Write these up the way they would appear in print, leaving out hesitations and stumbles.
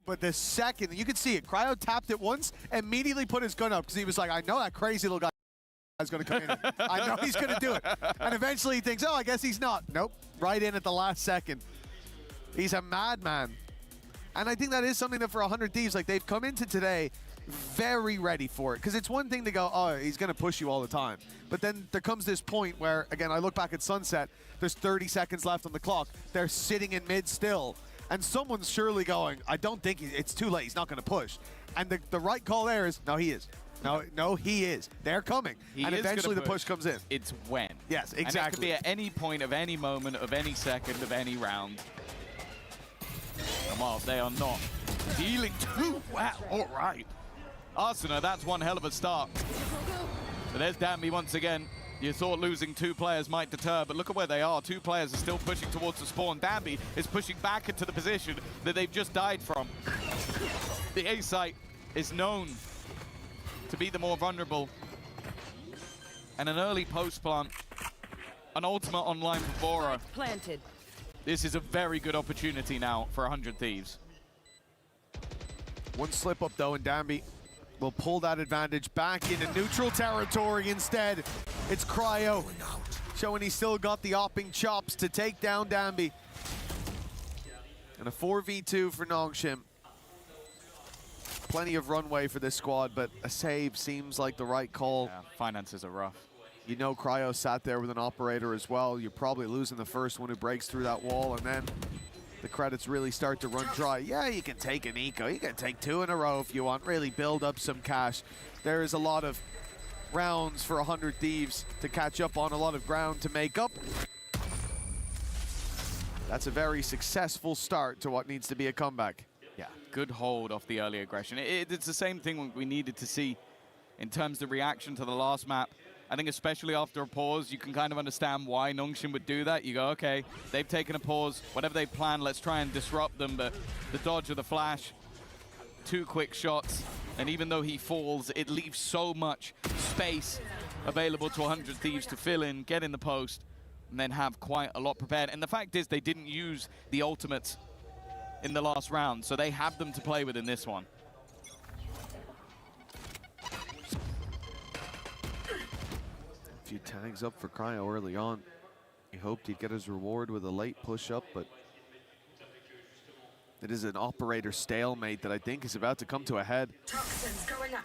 But the second, you can see it, Cryo tapped it once, immediately put his gun up because he was like, I know that crazy little guy is going to come in. I know he's going to do it. And eventually he thinks, oh, I guess he's not. Nope, right in at the last second. He's a madman. And I think that is something that for 100 Thieves, like they've come into today very ready for it. Because it's one thing to go, oh, he's going to push you all the time. But then there comes this point where, again, I look back at Sunset, there's 30 seconds left on the clock. They're sitting in mid still. And someone's surely going, I don't think it's too late. He's not going to push. And the right call there is, no, he is. No, he is. They're coming. And eventually the push comes in. It's when. Yes, exactly. And it could be at any point of any moment of any second of any round. And while they are not dealing too well, all right. Arsenal, that's one hell of a start. So there's Danby once again. You thought losing 2 players might deter, but look at where they are. 2 players are still pushing towards the spawn. Danby is pushing back into the position that they've just died from. The A site is known to be the more vulnerable. And an early post plant, an ultimate online for Vora. Planted. This is a very good opportunity now for 100 Thieves. One slip up though, and Danby will pull that advantage back into neutral territory instead. It's Cryo showing he's still got the opping chops to take down Danby. And a 4v2 for Nongshim. Plenty of runway for this squad, but a save seems like the right call. Yeah, finances are rough. You know Cryo sat there with an operator as well. You're probably losing the first one who breaks through that wall, and then the credits really start to run dry. Yeah, you can take an eco. You can take 2 in a row if you want. Really build up some cash. There is a lot of rounds for 100 Thieves to catch up on, a lot of ground to make up. That's a very successful start to what needs to be a comeback. Yeah, good hold off the early aggression. It's the same thing we needed to see in terms of reaction to the last map. I think especially after a pause, you can kind of understand why Nongshim would do that. You go, okay, they've taken a pause. Whatever they plan, let's try and disrupt them. But the dodge of the flash, 2 quick shots, and even though he falls, it leaves so much space available to 100 Thieves to fill in, get in the post, and then have quite a lot prepared. And the fact is they didn't use the ultimates in the last round, so they have them to play with in this one. A few tags up for Cryo early on. He hoped he'd get his reward with a late push-up, but it is an operator stalemate that I think is about to come to a head. Toxins going up.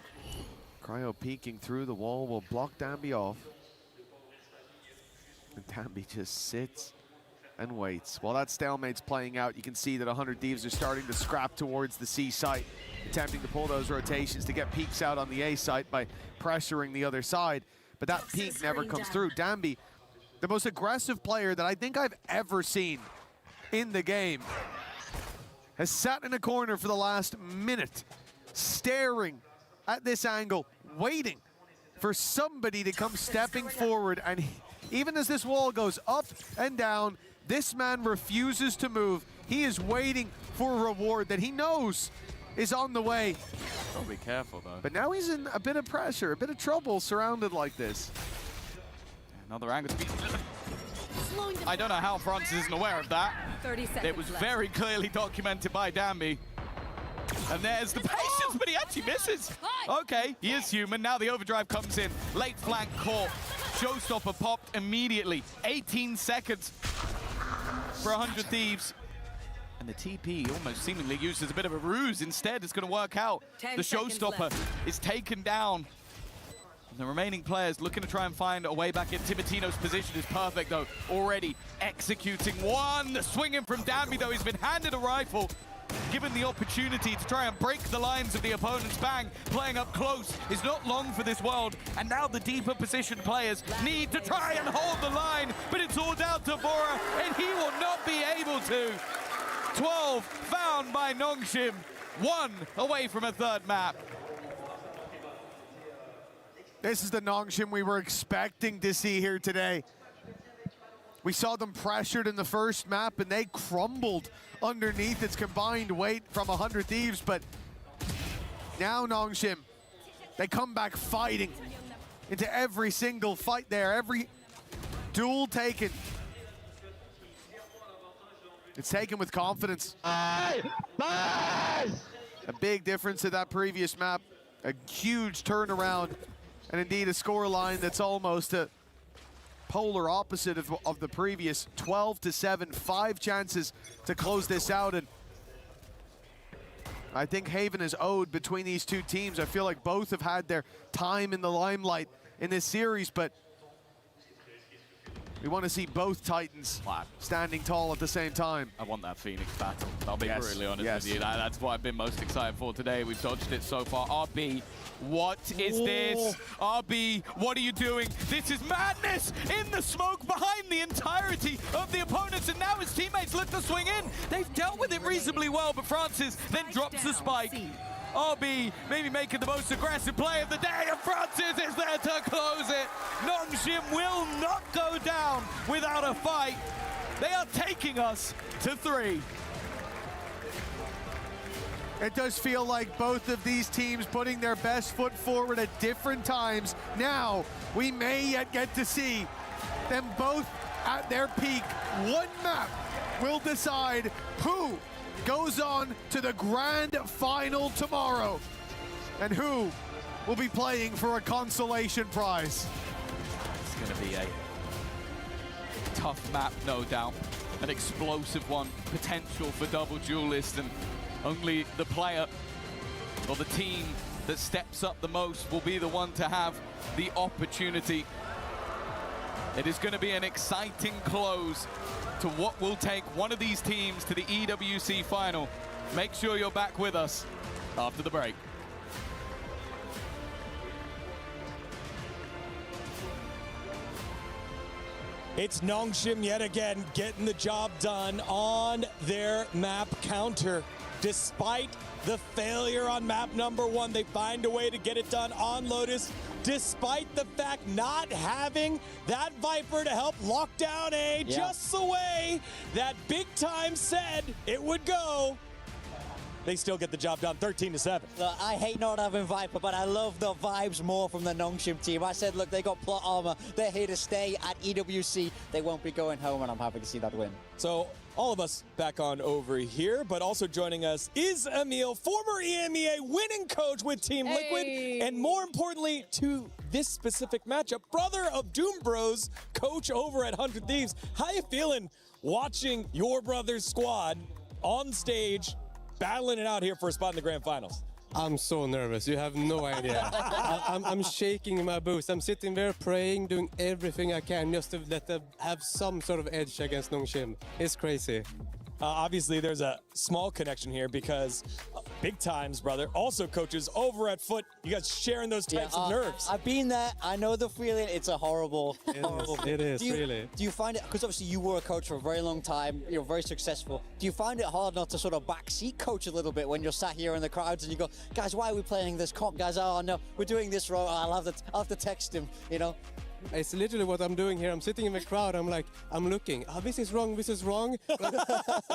Cryo peeking through the wall will block Danby off. And Danby just sits and waits. While that stalemate's playing out, you can see that 100 Thieves are starting to scrap towards the C site, attempting to pull those rotations to get peeks out on the A site by pressuring the other side. But that peek never comes through. Danby, the most aggressive player that I think I've ever seen in the game, has sat in a corner for the last minute, staring at this angle, waiting for somebody to come stepping forward. And even as this wall goes up and down, this man refuses to move. He is waiting for a reward that he knows is on the way. Oh, be careful though. But now he's in a bit of pressure, a bit of trouble surrounded like this. Another angle. I don't know how Francis isn't aware of that. 30 seconds It was left. very clearly documented by Danby. And there's the patience, but he actually misses. Okay, he is human. Now the overdrive comes in. Late flank caught. Showstopper popped immediately. 18 seconds for 100 Thieves. And the TP almost seemingly used as a bit of a ruse. Instead, it's going to work out. The showstopper is taken down. And the remaining players looking to try and find a way back in. Tibertino's position is perfect, though. Already executing one. Swinging from Danby, though. He's been handed a rifle. Given the opportunity to try and break the lines of the opponent's bang. Playing up close is not long for this world. And now the deeper position players need to try and hold the line. But it's all down to Vora, and he will not be able to. 12 found by Nongshim. 1 away from a 3rd map. This is the Nongshim we were expecting to see here today. We saw them pressured in the first map, and they crumbled underneath its combined weight from 100 Thieves, but now Nongshim, they come back fighting into every single fight there, every duel taken. It's taken with confidence. A big difference to that previous map. A huge turnaround, and indeed a scoreline that's almost a polar opposite of the previous. 12-7, 5 chances to close this out, and I think Haven is owed between these two teams. I feel like both have had their time in the limelight in this series, but we want to see both Titans standing tall at the same time. I want that Phoenix battle. I'll be brutally honest with you. That's what I've been most excited for today. We've dodged it so far. RB, what is this? RB, what are you doing? This is madness in the smoke behind the entirety of the opponents, and now his teammates look to swing in. They've dealt with it reasonably well, but Francis then drops the spike. RB maybe making the most aggressive play of the day, and Francis is there to close it. Nongshim will not go down without a fight. They are taking us to 3. It does feel like both of these teams putting their best foot forward at different times. Now, we may yet get to see them both at their peak. One map will decide who goes on to the grand final tomorrow, and who will be playing for a consolation prize. It's going to be a tough map, no doubt. An explosive one, potential for double duelist, and only the player or the team that steps up the most will be the one to have the opportunity. It is going to be an exciting close to what will take one of these teams to the EWC final. Make sure you're back with us after the break. It's Nongshim yet again getting the job done on their map counter. Despite the failure on map number 1, they find a way to get it done on Lotus. Despite the fact not having that Viper to help lock down A just the way that Big Time said it would go. They still get the job done, 13-7. Look, I hate not having Viper, but I love the vibes more from the Nongshim team. I said, look, they got plot armor. They're here to stay at EWC. They won't be going home, and I'm happy to see that win. So all of us back on over here, but also joining us is Emil, former EMEA winning coach with Team Liquid, and more importantly to this specific matchup, brother of Doom Bros, coach over at 100 Thieves. How you feeling watching your brother's squad on stage, battling it out here for a spot in the grand finals? I'm so nervous, you have no idea. I'm shaking in my boots. I'm sitting there praying, doing everything I can just to let them have some sort of edge against Nongshim. It's crazy. Obviously, there's a small connection here because Big Time's brother also coaches over at Foot. You guys sharing those types of nerves. I've been there. I know the feeling. It's a horrible, horrible feeling. It is, really. Do you find it, because obviously you were a coach for a very long time, you're very successful. Do you find it hard not to sort of backseat coach a little bit when you're sat here in the crowds and you go, guys, why are we playing this comp? Guys, oh no, we're doing this wrong. I'll have to text him, you know? It's literally what I'm doing here. I'm sitting in the crowd. I'm like, I'm looking. Oh, this is wrong. This is wrong.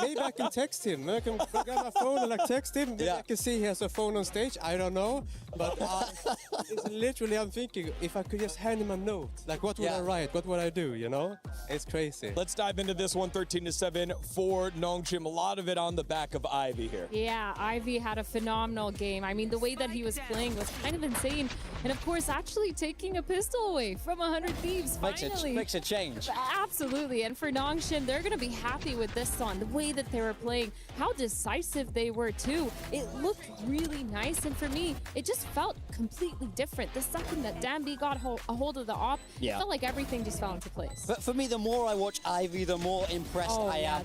Maybe I can text him. I can grab my phone and like text him. Maybe I can see he has a phone on stage. I don't know. But it's literally, I'm thinking, if I could just hand him a note, like what would I write? What would I do? You know? It's crazy. Let's dive into this one, 13-7 for Nongshim. A lot of it on the back of Ivy here. Yeah, Ivy had a phenomenal game. I mean, the way that he was playing was kind of insane. And of course, actually taking a pistol away from 100 Thieves, finally. Makes a change. Absolutely. And for Nongshim, they're going to be happy with this one. The way that they were playing, how decisive they were too. It looked really nice. And for me, it just felt completely different. The second that Danby got a hold of the op, it felt like everything just fell into place. But for me, the more I watch Ivy, the more impressed I am.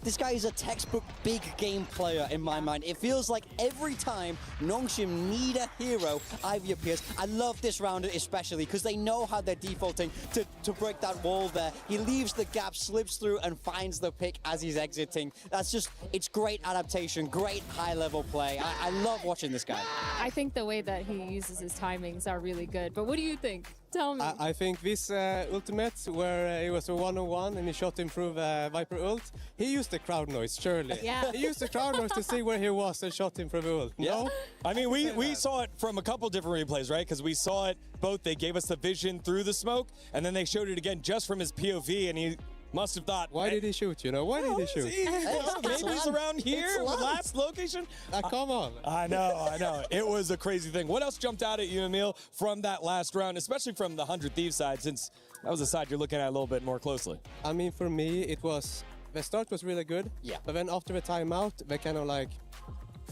This guy is a textbook big game player in my mind. It feels like every time Nongshim need a hero, Ivy appears. I love this round especially because they know how they're defaulting to break that wall there. He leaves the gap, slips through, and finds the pick as he's exiting. That's just, it's great adaptation, great high-level play. I love watching this guy. I think the way that he uses his timings are really good. But what do you think? Tell me. I think this ultimate, where it was a one-on-one and he shot him through Viper ult, he used the crowd noise, surely. Yeah. He used the crowd noise to see where he was and shot him through the ult. Yeah. No? I mean, we saw it from a couple different replays, right? Because we saw it both. They gave us the vision through the smoke, and then they showed it again just from his POV, and he Must have thought, Why did he shoot? You know, why did he shoot? Maybe he's around here, last location. Come on. I know. It was a crazy thing. What else jumped out at you, Emil, from that last round, especially from the 100 Thieves side, since that was a side you're looking at a little bit more closely? I mean, for me, it was the start was really good. Yeah. But then after the timeout, they kind of like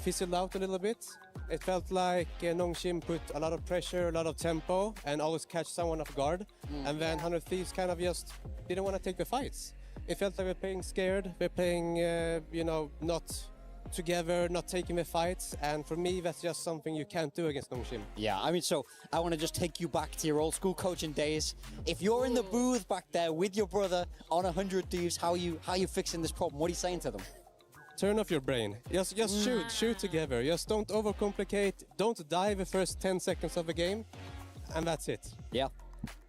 fizzled out a little bit. It felt like Nongshim put a lot of pressure, a lot of tempo, and always catch someone off guard. And then 100 Thieves kind of just didn't want to take the fights. It felt like they're playing scared. They're playing, you know, not together, not taking the fights. And for me, that's just something you can't do against Nongshim. Yeah, I mean, so I want to just take you back to your old school coaching days. If you're in the booth back there with your brother on 100 Thieves, how are you fixing this problem? What are you saying to them? Turn off your brain. Just shoot together. Just don't overcomplicate. Don't die the first 10 seconds of the game. And that's it. Yeah.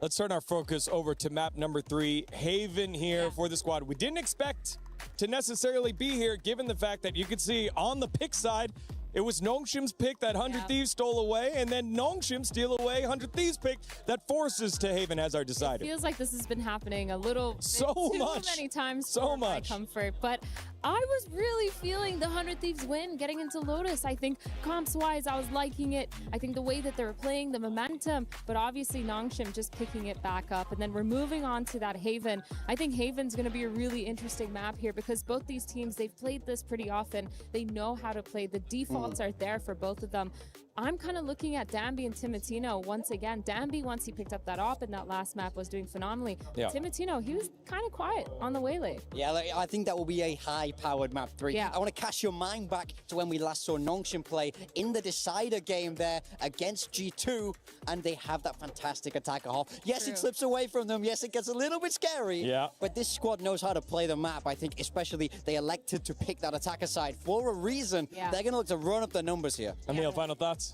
Let's turn our focus over to map number 3, Haven here for the squad. We didn't expect to necessarily be here, given the fact that you could see on the pick side, it was Nongshim's pick that 100 Thieves stole away, and then Nongshim steal away 100 Thieves pick that forces to Haven as our decider. It feels like this has been happening a little So too much. many times So for my much. comfort. But I was really feeling the 100 Thieves win getting into Lotus. I think comps-wise, I was liking it. I think the way that they were playing, the momentum, but obviously Nongshim just picking it back up. And then we're moving on to that Haven. I think Haven's going to be a really interesting map here because both these teams, they've played this pretty often. They know how to play. The defaults are there for both of them. I'm kind of looking at Danby and Timotino once again. Danby, once he picked up that op in that last map, was doing phenomenally. Yeah. Timotino, he was kind of quiet on the waylay. Yeah, I think that will be a high-powered map 3. Yeah. I want to cast your mind back to when we last saw Nongshim play in the decider game there against G2, and they have that fantastic attacker half. Yes, True. it slips away from them. Yes, it gets a little bit scary. Yeah. But this squad knows how to play the map. I think especially they elected to pick that attacker side for a reason. Yeah. They're going to look to run up the numbers here. Emil, final thoughts?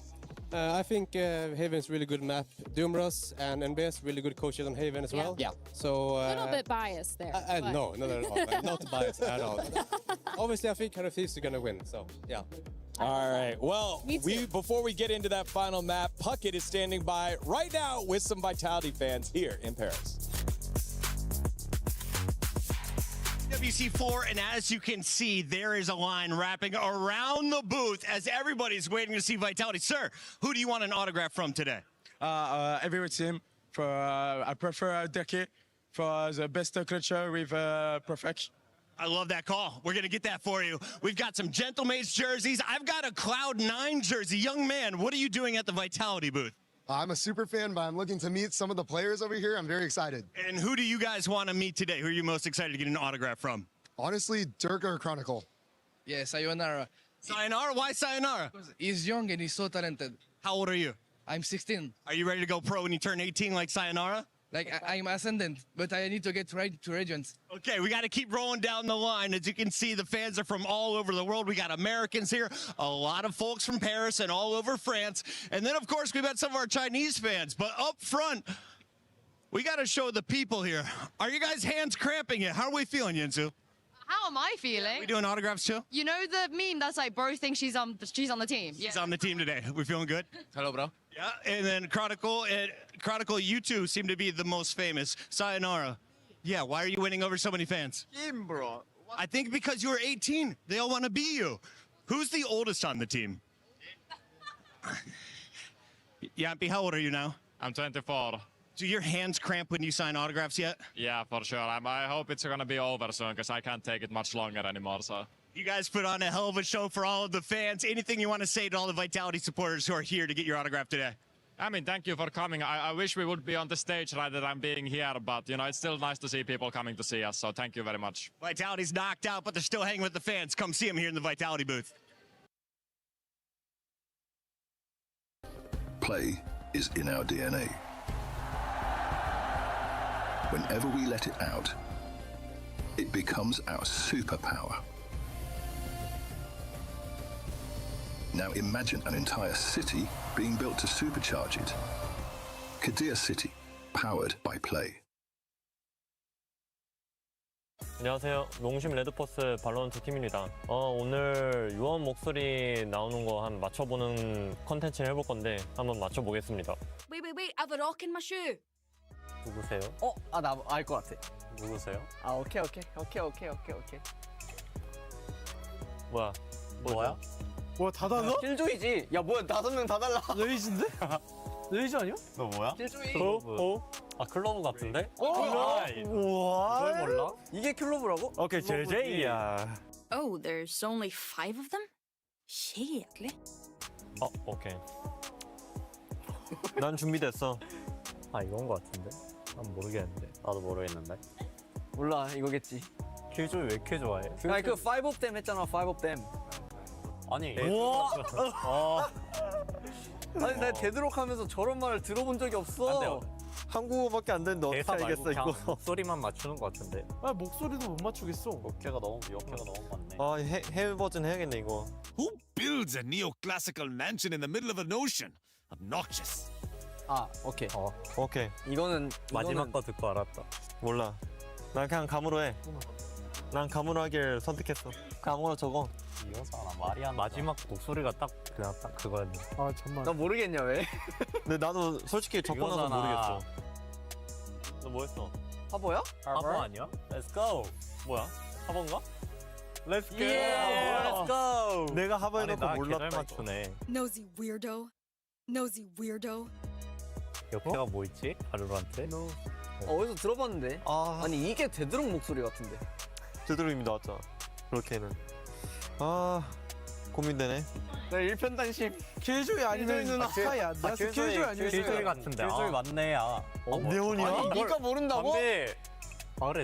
I think Haven's really good map. Doomros and NBS really good coaches on Haven as well. Yeah. So A little bit biased there. but- no, not at all. I'm not biased at all. Obviously, I think 100 Thieves are gonna win. So yeah. All right. Well, Me too. before we get into that final map, Puckett is standing by right now with some Vitality fans here in Paris. WC4, and as you can see, there is a line wrapping around the booth as everybody's waiting to see Vitality. Sir, who do you want an autograph from today? Every team. I prefer Deke for the best culture with perfection. I love that call. We're going to get that for you. We've got some Gentlemates jerseys. I've got a Cloud9 jersey. Young man, what are you doing at the Vitality booth? I'm a super fan, but I'm looking to meet some of the players over here. I'm very excited. And who do you guys want to meet today? Who are you most excited to get an autograph from? Honestly, Dirk or Chronicle. Yeah, sayonara. Sayonara? Why Sayonara? He's young and he's so talented. How old are you? I'm 16. Are you ready to go pro when you turn 18 like Sayonara? Like, I'm ascendant, but I need to get right to Regents. Okay, we got to keep rolling down the line. As you can see, the fans are from all over the world. We got Americans here, a lot of folks from Paris and all over France. And then, of course, we've got some of our Chinese fans. But up front, we got to show the people here. Are you guys hands cramping it? How are we feeling, Yinsu? How am I feeling? We doing autographs too? You know the meme that's like, bro thinks she's on the team. She's on the team today. We feeling good? Hello, bro. Yeah, and then Chronicle, you two seem to be the most famous. Sayonara. Yeah, why are you winning over so many fans? Team, bro. I think because you were 18. They all want to be you. Who's the oldest on the team? Yampy, how old are you now? I'm 24. Do your hands cramp when you sign autographs yet? Yeah, for sure. I hope it's going to be over soon because I can't take it much longer anymore. So. You guys put on a hell of a show for all of the fans. Anything you want to say to all the Vitality supporters who are here to get your autograph today? I mean, thank you for coming. I wish we would be on the stage rather than being here, but, you know, it's still nice to see people coming to see us, so thank you very much. Vitality's knocked out, but they're still hanging with the fans. Come see them here in the Vitality booth. Play is in our DNA. Whenever we let it out, it becomes our superpower. Now imagine an entire city being built to supercharge it. Kadir City, powered by Play. 안녕하세요. 농심 레드포스 발로란트 팀입니다. 오늘 유언 목소리 나오는 거 한번 맞춰보는 컨텐츠를 해볼 건데 한번 맞춰보겠습니다. Wait, I have a rock in my shoe. 누구세요? 나 알 것 같아. 누구세요? 오케이. 뭐야? 뭐야? 뭐야, 다 달라? 킬조이지. 야, 뭐야, 5명 다 달라. 레이즈인데? 레이즈 아니야? 너 뭐야? 킬조이. 클로브 같은데? 우와. 이걸 몰라? 이게 클로브라고? 오케이, JJ야. Oh, there's only 5 of them? Kjedelig. 오케이. 난 준비됐어. 이건 거 같은데? 난 모르겠는데. 나도 모르겠는데. 몰라, 이거겠지. 킬조이 왜 이렇게 좋아해? 아니, 그 5 of them 했잖아, 5 of them. 아니. 우와. 아니, 나 데드록 하면서 저런 말을 들어본 적이 없어. 한국어밖에 안 되는데 어떻게 알겠어, 이거. 목소리만 맞추는 거 같은데. 목소리도 못 맞추겠어. 역해가 너무 많네. 해외 버전 해야겠네, 이거. Who builds a neoclassical mansion in the middle of an ocean? Obnoxious. 오케이. 오케이. 이거는 마지막 거 듣고 알았다. 몰라. 난 그냥 감으로 해. 난 감으로 하길 선택했어. 감으로 적어. 이거잖아, 말이 안 마지막 목소리가 딱 그거였네. 정말. 나 모르겠냐, 왜? 근데 나도 솔직히 적고 나서 모르겠어. 너 뭐 했어? 화보야? 화보 아니야? Let's go. 뭐야? 화보인가? Let's go. Let's go. 내가 화보 해놓고 몰랐다. 잘 맞추네. Nosy weirdo. Nosy weirdo. 역해가 뭐 있지? 바로란트? 어디서 들어봤는데? 아니, 이게 데드록 목소리 같은데. 제대로 이미 나왔잖아. 그렇게는. 고민되네. 나 일편단심. 킬조이 아니면 아카야. 킬조이 아니면 킬조이 같은데. 킬조이 맞네. 네온이야? 아니, 니가 모른다고? 그래,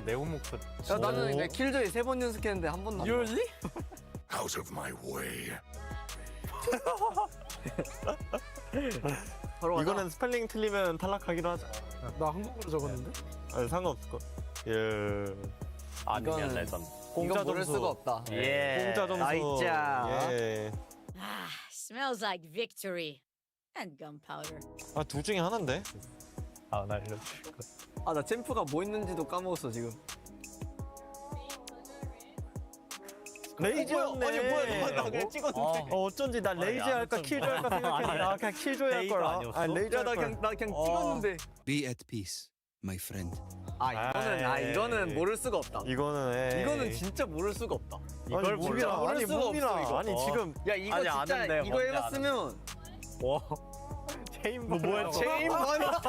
네온 목소리. 야, 나는 이제 킬조이 3번 연습했는데 한 번도 안 봐. Really? Out of my way. 이거는 스펠링 틀리면 탈락하기로 하자. 나 한국어로 적었는데? 아니, 상관없을 걸. 예. 아니면 레전. 이건 모를 수가 없다. 공짜 점수. 나이자. 예. Smells like victory. And gunpowder. 둘 중에 하나인데? 나 알려줄까? 나 챔프가 뭐 있는지도 까먹었어, 지금. 레이저였네. 아니, 뭐야, 나 그냥 찍었는데. 어쩐지 나 레이저 할까 킬조 할까 생각했는데 나 그냥 킬조이 할 거야. 레이저 야, 나 그냥 찍었는데. Be at peace, my friend. 이거는 모를 수가 없다. 이거는 진짜 모를 수가 없다. 이걸 몰라. 모를 수가 없어, 이거. 아니 지금 야, 이거 진짜 이거 해봤으면. 와. 체인버. 뭐야, 체인버냐?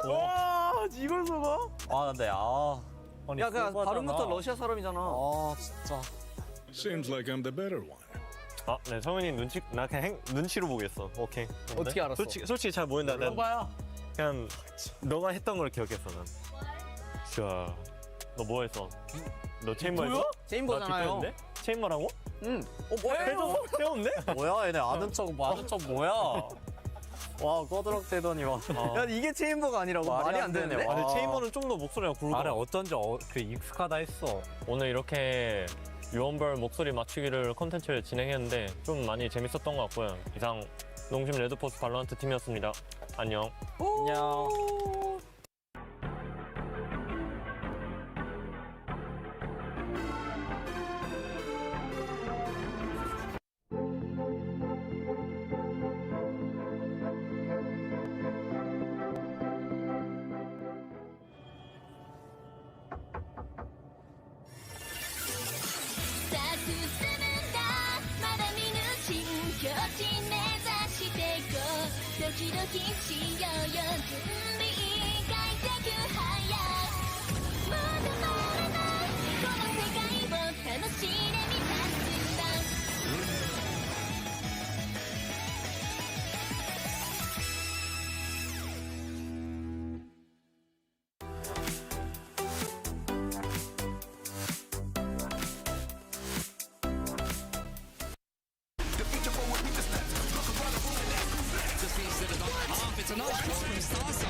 와, 이걸 써봐? 근데 야, 그냥 발음부터 러시아 사람이잖아. 진짜. Seems like I'm the better one. 네, 성현이 나 그냥 눈치로 보겠어. 오케이. 어떻게 알았어? 솔직히 잘 모른다. 봐요. 그냥 너가 했던 걸 기억했어, 난. 자, 너 뭐 했어? 너 체인버 했어? 체인버잖아요. 체인버라고? 응. 뭐야? 해줬네? 뭐야, 얘네 아는 척 뭐야? 와, 꺼드럭대더니 와. 야, 이게 체인버가 아니라고? 말이 안 되네. 아니, 체인버는 좀 더 목소리가 굵어. 아니, 어쩐지 익숙하다 했어. 오늘 이렇게 유언별 목소리 맞추기를 컨텐츠를 진행했는데 좀 많이 재밌었던 것 같고요. 이상 농심 레드포스 발로란트 팀이었습니다. 안녕. 안녕. It's a nice try from Starso.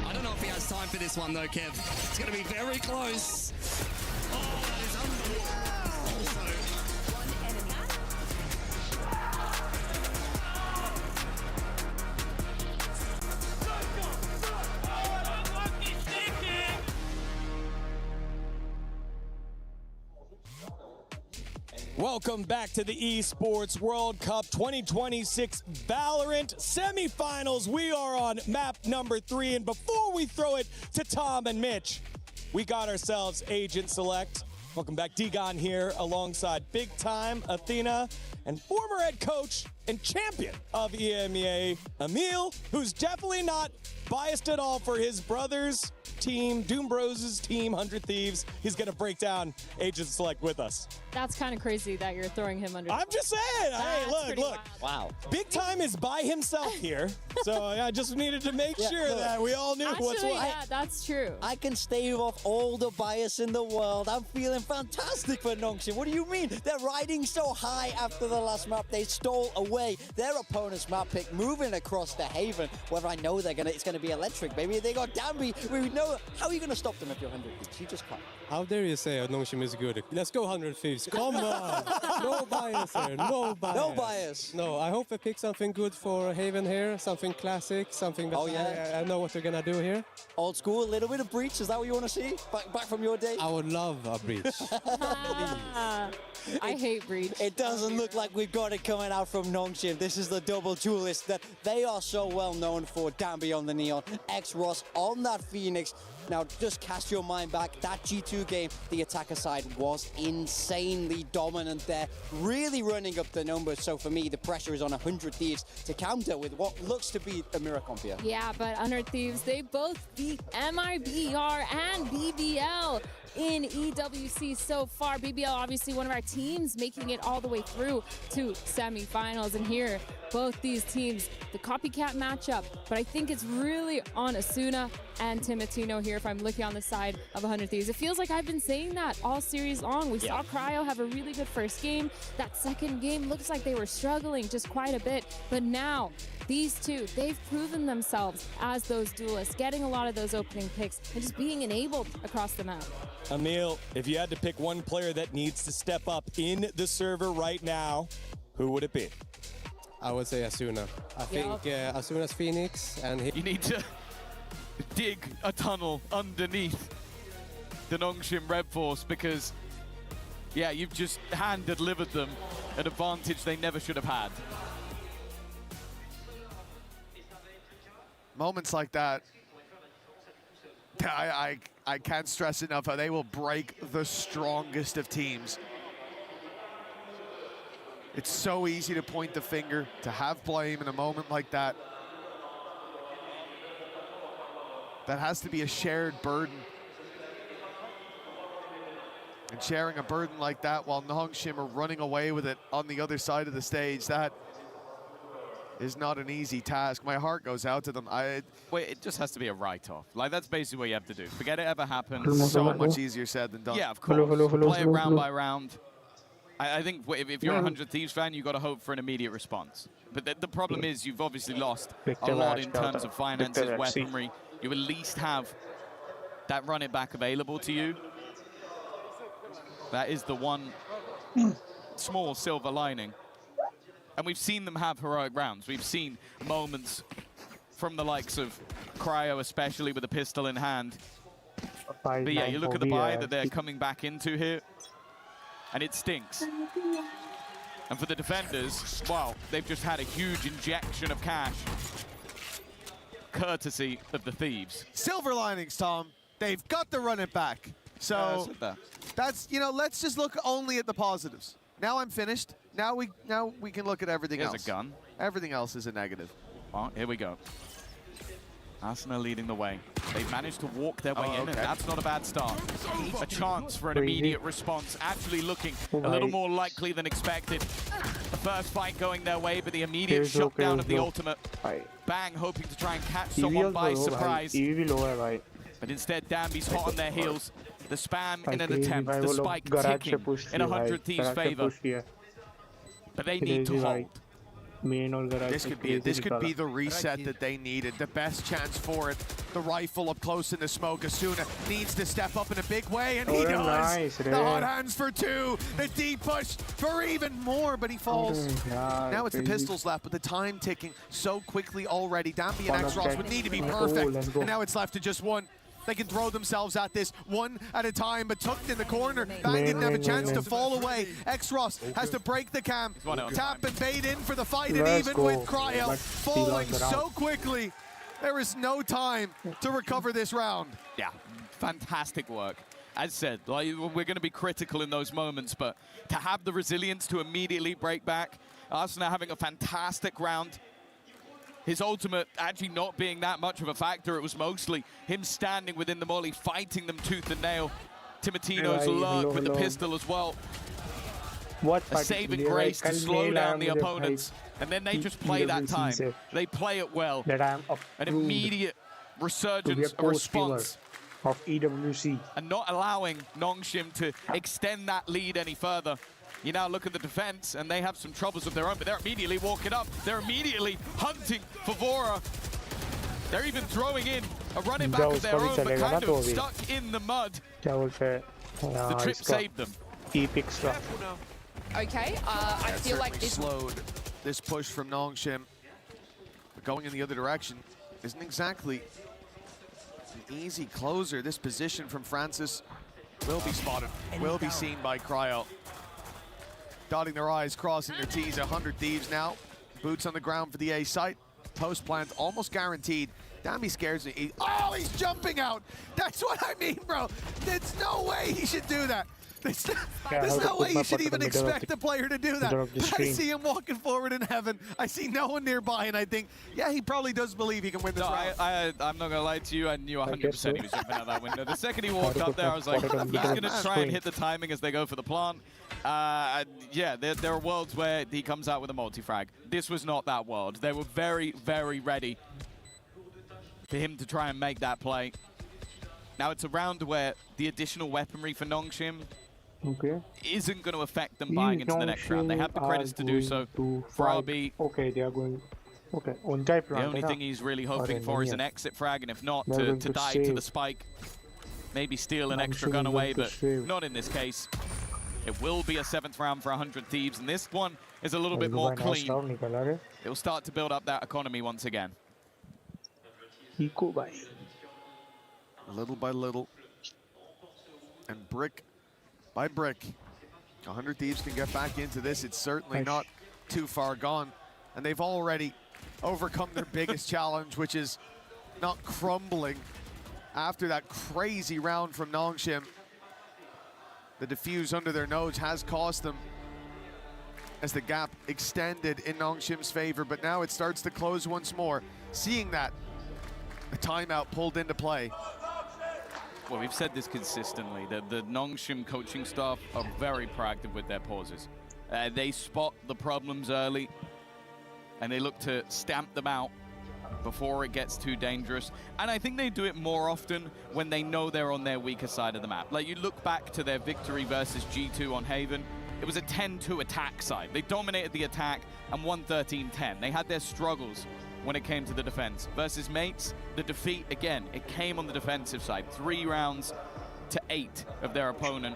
I don't know if he has time for this one though, Kev. It's going to be very close. Oh, that is unbelievable. Also, one enemy. Welcome back to the Esports World Cup 2026 Valorant semifinals. We are on map number 3, and before we throw it to Tom and Mitch, we got ourselves Agent Select. Welcome back, Digon here alongside Big Time Athena and former head coach and champion of EMEA, Emil, who's definitely not biased at all for his brother's team, Doom Bros' team, 100 Thieves. He's going to break down Agent Select with us. That's kind of crazy that you're throwing him under. I'm just saying. Hey, look. Wow. Big Time is by himself here, so I just needed to make sure that we all knew what's what. Yeah, that's true. I can stave off all the bias in the world. I'm feeling fantastic for Nongshim. What do you mean? They're riding so high after the last map. They stole away their opponent's map pick, moving across the Haven. Whether I know it's gonna be electric, baby. They got Danby. We know. How are you gonna stop them if you're 100 Thieves? You just can't. How dare you say Nongshim is good? Let's go 100 Thieves. Come on. No bias here. No bias. No bias. No, I hope they pick something good for Haven here. Something classic. Something that I know what they're gonna do here. Old school, a little bit of Breach. Is that what you want to see? Back from your day? I would love a Breach. I hate Breach. It doesn't look like we've got it coming out from Nongshim. This is the double duelist that they are so well known for. Danby on the Neon, X-Ross on that Phoenix. Now, just cast your mind back. That G2 game, the attacker side was insanely dominant there, really running up the numbers. So for me, the pressure is on 100 Thieves to counter with what looks to be a mirror comp here. Yeah, but 100 Thieves, they both beat MIBR and BBL in EWC so far. BBL, obviously one of our teams, making it all the way through to semifinals. And here, both these teams, the copycat matchup, but I think it's really on Asuna and Timotino here if I'm looking on the side of 100 Thieves. It feels like I've been saying that all series long. We saw Cryo have a really good first game. That second game looks like they were struggling just quite a bit, but now these two, they've proven themselves as those duelists, getting a lot of those opening picks and just being enabled across the map. Emil, if you had to pick one player that needs to step up in the server right now, who would it be? I would say Asuna. I think Asuna's Phoenix and You need to dig a tunnel underneath the Nongshim Red Force because, yeah, you've just hand-delivered them an advantage they never should have had. Moments like that, I can't stress enough how they will break the strongest of teams. It's so easy to point the finger, to have blame in a moment like that. That has to be a shared burden. And sharing a burden like that while Nongshim are running away with it on the other side of the stage, that is not an easy task. My heart goes out to them. Wait, it just has to be a write-off. Like, that's basically what you have to do. Forget it ever happened. So much easier said than done. Yeah, of course. Play it round by round. I think if you're a 100 Thieves fan, you've got to hope for an immediate response. But the problem is you've obviously lost a lot in terms of finances, weaponry. You at least have that run it back available to you. That is the one small silver lining. And we've seen them have heroic rounds. We've seen moments from the likes of Cryo, especially with a pistol in hand. But yeah, you look at the buy that they're coming back into here, and it stinks. And for the defenders, wow, they've just had a huge injection of cash, courtesy of the Thieves. Silver linings, Tom. They've got the run it back. So that's, you know, let's just look only at the positives. Now I'm finished. Now we can look at everything else. Here's a gun. Everything else is a negative. Oh, here we go. Asuna leading the way. They've managed to walk their way in, and that's not a bad start. A chance for an immediate response, actually looking a little more likely than expected. The first fight going their way, but the immediate shutdown of the ultimate. Bang, hoping to try and catch someone by surprise. But instead, Danby's hot on their heels. The spam in an attempt, the spike ticking in 100 Thieves' favor. But they need to hold. This could be the reset that they needed. The best chance for it. The rifle up close in the smoke. Asuna needs to step up in a big way, and he does. The hot hands for 2. The deep push for even more, but he falls. Now it's the pistols left, but the time ticking so quickly already. Danby and X-Ross would need to be perfect, and now it's left to just 1. they can throw themselves at this one at a time, but tucked in the corner. Bang didn't have a chance to fall away. X-Ross has to break the cam, tap and bait in for the fight, and even with Cryo falling so quickly, there is no time to recover this round. Yeah, fantastic work. As said, like, we're going to be critical in those moments, but to have the resilience to immediately break back, Arsenal having a fantastic round. His ultimate actually not being that much of a factor. It was mostly him standing within the molly, fighting them tooth and nail. Timotino's lurk with the pistol as well. A saving grace to slow down the opponents. And then they just play that time. They play it well. An immediate resurgence, a response. Of EWC. And not allowing Nongshim to extend that lead any further. You now look at the defense, and they have some troubles of their own, but they're immediately walking up. They're immediately hunting for Vora. They're even throwing in a running back of their own, but kind of stuck in the mud. The trip saved them. Okay, I feel like this slowed this push from Nongshim. But going in the other direction isn't exactly an easy closer. This position from Francis will be spotted, will be seen by Cryo. Dotting their I's, crossing their T's. 100 Thieves now. Boots on the ground for the A site. Post plant almost guaranteed. Damn, scares me. Oh, he's jumping out. That's what I mean, bro. There's no way he should do that. There's no way you should even expect the player to do that. I see him walking forward in heaven. I see no one nearby, and I think, yeah, he probably does believe he can win this round. I'm not going to lie to you. I knew 100% he was jumping out that window. The second he walked up there, I was like, he's going to try and hit the timing as they go for the plant. Yeah, there are worlds where he comes out with a multi-frag. This was not that world. They were very, very ready for him to try and make that play. Now it's a round where the additional weaponry for Nongshim isn't going to affect them buying into the next round. They have the credits to do so. For RB, they are going. On the only thing he's really hoping for is an exit frag, and if not, to die to the spike. Maybe steal an extra gun away, but not in this case. It will be a 7th round for 100 Thieves, and this one is a little bit more clean. It will start to build up that economy once again. Little by little, and brick by brick, 100 Thieves can get back into this. It's certainly not too far gone, and they've already overcome their biggest challenge, which is not crumbling after that crazy round from Nongshim. The defuse under their nose has cost them as the gap extended in Nongshim's favor, but now it starts to close once more. Seeing that, a timeout pulled into play. Well, we've said this consistently, that the Nongshim coaching staff are very proactive with their pauses. They spot the problems early, and they look to stamp them out before it gets too dangerous. And I think they do it more often when they know they're on their weaker side of the map. Like, you look back to their victory versus G2 on Haven, it was a 10-2 attack side. They dominated the attack and won 13-10. They had their struggles when it came to the defense. Versus Mates, the defeat, again, it came on the defensive side. 3 rounds to 8 of their opponent.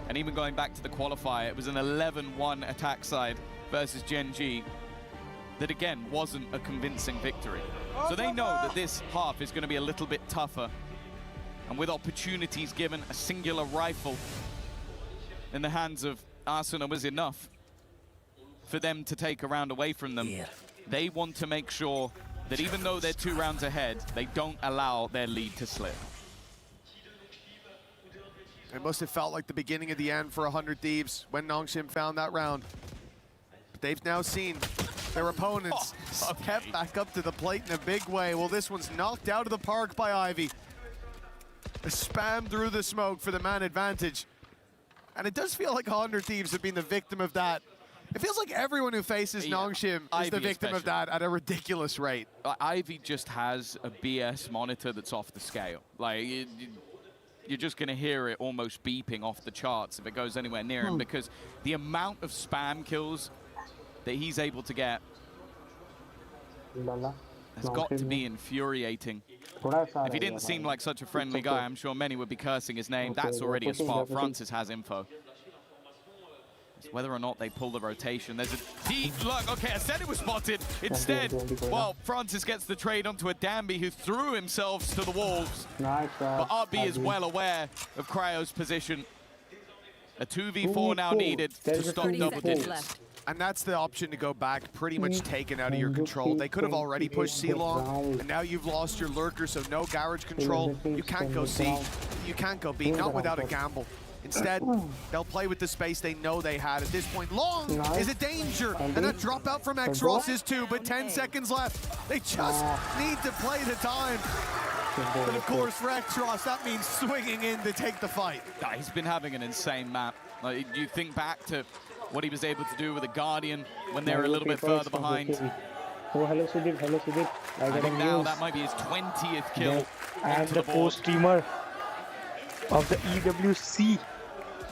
And even going back to the qualifier, it was an 11-1 attack side versus Gen G that, again, wasn't a convincing victory. So they know that this half is going to be a little bit tougher. And with opportunities given, a singular rifle in the hands of Arsenal was enough for them to take a round away from them. They want to make sure that even though they're 2 rounds ahead, they don't allow their lead to slip. It must have felt like the beginning of the end for 100 Thieves when Nongshim found that round. But they've now seen their opponents step back up to the plate in a big way. Well, this one's knocked out of the park by Ivy. A spam through the smoke for the man advantage. And it does feel like 100 Thieves have been the victim of that. It feels like everyone who faces Nongshim is the victim of that at a ridiculous rate. Ivy just has a BS monitor that's off the scale. Like, you're just going to hear it almost beeping off the charts if it goes anywhere near him, because the amount of spam kills that he's able to get has got to be infuriating. If he didn't seem like such a friendly guy, I'm sure many would be cursing his name. That's already a spot. Francis has info. It's whether or not they pull the rotation. There's a deep look. Okay, I said it was spotted. Instead, well, Francis gets the trade onto a Danby who threw himself to the walls. Nice, but RB is well aware of Cryo's position. A 2v4 now needed to stop double digits. And that's the option to go back, pretty much taken out of your control. They could have already pushed C long, and now you've lost your lurker, so no garage control. You can't go C, you can't go B, not without a gamble. Instead, they'll play with the space they know they had. At this point, long is a danger, and that dropout from X-Ross is too, but 10 seconds left. They just need to play the time. But of course, for X-Ross, that means swinging in to take the fight. He's been having an insane map. Like, you think back to what he was able to do with the Guardian when they were a little bit further behind. Oh, hello Sudip, hello Sudip. I think now that might be his 20th kill. And the post-streamer of the EWC.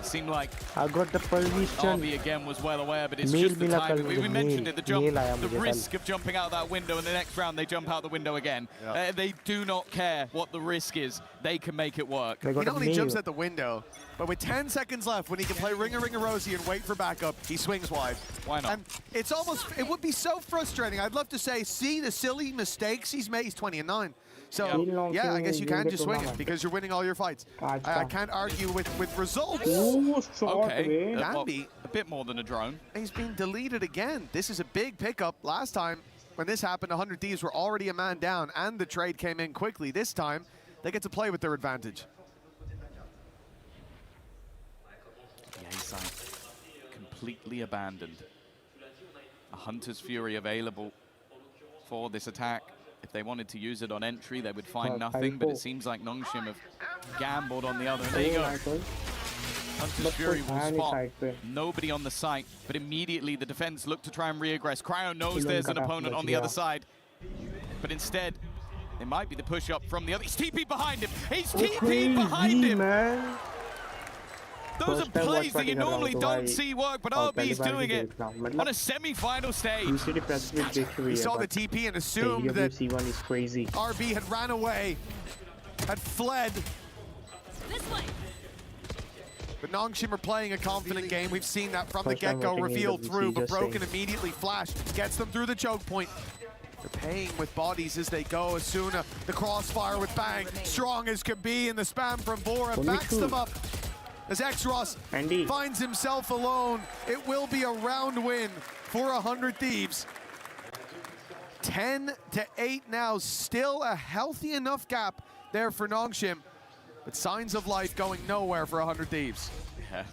Seemed like I got the permission. RB again was well aware, but it's just the timing. We mentioned it, the risk of jumping out that window, and the next round they jump out the window again. They do not care what the risk is. They can make it work. He not only jumps at the window, but with 10 seconds left, when he can play Ring a Rosie and wait for backup, he swings wide. Why not? And it's almost, it would be so frustrating. I'd love to say, see the silly mistakes he's made. He's 20-9. So, yeah, I guess you can just swing it because you're winning all your fights. I can't argue with results. Okay, Danby, a bit more than a drone. He's been deleted again. This is a big pickup. Last time, when this happened, 100 Thieves were already a man down, and the trade came in quickly. This time, they get to play with their advantage. The A side completely abandoned. A Hunter's Fury available for this attack. If they wanted to use it on entry, they would find nothing, but it seems like Nongshim have gambled on the other. And there you go. Hunter's Fury will spot nobody on the site, but immediately the defense look to try and re-aggress. Cryo knows there's an opponent on the other side, but instead, it might be the push-up from the other. He's TP behind him! He's TP behind him! Those are plays that you normally don't see work, but RB's doing it on a semi-final stage. He saw the TP and assumed that RB had ran away, had fled. But Nongshim are playing a confident game. We've seen that from the get-go, revealed through, but Broken immediately flash, gets them through the choke point. They're paying with bodies as they go. Asuna, the crossfire with Bang, strong as can be, and the spam from Bora backs them up. As X-Ross finds himself alone, it will be a round win for 100 Thieves. 10-8 now, still a healthy enough gap there for Nongshim, but signs of life going nowhere for 100 Thieves. Yeah,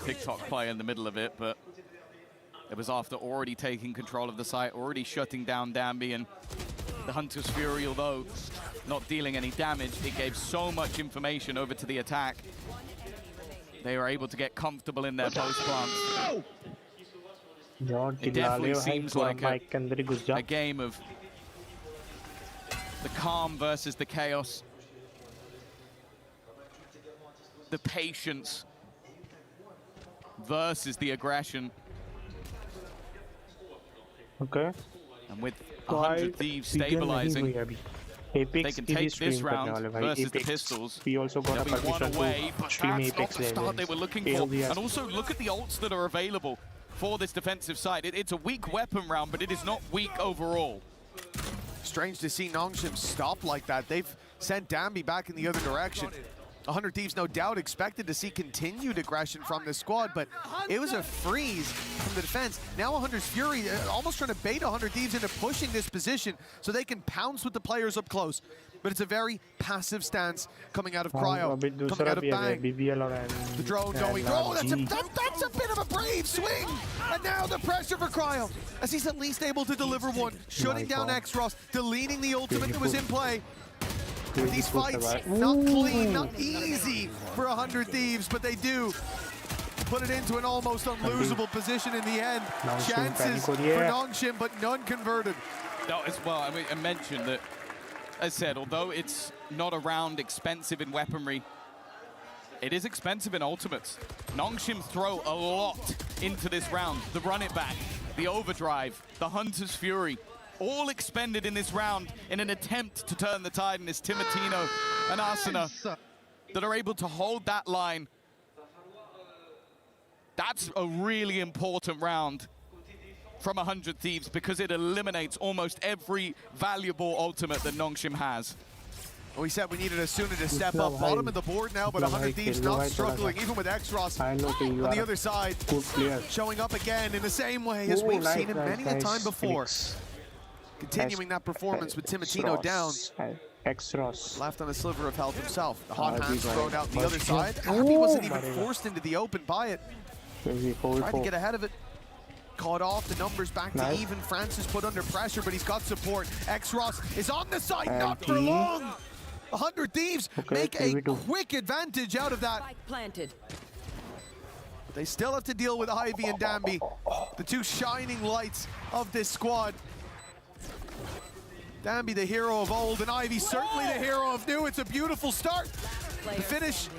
TikTok play in the middle of it, but it was after already taking control of the site, already shutting down Danby, and the Hunter's Fury, although not dealing any damage, it gave so much information over to the attack. They were able to get comfortable in their post plants. It definitely seems like a game of the calm versus the chaos. The patience versus the aggression. Okay. And with 100 Thieves stabilizing, they can take this round versus the Pistols. We also got They'll be one away, but that's not the start they were looking for. And also look at the ults that are available for this defensive side. It's a weak weapon round, but it is not weak overall. Strange to see Nongshim stop like that. They've sent Danby back in the other direction. 100 Thieves, no doubt, expected to see continued aggression from this squad, but it was a freeze from the defense. Now 100's Fury almost trying to bait 100 Thieves into pushing this position so they can pounce with the players up close. But it's a very passive stance coming out of Cryo, coming out of Bang. The drone going, oh, that's a bit of a brave swing! And now the pressure for Cryo, as he's at least able to deliver one, shutting down X-Ross, deleting the ultimate that was in play. These fights, not clean, not easy for 100 Thieves, but they do put it into an almost unlosable position in the end. Chances for Nongshim, but none converted. No, as well, I mean, I mentioned that, as said, although it's not a round expensive in weaponry, it is expensive in ultimates. Nongshim throw a lot into this round. The run it back, the overdrive, the Hunter's Fury, all expended in this round in an attempt to turn the tide, and it's Timotino and Asuna that are able to hold that line. That's a really important round from 100 Thieves because it eliminates almost every valuable ultimate that Nongshim has. Well, we said we needed Asuna to step up. Bottom of the board now, but 100 Thieves not struggling, even with X-Ross on the other side. Showing up again in the same way as we've seen him many a time before. Continuing that performance with Timotino down. X-Ross. Left on a sliver of health himself. The hot hands thrown out the other side. Abby wasn't even forced into the open by it. Tried to get ahead of it. Caught off, the numbers back to even. Francis put under pressure, but he's got support. X-Ross is on the side, not for long. 100 Thieves make a quick advantage out of that. Planted. They still have to deal with Ivy and Danby, the two shining lights of this squad. Danby, the hero of old, and Ivy certainly the hero of new. It's a beautiful start. The finish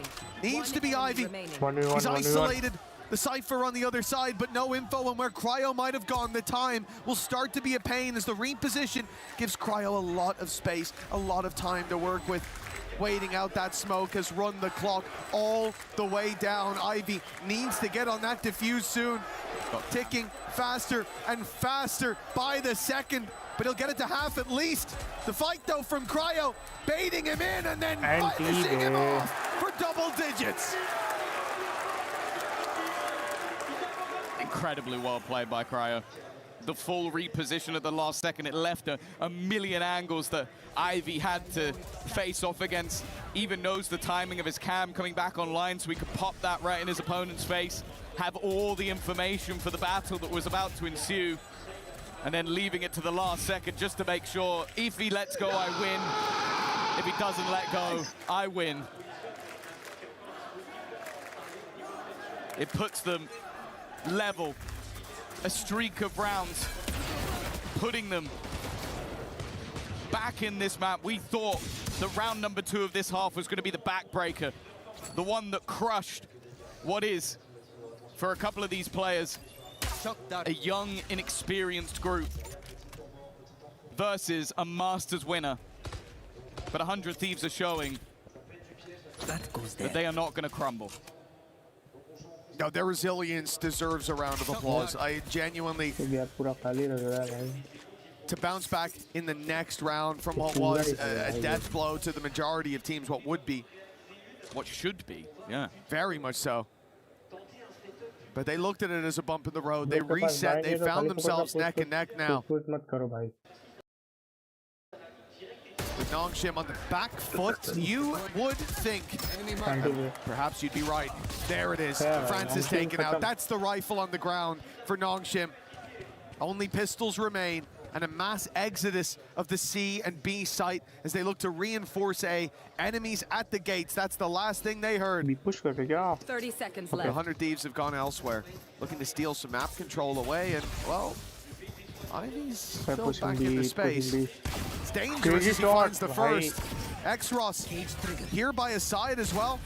needs to be Ivy. He's isolated. The Cypher on the other side, but no info on where Cryo might have gone. The time will start to be a pain as the reposition gives Cryo a lot of space, a lot of time to work with. Waiting out that smoke has run the clock all the way down. Ivy needs to get on that defuse soon. Ticking faster and faster by the second, but he'll get it to half at least. The fight though from Cryo, baiting him in and then finishing him off for double digits. Incredibly well played by Cryo. The full reposition at the last second, it left a million angles that Ivy had to face off against. Even knows the timing of his cam coming back online so he could pop that right in his opponent's face, have all the information for the battle that was about to ensue, and then leaving it to the last second just to make sure if he lets go, I win. If he doesn't let go, I win. It puts them level, a streak of rounds, putting them back in this map. We thought that round number 2 of this half was going to be the backbreaker, the one that crushed what is, for a couple of these players, a young, inexperienced group versus a Masters winner. But 100 Thieves are showing that they are not going to crumble. No, their resilience deserves a round of applause. I genuinely, to bounce back in the next round from what was a death blow to the majority of teams, what would be, what should be, yeah, very much so. But they looked at it as a bump in the road. They reset. They found themselves neck and neck now. With Nongshim on the back foot, you would think, perhaps you'd be right. There it is, Francis taken out. That's the rifle on the ground for Nongshim. Only pistols remain, and a mass exodus of the C and B site as they look to reinforce A. Enemies at the gates, that's the last thing they heard. 30 seconds left. 100 Thieves have gone elsewhere, looking to steal some map control away, and, well, Ivy's still back into space. It's dangerous as he finds the first. X-Ross here by his side as well.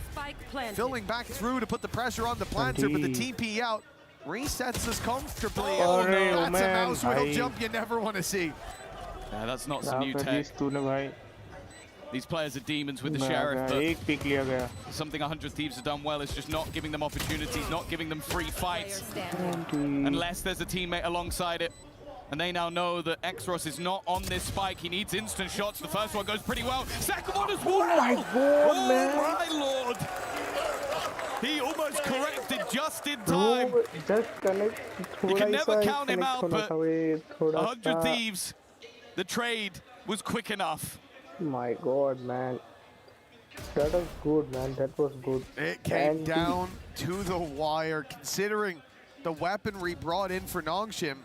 Filling back through to put the pressure on the planter, but the TP out. Resets us comfortably. Oh, no, that's a mouse riddle jump you never want to see. Yeah, that's not some new tech. These players are demons with the Sheriff, but something 100 Thieves have done well is just not giving them opportunities, not giving them free fights, unless there's a teammate alongside it. And they now know that X-Ross is not on this spike. He needs instant shots. The first one goes pretty well. Second one as well. Oh my God, man. Oh my lord. He almost corrected just in time. You can never count him out, but 100 Thieves, the trade was quick enough. My God, man. That was good, man. That was good. It came down to the wire, considering the weaponry brought in for Nongshim.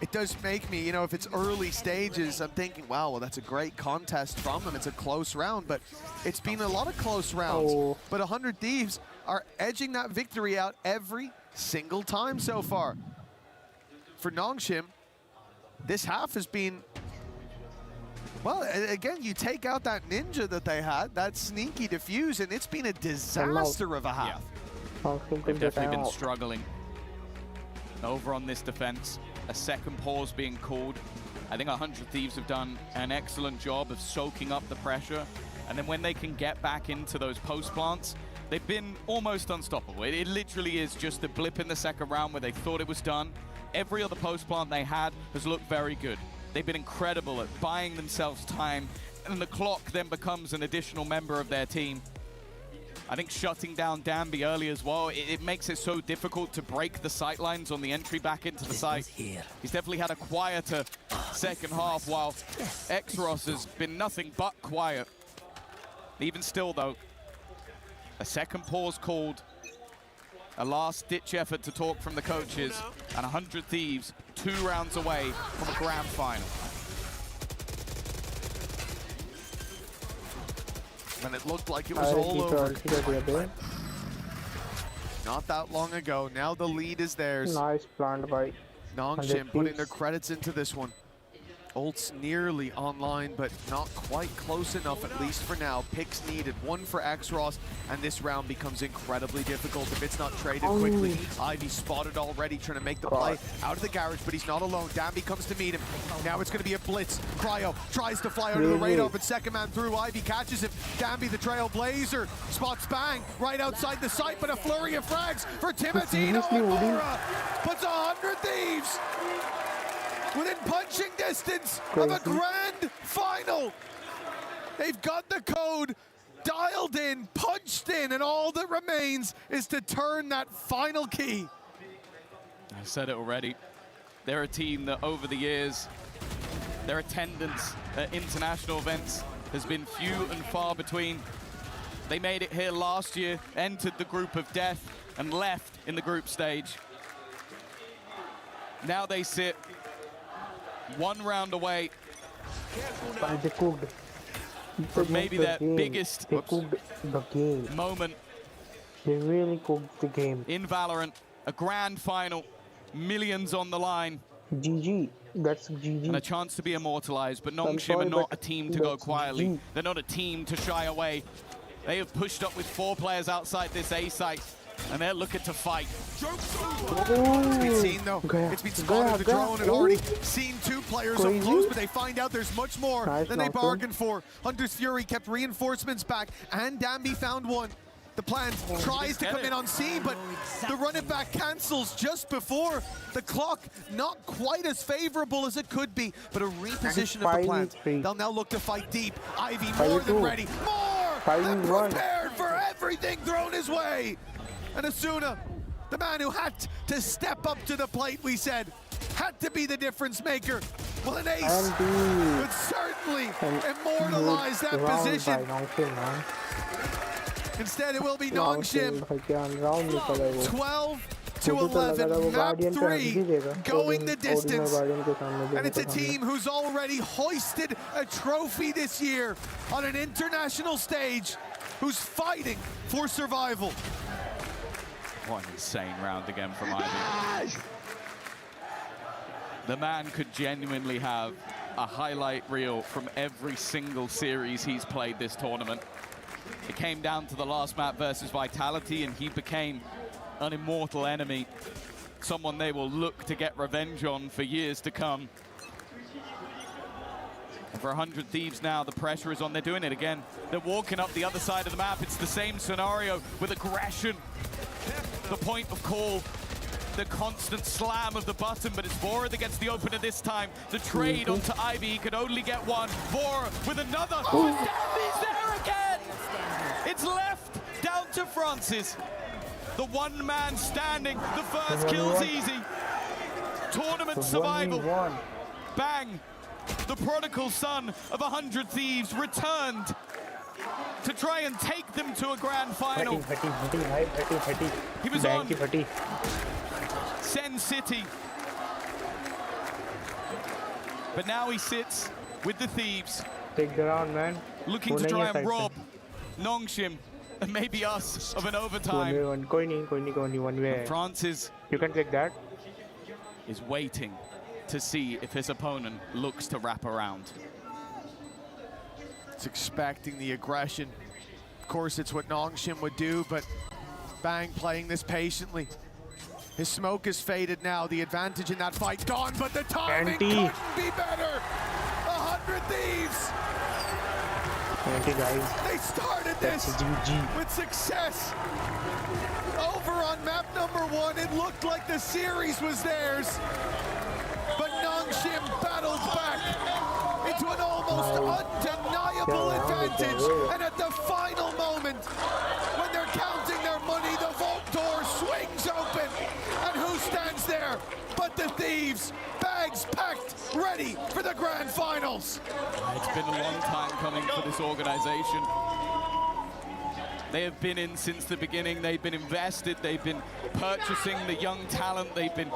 It does make me, you know, if it's early stages, I'm thinking, wow, well, that's a great contest from them. It's a close round, but it's been a lot of close rounds. But 100 Thieves are edging that victory out every single time so far. For Nongshim, this half has been, well, again, you take out that ninja that they had, that sneaky defuse, and it's been a disaster of a half. They've definitely been struggling over on this defense. A second pause being called. I think 100 Thieves have done an excellent job of soaking up the pressure. And then when they can get back into those post plants, They've been almost unstoppable. It literally is just a blip in the second round where they thought it was done. Every other post plant they had has looked very good. They've been incredible at buying themselves time, and the clock then becomes an additional member of their team. I think shutting down Danby early as well, it makes it so difficult to break the sight lines on the entry back into the site. He's definitely had a quieter second half, while Exros has been nothing but quiet. Even still, though, a second pause called, a last-ditch effort to talk from the coaches, and 100 Thieves 2 rounds away from a grand final. And it looked like it was all over. Not that long ago. Now the lead is theirs. Nice plant by Nongshim putting their credits into this one. Ult's nearly online, but not quite close enough, at least for now. Picks needed, 1 for Exros, and this round becomes incredibly difficult if it's not traded quickly. Ivy spotted already, trying to make the play out of the garage, but he's not alone. Danby comes to meet him. Now it's going to be a blitz. Cryo tries to fly under the radar, but second man through. Ivy catches him. Danby, the trailblazer, spots Bang right outside the site, but a flurry of frags for Timotino, and Mora puts 100 Thieves within punching distance of a grand final. They've got the code dialed in, punched in, and all that remains is to turn that final key. I said it already. They're a team that over the years, their attendance at international events has been few and far between. They made it here last year, entered the group of death, and left in the group stage. Now they sit 1 round away from maybe their biggest moment. They really cooked the game. In Valorant, a grand final, millions on the line. GG, that's GG. And a chance to be immortalized, but Nongshim are not a team to go quietly. They're not a team to shy away. They have pushed up with 4 players outside this A site, and they're looking to fight. It's been seen though. It's been spotted. The drone had already seen 2 players up close, but they find out there's much more than they bargained for. Hunter's Fury kept reinforcements back, and Danby found 1. The plant tries to come in on scene, but the run it back cancels just before the clock. Not quite as favorable as it could be, but a reposition of the plant. They'll now look to fight deep. Ivy more than ready. More than prepared for everything thrown his way. And Asuna, the man who had to step up to the plate, we said, had to be the difference maker. Well, an ace would certainly immortalize that position. Instead, it will be Nongshim. 12 to 11, map 3, going the distance. And it's a team who's already hoisted a trophy this year on an international stage, who's fighting for survival. What an insane round again from Ivy. The man could genuinely have a highlight reel from every single series he's played this tournament. It came down to the last map versus Vitality, and he became an immortal enemy, someone they will look to get revenge on for years to come. And for 100 Thieves now, the pressure is on. They're doing it again. They're walking up the other side of the map. It's the same scenario with aggression. The point of call, the constant slam of the button, but it's Vora that gets the opener this time. The trade onto Ivy, he could only get 1. Vora with another. He's there again! It's left down to Francis. The 1 man standing. The first kill's easy. Tournament survival. Bang. The prodigal son of 100 Thieves returned to try and take them to a grand final. He was on Sen City. But now he sits with the Thieves. Take the round, man. Looking to try and rob Nongshim and maybe us of an overtime. Francis, you can take that. Is waiting to see if his opponent looks to wrap around. It's expecting the aggression. Of course, it's what Nongshim would do, but Bang playing this patiently. His smoke is faded now. The advantage in that fight gone, but the timing couldn't be better. 100 Thieves 20, guys. They started this with success. Over on map number 1, it looked like the series was theirs. But Nongshim battled back into an almost undeniable advantage. And at the final moment, when they're counting their money, the vault door swings open. And who stands there but the Thieves? Bags packed, ready for the grand finals. It's been a long time coming for this organization. They have been in since the beginning. They've been invested. They've been purchasing the young talent. They've been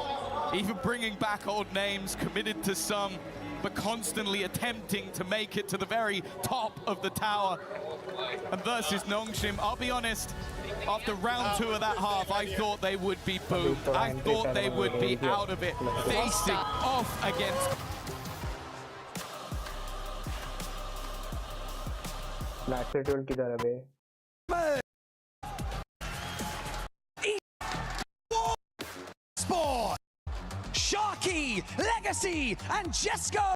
even bringing back old names, committed to some, but constantly attempting to make it to the very top of the tower. And versus Nongshim, I'll be honest, after round 2 of that half, I thought they would be booed. I thought they would be out of it, facing off against... Sport, Sharky, Legacy, and Jesco.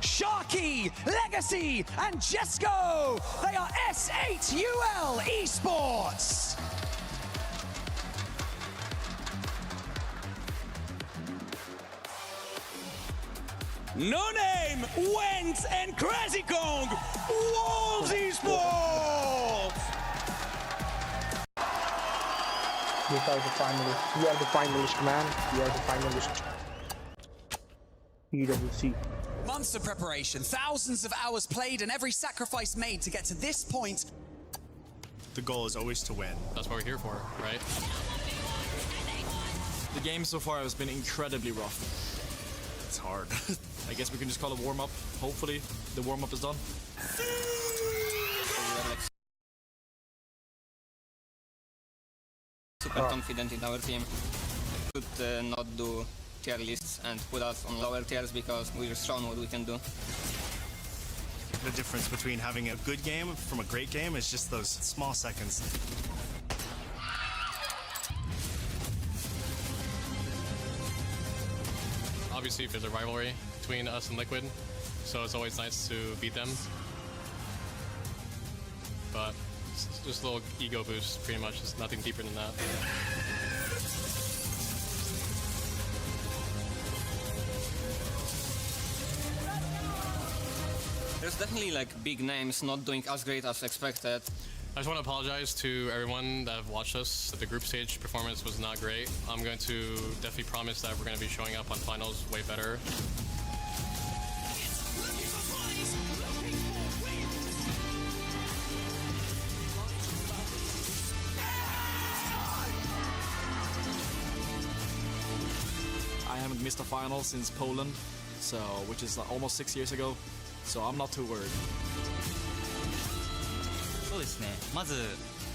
Sharky, Legacy, and Jesco. They are S8UL Esports. No Name, Wentz, and Crazy Kong. Wolves Esports. These are the finalists. We are the finalists, man. We are the finalists. PWC. Months of preparation, thousands of hours played, and every sacrifice made to get to this point. The goal is always to win. That's what we're here for, right? The game so far has been incredibly rough. It's hard. I guess we can just call it warm-up. Hopefully, the warm-up is done. Super confident in our team. Could not do tier lists and put us on lower tiers because we've shown what we can do. The difference between having a good game from a great game is just those small seconds. Obviously, there's a rivalry between us and Liquid, so it's always nice to beat them. But it's just a little ego boost, pretty much. It's nothing deeper than that. There's definitely like big names not doing as great as expected. I just want to apologize to everyone that have watched us. The group stage performance was not great. I'm going to definitely promise that we're going to be showing up on finals way better. I haven't missed a final since Poland, so which is almost 6 years ago. So I'm not too worried. そうですね。まず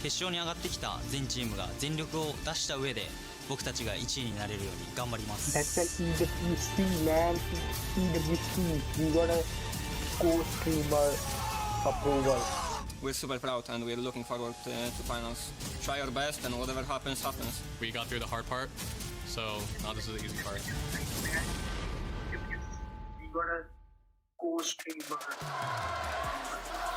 決勝に上がってきた全チームが全力を出した上で僕たちが1位になれるように頑張ります。That's an EWC, man. EWC. We got a co-streamer approval. We're super proud and we're looking forward to finals. Try our best and whatever happens, happens. We got through the hard part, so now this is the easy part. We got a co-streamer.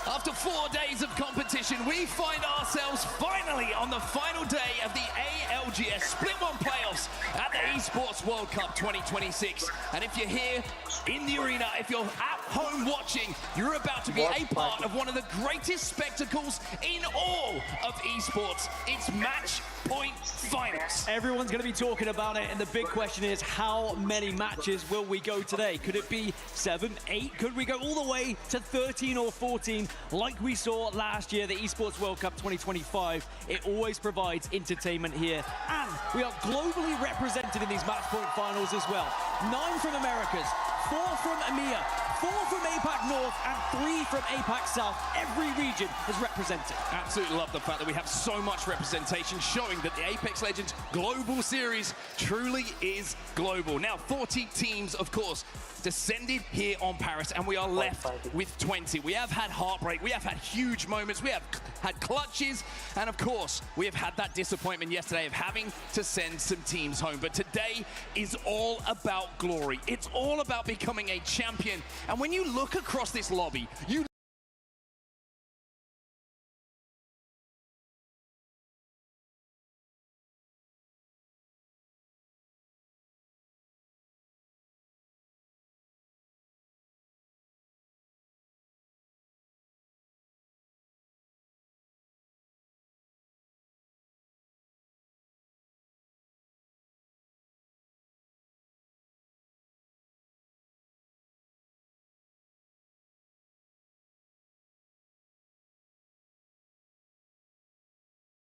After 4 days of competition, we find ourselves finally on the final day of the ALGS Split 1 playoffs at the Esports World Cup 2026. And if you're here in the arena, if you're at home watching, you're about to be a part of one of the greatest spectacles in all of esports. It's Match Point Finals. Everyone's going to be talking about it, and the big question is, how many matches will we go today? Could it be 7, 8? Could we go all the way to 13 or 14 like we saw last year, the Esports World Cup 2025? It always provides entertainment here, and we are globally represented in these Match Point Finals as well. 9 from Americas, 4 from EMEA, 4 from APAC North, and 3 from APAC South. Every region is represented. Absolutely love the fact that we have so much representation, showing that the Apex Legends Global Series truly is global. Now, 40 teams, of course, descended here on Paris, and we are left with 20. We have had heartbreak, we have had huge moments, we have had clutches, and of course, we have had that disappointment yesterday of having to send some teams home. But today is all about glory. It's all about becoming a champion. And when you look across this lobby, you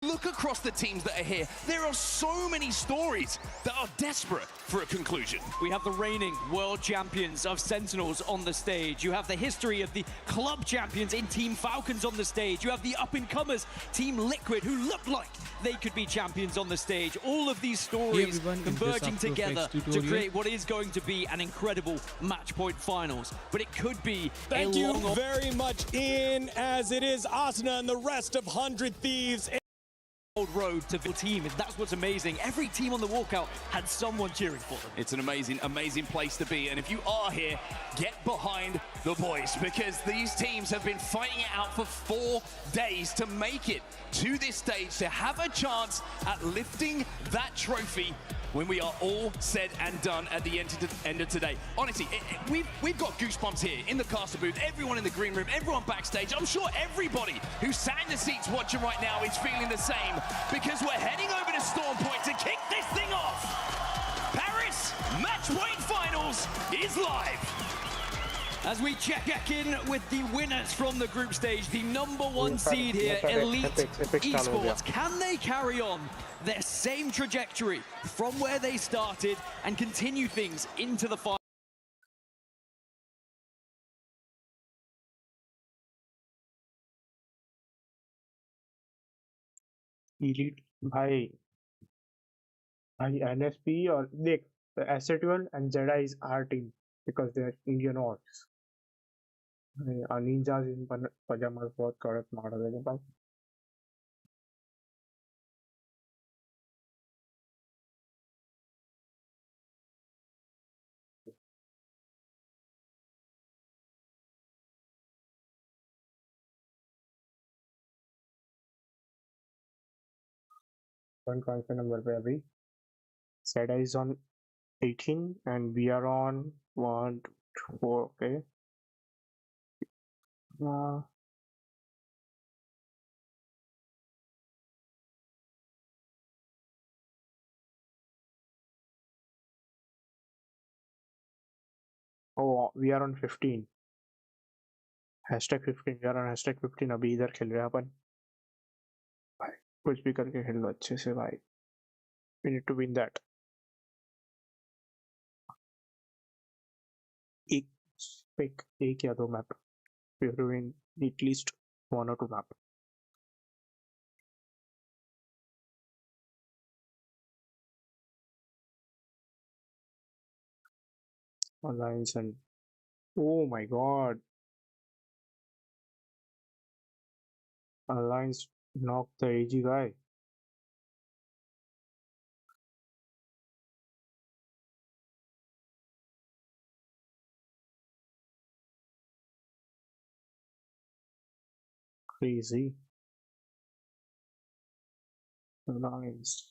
look across the teams that are here, there are so many stories that are desperate for a conclusion. We have the reigning world champions of Sentinels on the stage. You have the history of the club champions in Team Falcons on the stage. You have the up-and-comers, Team Liquid, who look like they could be champions on the stage. All of these stories converging together to create what is going to be an incredible match point finals. But it could be Thank you very much, Ian, as it is Asuna and the rest of 100 Thieves. Old road to the team. That's what's amazing. Every team on the walkout had someone cheering for them. It's an amazing, amazing place to be. And if you are here, get behind the boys, because these teams have been fighting it out for 4 days to make it to this stage, to have a chance at lifting that trophy when we are all said and done at the end of today. Honestly, we've got goosebumps here in the caster booth, everyone in the green room, everyone backstage. I'm sure everybody who sat in the seats watching right now is feeling the same, because we're heading over to Storm Point to kick this thing off. Paris Match Point Finals is live. As we check in with the winners from the group stage, the #1 seed here, Elite Esports. Can they carry on their same trajectory from where they started and continue things into the final? Elite भाई NSP और देख SC12 and Jedi is our team because they are Indian orcs. Ninjas in pajamas बहुत कड़क model है भाई. कौन से number पे अभी? Seda is on 18 and we are on 1, 2, 4. Okay. Oh, we are on 15. #15. We are on #15. अभी इधर खेल रहे हैं अपन. भाई कुछ भी करके खेल लो अच्छे से भाई. We need to win that. एक या 2 map. We have to win at least 1 or 2 map. Alliance and oh my god. Alliance knocked the AG guy. Crazy. Alliance.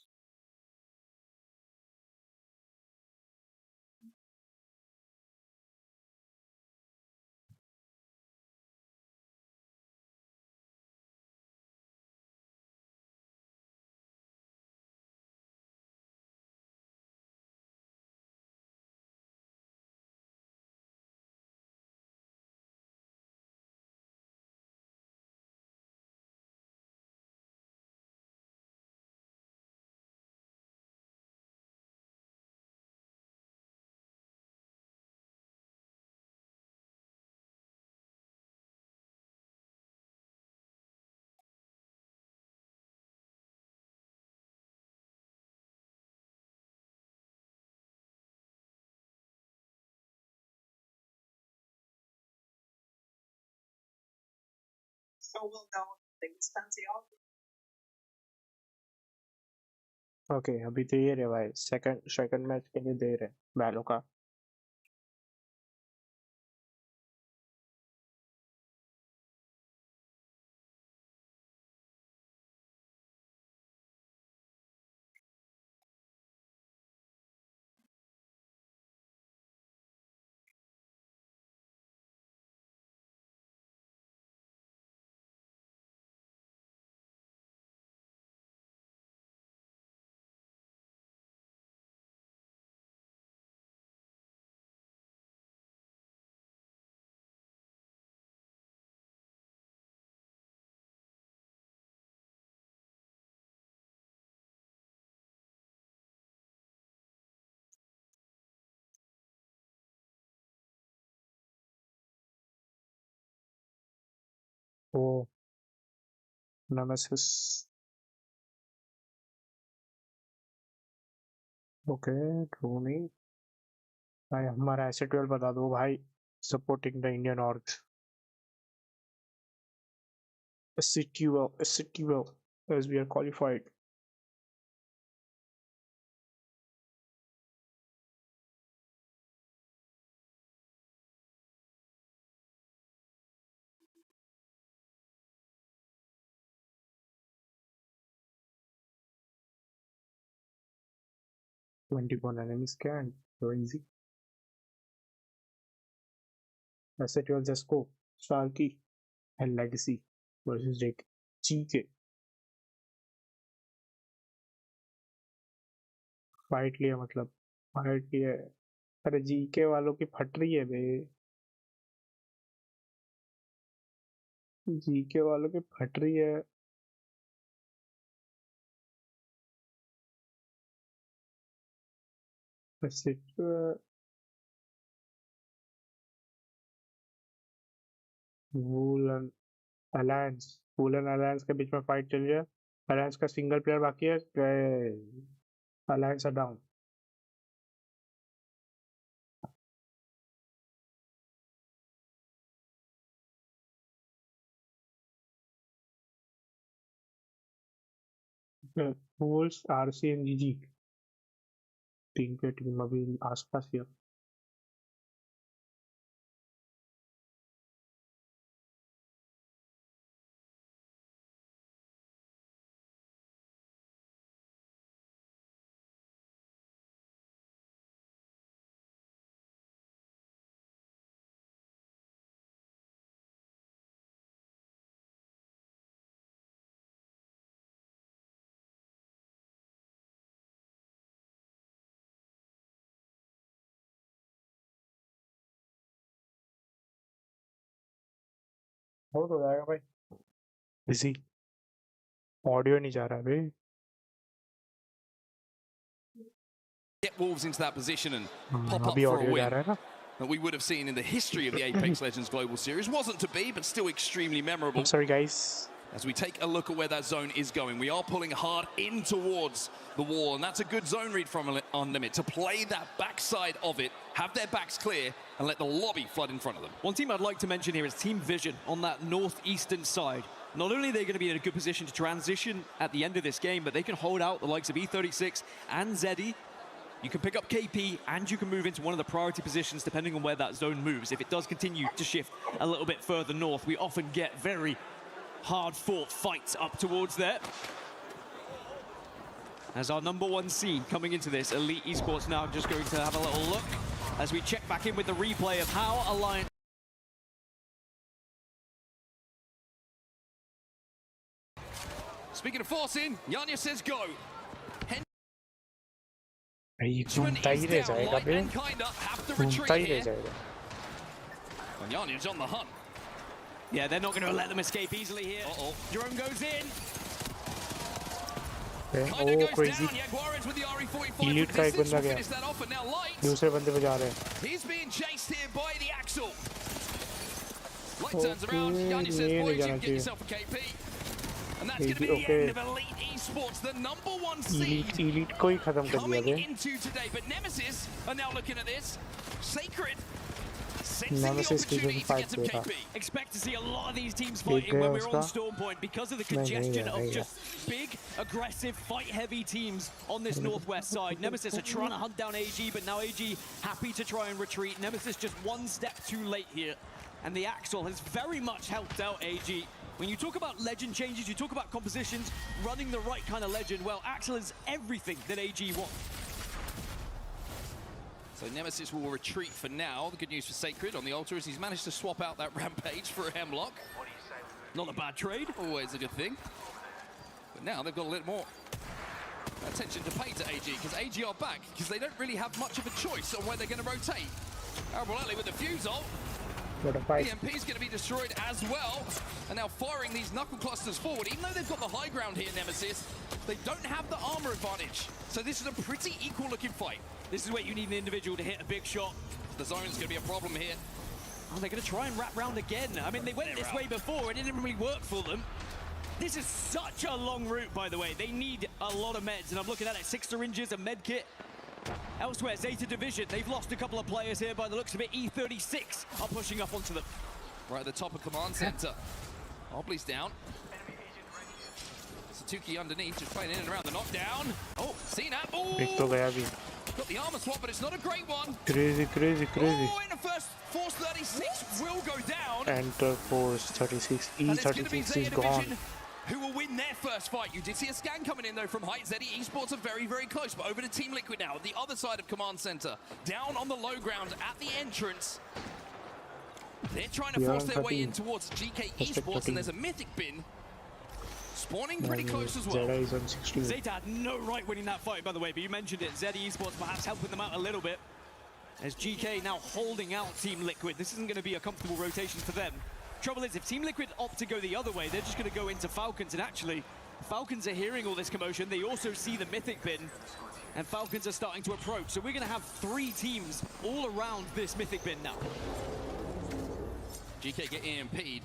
So well known things fancy off. Okay, अभी तो ये रहे भाई. Second match के लिए दे रहे Valo का. Oh, Nemesis. Okay, Rooney. भाई हमारा एसेट 12 बता दो भाई. Supporting the Indian orgs. City well, as we are qualified. "21 enemies scanned. So easy." Asset 12 Jesco, Sharky, and Legacy versus Jake. GK. Fight लिया मतलब फाइट लिया है. अरे जीके वालों की फट रही है बे. जीके वालों की फट रही है. वूलन अलायंस के बीच में फाइट चल रही है. अलायंस का सिंगल प्लेयर बाकी है. अलायंस है डाउन. वोल्स आरसी एंड जीजी टीम पे टीम अभी आसपास ही है. हो तो जाएगा भाई. बिजी ऑडियो नहीं जा रहा भाई. Get Wolves into that position and pop up अभी for a ऑडियो जा win रहा है ना. that we would have seen in the history of the Apex Legends Global Series. Wasn't to be, but still extremely memorable. I'm sorry guys. As we take a look at where that zone is going, we are pulling hard in towards the wall, and that's a good zone read from Unlimit to play that backside of it, have their backs clear, and let the lobby flood in front of them. One team I'd like to mention here is Team Vision on that northeastern side. Not only are they going to be in a good position to transition at the end of this game, but they can hold out the likes of E36 and Zeddy. You can pick up KP and you can move into one of the priority positions depending on where that zone moves. If it does continue to shift a little bit further north, we often get very hard-fought fights up towards there. As our #1 seed coming into this, Elite Esports now just going to have a little look as we check back in with the replay of how Alliance... Speaking of forcing, Yanya says go. भाई घूमता ही रह जाएगा बे. घूमता ही रह जाएगा. And Yanya's on the hunt. Yeah, they're not going to let them escape easily here. Jerome goes in. Oh, crazy. Elite का एक बंदा गया. दूसरे बंदे पे जा रहे हैं. He's being chased here by the Axel. Light turns around. Yanya says, boy, you can get yourself a KP. And that's going to be the end of Elite Esports, the #1 seed. Elite को ही खत्म कर दिया coming bay. into today, but Nemesis are now looking at this. Sacred. Nemesis की भी fight देगा. Expect to see a lot of these teams fighting when we're on Storm Point because of the congestion of just big, aggressive, fight-heavy teams on this northwest side. Nemesis are trying to hunt down AG, but now AG happy to try and retreat. Nemesis just one step too late here, and the Axel has very much helped out AG. When you talk about legend changes, you talk about compositions, running the right kind of legend, well, Axel is everything that AG wants. So Nemesis will retreat for now. The good news for Sacred on the altar is he's managed to swap out that Rampage for a Hemlock. Not a bad trade. Always a good thing. But now they've got a little more attention to pay to AG, because AG are back, because they don't really have much of a choice on where they're going to rotate. Valorant with the fuse ult. EMP is going to be destroyed as well. And now firing these knuckle clusters forward. Even though they've got the high ground here, Nemesis, they don't have the armor advantage. So this is a pretty equal looking fight. This is where you need an individual to hit a big shot. The zone's going to be a problem here. Oh, they're going to try and wrap round again. I mean, they went this way before. It didn't really work for them. This is such a long route, by the way. They need a lot of meds, and I'm looking at it, 6 syringes, a med kit. Elsewhere, Zeta Division, they've lost a couple of players here by the looks of it. E36 are pushing up onto them. Right at the top of command center. Obley's down. Satuki underneath, just playing in and around the knockdown. Oh, CNAP. Oh! Got the armor swap, but it's not a great one. Crazy. Oh, in the first, Force 36 will go down. Enter Force 36. E36 is gone. Who will win their first fight? You did see a scan coming in though from Height. Zeddy Esports are very, very close, but over to Team Liquid now, the other side of command center, down on the low ground at the entrance. They're trying to force their way in towards GK Esports, and there's a mythic bin spawning pretty close as well. Zeta had no right winning that fight, by the way, but you mentioned it. Zeddy Esports perhaps helping them out a little bit. As GK now holding out Team Liquid. This isn't going to be a comfortable rotation for them. Trouble is, if Team Liquid opt to go the other way, they're just going to go into Falcons, and actually, Falcons are hearing all this commotion. They also see the Mythic bin, and Falcons are starting to approach. So we're going to have 3 teams all around this Mythic bin now. GK get EMP'd,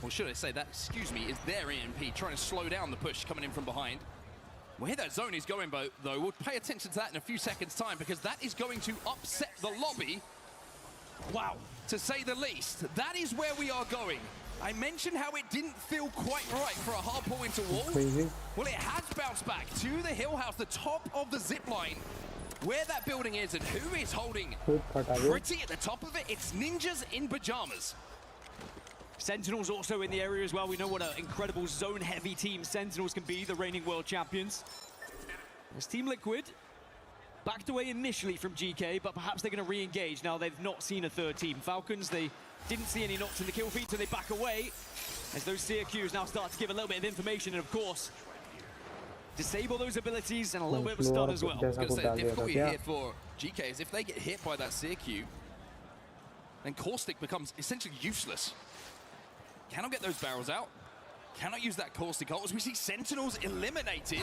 or should I say that, excuse me, is their EMP, trying to slow down the push coming in from behind. Where that zone is going, though, we'll pay attention to that in a few seconds' time, because that is going to upset the lobby. Wow, to say the least. That is where we are going. I mentioned how it didn't feel quite right for a hard pull into wall. Well, it has bounced back to the hill house, the top of the zip line, where that building is, and who is holding pretty at the top of it. It's ninjas in pajamas. Sentinels also in the area as well. We know what an incredible zone-heavy team Sentinels can be, the reigning world champions. As Team Liquid backed away initially from GK, but perhaps they're going to re-engage now they've not seen a third team. Falcons, they didn't see any knocks in the kill feed, so they back away as those CQs now start to give a little bit of information, and of course, disable those abilities and a little bit of a stun as well. I was going to say, the difficulty here for GK is if they get hit by that CQ, then Caustic becomes essentially useless. Cannot get those barrels out. Cannot use that Caustic ult. As we see Sentinels eliminated,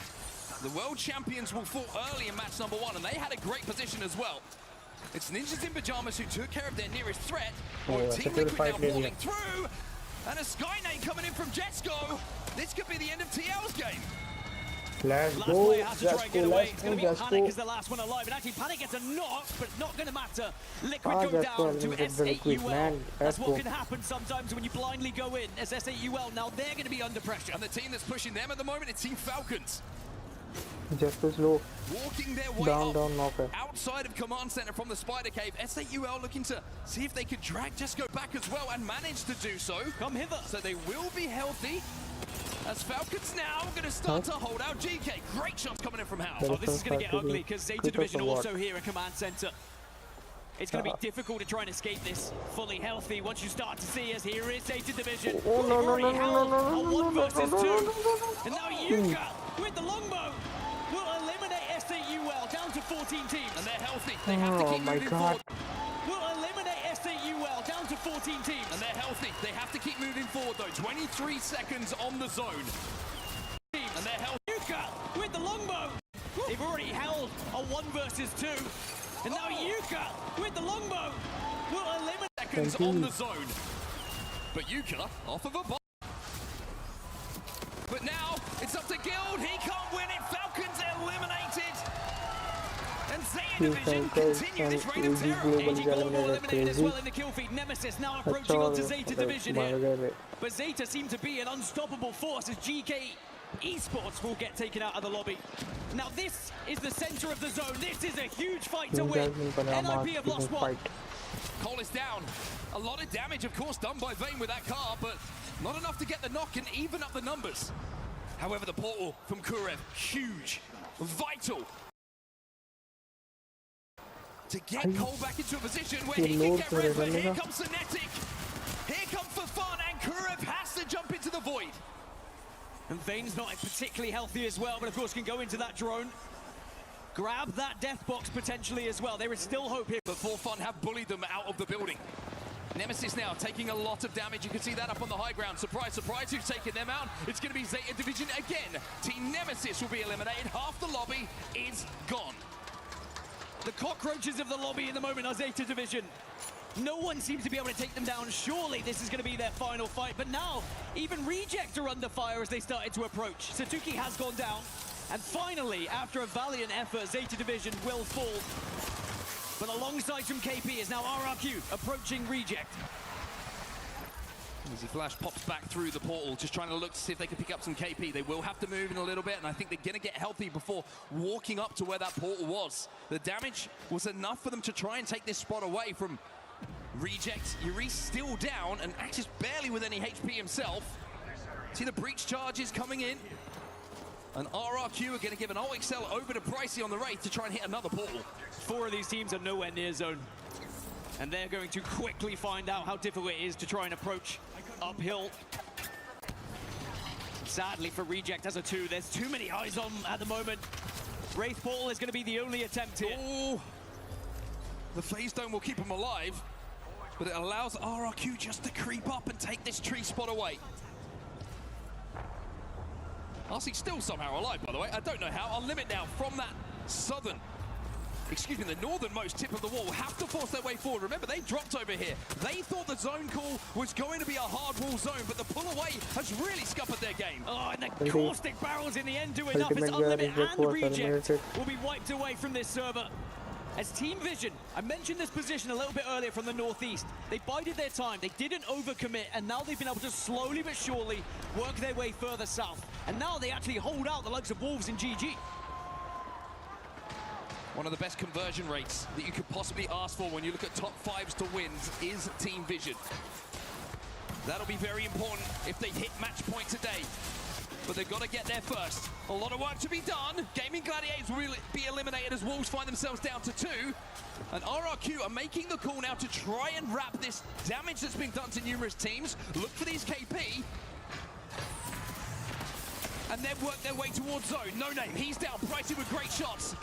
the world champions will fall early in match number 1, and they had a great position as well. It's Ninjas in Pajamas who took care of their nearest threat. Team Liquid now falling through, and a Skynade coming in from Jetsko. This could be the end of TL's game. Let's last go, player has to try and get away. It's going to be Jetsko. Panic as the last one alive, and actually Panic gets a knock, but not going to matter. Liquid go down to S8UL. That's what can happen sometimes when you blindly go in as S8UL. Now they're going to be under pressure. And the team that's pushing them at the moment is Team Falcons. Jetsko's low. Walking their way outside of command center from the Spider Cave. S8UL looking to see if they could drag Jetsko back as well, and manage to do so. Come hither. So they will be healthy. As Falcons now going to start to hold out GK. Great shots coming in from House. Oh, this is going to get ugly because Zeta Division also here at command center. It's going to be difficult to try and escape this fully healthy once you start to see as here is Zeta Division. Already held a 1 versus 2. And now Yuka with the longbow will eliminate S8UL down to 14 teams. And they're healthy. They have to keep moving forward. Will eliminate S8UL down to 14 teams. And they're healthy. They have to keep moving forward though. 23 seconds on the zone. And they're healthy. Yuka with the longbow. They've already held a 1 versus 2. And now Yuka with the longbow will eliminate seconds on the zone. But Yuka off of a bomb. But now it's up to Guild. He can't win it. Falcons eliminated. And Zeta Division continue this reign of terror. AG Global eliminated as well in the kill feed. Nemesis now approaching onto Zeta Division here. But Zeta seem to be an unstoppable force as GK Esports will get taken out of the lobby. Now this is the center of the zone. This is a huge fight to win. NIP have lost 1. Cole is down. A lot of damage, of course, done by Vayne with that car, but not enough to get the knock and even up the numbers. However, the portal from Kurev, huge, vital. To get Cole back into a position where he can get red, but here comes Cinetic. Here comes for fun, and Kurev has to jump into the void. And Vayne's not particularly healthy as well, but of course can go into that drone. Grab that death box potentially as well. There is still hope here. But For Fun have bullied them out of the building. Nemesis now taking a lot of damage. You can see that up on the high ground. Surprise, surprise, who's taking them out? It's going to be Zeta Division again. Team Nemesis will be eliminated. Half the lobby is gone. The cockroaches of the lobby in the moment are Zeta Division. No one seems to be able to take them down. Surely this is going to be their final fight. But now, even Reject are under fire as they started to approach. Satuki has gone down. And finally, after a valiant effort, Zeta Division will fall. But alongside some KP is now RRQ approaching Reject. Easy Flash pops back through the portal, just trying to look to see if they can pick up some KP. They will have to move in a little bit, and I think they're going to get healthy before walking up to where that portal was. The damage was enough for them to try and take this spot away from Reject. Yuri's still down, and Axis barely with any HP himself. See the breach charges coming in. And RRQ are going to give an OXL over to Pricey on the Wraith to try and hit another portal. 4 of these teams are nowhere near zone. And they're going to quickly find out how difficult it is to try and approach uphill. Sadly for Reject as a 2, there's too many eyes on at the moment. Wraith portal is going to be the only attempt here. Oh, the phase dome will keep them alive, but it allows RRQ just to creep up and take this tree spot away. RC still somehow alive, by the way. I don't know how. I'll limit now from that the northernmost tip of the wall, have to force their way forward. Remember, they dropped over here. They thought the zone call was going to be a hard wall zone, but the pull away has really scuppered their game. Oh, and the caustic barrels in the end do enough. It's Unlimited and Reject will be wiped away from this server. As Team Vision, I mentioned this position a little bit earlier from the northeast. They bided their time, they didn't overcommit, and now they've been able to slowly but surely work their way further south. And now they actually hold out the likes of Wolves and GG. One of the best conversion rates that you could possibly ask for when you look at top 5s to wins is Team Vision. That'll be very important if they hit match point today. But they've got to get there first. A lot of work to be done. Gaming Gladiators will be eliminated as Wolves find themselves down to 2. And RRQ are making the call now to try and wrap this damage that's been done to numerous teams. Look for these KP. And then work their way towards zone. No name, he's down. Pricey with great shots.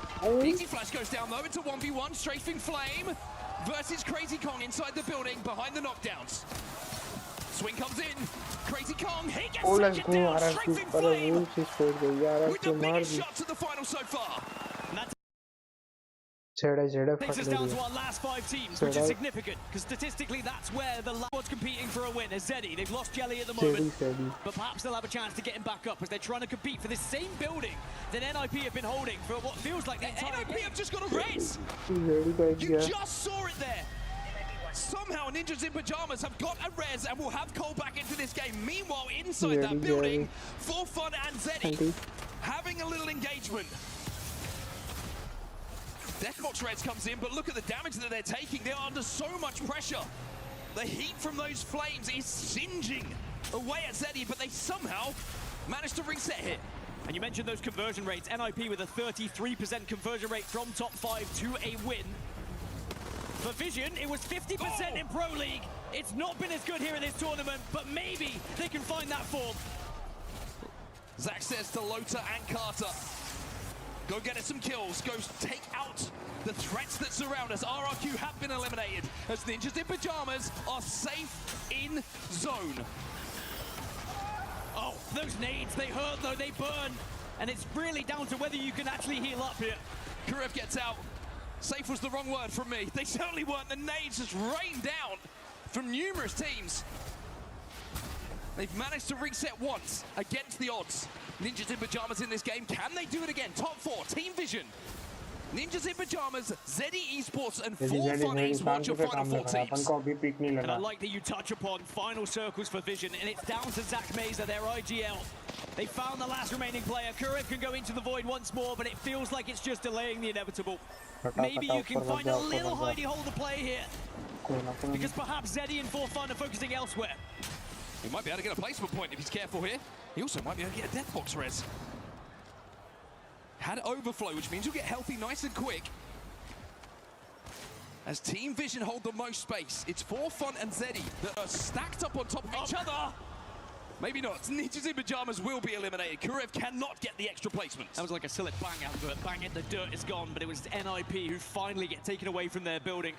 Easy Flash goes down though. It's a 1v1. Strafing Flame versus Crazy Kong inside the building behind the knockdowns. Swing comes in. Crazy Kong, he gets second down. Strafing Flame with the biggest shots of the final so far. Takes us down to our last 5 teams, which is significant, because statistically that's where the last one's competing for a win. As Zeddy, they've lost Jelly at the moment, but perhaps they'll have a chance to get him back up as they're trying to compete for this same building that NIP have been holding for what feels like the entire NIP game. have just got a res! You just saw it there! Somehow Ninjas in Pajamas have got a res and will have Cole back into this game. Meanwhile, inside that building, For Fun and Zeddy having a little engagement. Deathbox Reds comes in, but look at the damage that they're taking. They're under so much pressure. The heat from those flames is singeing away at Zeddy, but they somehow managed to reset here. And you mentioned those conversion rates. NIP with a 33% conversion rate from top 5 to a win. For Vision, it was 50% in Pro League. It's not been as good here in this tournament, but maybe they can find that form. Zach says to Lota and Carter, go get us some kills, go take out the threats that surround us. RRQ have been eliminated as Ninjas in Pajamas are safe in zone. Oh, those nades, they hurt though, they burn. And it's really down to whether you can actually heal up here. Kurev gets out. Safe was the wrong word from me. They certainly weren't. The nades just rained down from numerous teams. They've managed to reset once against the odds. Ninjas in Pajamas in this game. Can they do it again? Top 4, Team Vision. Ninjas in Pajamas, Zeddy Esports, and 4 Fun Esports, your final 4 teams. And I like that you touch upon final circles for Vision, and it's down to Zach Mesa, their IGL. They found the last remaining player. Kurev can go into the void once more, but it feels like it's just delaying the inevitable. Maybe you can find a little hidey hole to play here, because perhaps Zeddy and 4 Fun are focusing elsewhere. He might be able to get a placement point if he's careful here. He also might be able to get a Deathbox res. Had overflow, which means you'll get healthy nice and quick. As Team Vision hold the most space, it's 4 Fun and Zeddy that are stacked up on top of each other. Maybe not. Ninjas in Pajamas will be eliminated. Kurev cannot get the extra placements. That was like a Sillet bang advert. Bang it, the dirt is gone, but it was NIP who finally get taken away from their building.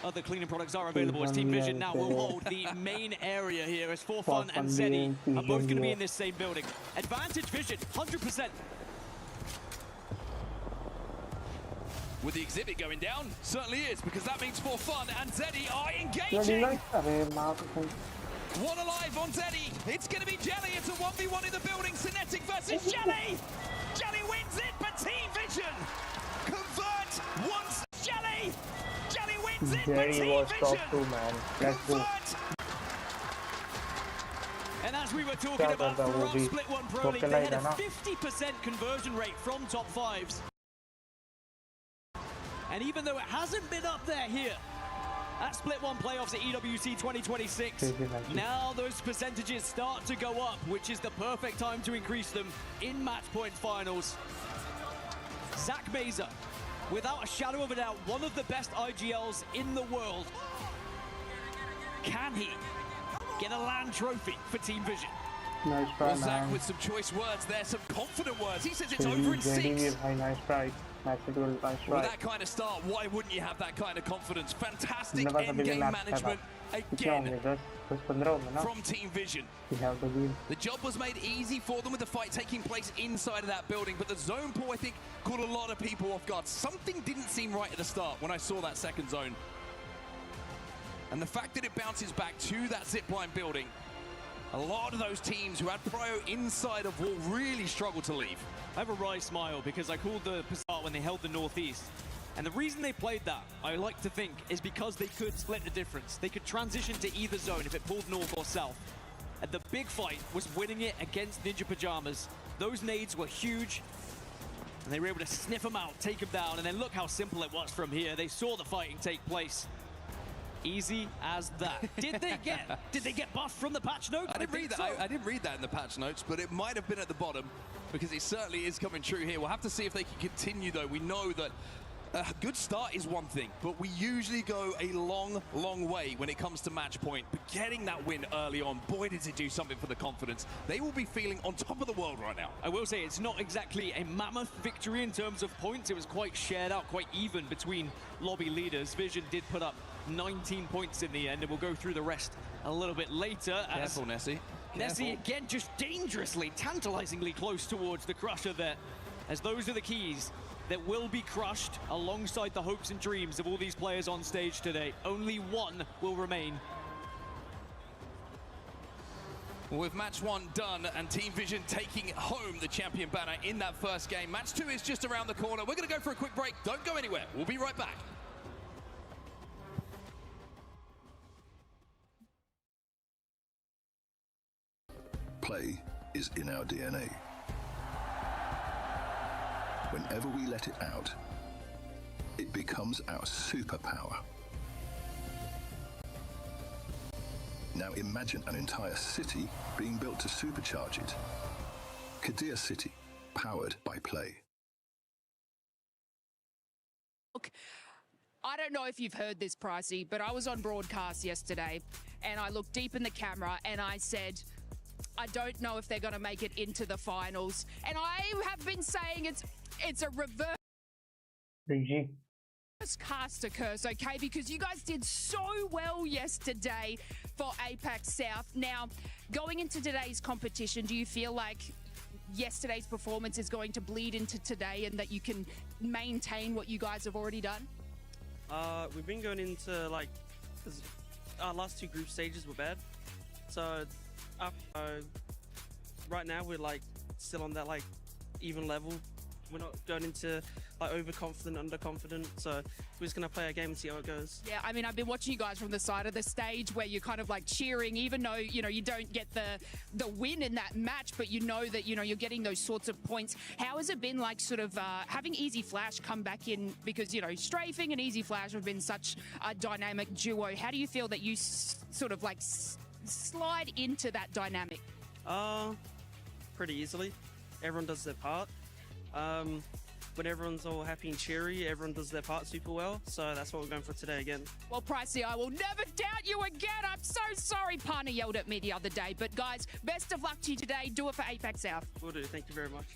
Other cleaning products are available as Team Vision now will hold the main area here as 4 Fun and Zeddy are both going to be in this same building. Advantage Vision, 100%. With the exhibit going down, certainly is, because that means for fun, and Zeddy are engaging. One alive on Zeddy. It's going to be Jelly. It's a 1v1 in the building. Cinetic versus Jelly. Jelly wins it, but Team Vision convert once. Jelly. Jelly wins it, but Team Vision convert. And as we were talking about throughout Split 1 Pro League, they had a 50% conversion rate from top fives. And even though it hasn't been up there here at Split 1 playoffs at EWC 2026, now those percentages start to go up, which is the perfect time to increase them in match point finals. Zach Meza, without a shadow of a doubt, one of the best IGLs in the world. Can he get a LAN trophy for Team Vision? Nice try, well, Zach with some choice words there, some confident words. He says it's over in 6. Nice try. With that kind of start, why wouldn't you have that kind of confidence? Fantastic end-game management again from Team Vision. The job was made easy for them with the fight taking place inside of that building, but the zone pull, I think, caught a lot of people off guard. Something didn't seem right at the start when I saw that second zone. And the fact that it bounces back to that zipline building, a lot of those teams who had prio inside of wall really struggled to leave. I have a wry smile because I called the start when they held the Northeast. And the reason they played that, I like to think, is because they could split the difference. They could transition to either zone if it pulled north or south. And the big fight was winning it against Ninja Pajamas. Those nades were huge, and they were able to sniff them out, take them down, and then look how simple it was from here. They saw the fighting take place. Easy as that. Did they get buffed from the patch notes? I didn't read that. I didn't read that in the patch notes, but it might have been at the bottom because it certainly is coming true here. We'll have to see if they can continue, though. We know that a good start is one thing, but we usually go a long, long way when it comes to match point. But getting that win early on, boy, did it do something for the confidence. They will be feeling on top of the world right now. I will say it's not exactly a mammoth victory in terms of points. It was quite shared out, quite even between lobby leaders. Vision did put up 19 points in the end, and we'll go through the rest a little bit later. Careful, Nessie. Nessie again just dangerously, tantalizingly close towards the crusher there, as those are the keys that will be crushed alongside the hopes and dreams of all these players on stage today. Only one will remain. With match 1 done and Team Vision taking home the champion banner in that first game, match 2 is just around the corner. We're going to go for a quick break. Don't go anywhere. We'll be right back. Play is in our DNA. Whenever we let it out, it becomes our superpower. Now imagine an entire city being built to supercharge it. Kadir City, powered by Play. Look, I don't know if you've heard this, Pricey, but I was on broadcast yesterday and I looked deep in the camera and I said, I don't know if they're going to make it into the finals. And I have been saying it's a reverse caster curse, okay? Because you guys did so well yesterday for Apex South. Now, going into today's competition, do you feel like yesterday's performance is going to bleed into today and that you can maintain what you guys have already done? We've been going into, like, our last 2 group stages were bad. So, right now we're, like, still on that, like, even level. We're not going into like overconfident, underconfident. So we're just gonna play our game and see how it goes. Yeah, I mean, I've been watching you guys from the side of the stage where you're kind of like cheering, even though you don't get the win in that match, but you know that you're getting those sorts of points. How has it been like sort of having Easy Flash come back in, because Strafing and Easy Flash have been such a dynamic duo? How do you feel that you sort of like slide into that dynamic? Pretty easily. Everyone does their part. When everyone's all happy and cheery, everyone does their part super well. So that's what we're going for today again. Well, Pricey, I will never doubt you again. I'm so sorry Pana yelled at me the other day. But guys, best of luck to you today. Do it for Apex South. Will do. Thank you very much.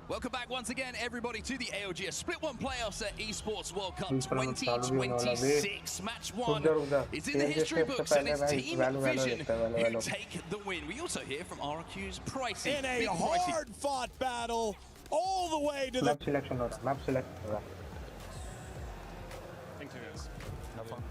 Welcome back once again, everybody, to the ALGS Split 1 playoffs at Esports World Cup 2026. Match 1 is in the history books, and it's Team Vision who take the win. We also hear from RQ's Pricey. In a hard-fought battle, all the way to Map selection हो रहा, map select हो रहा. Thank you guys. Have fun.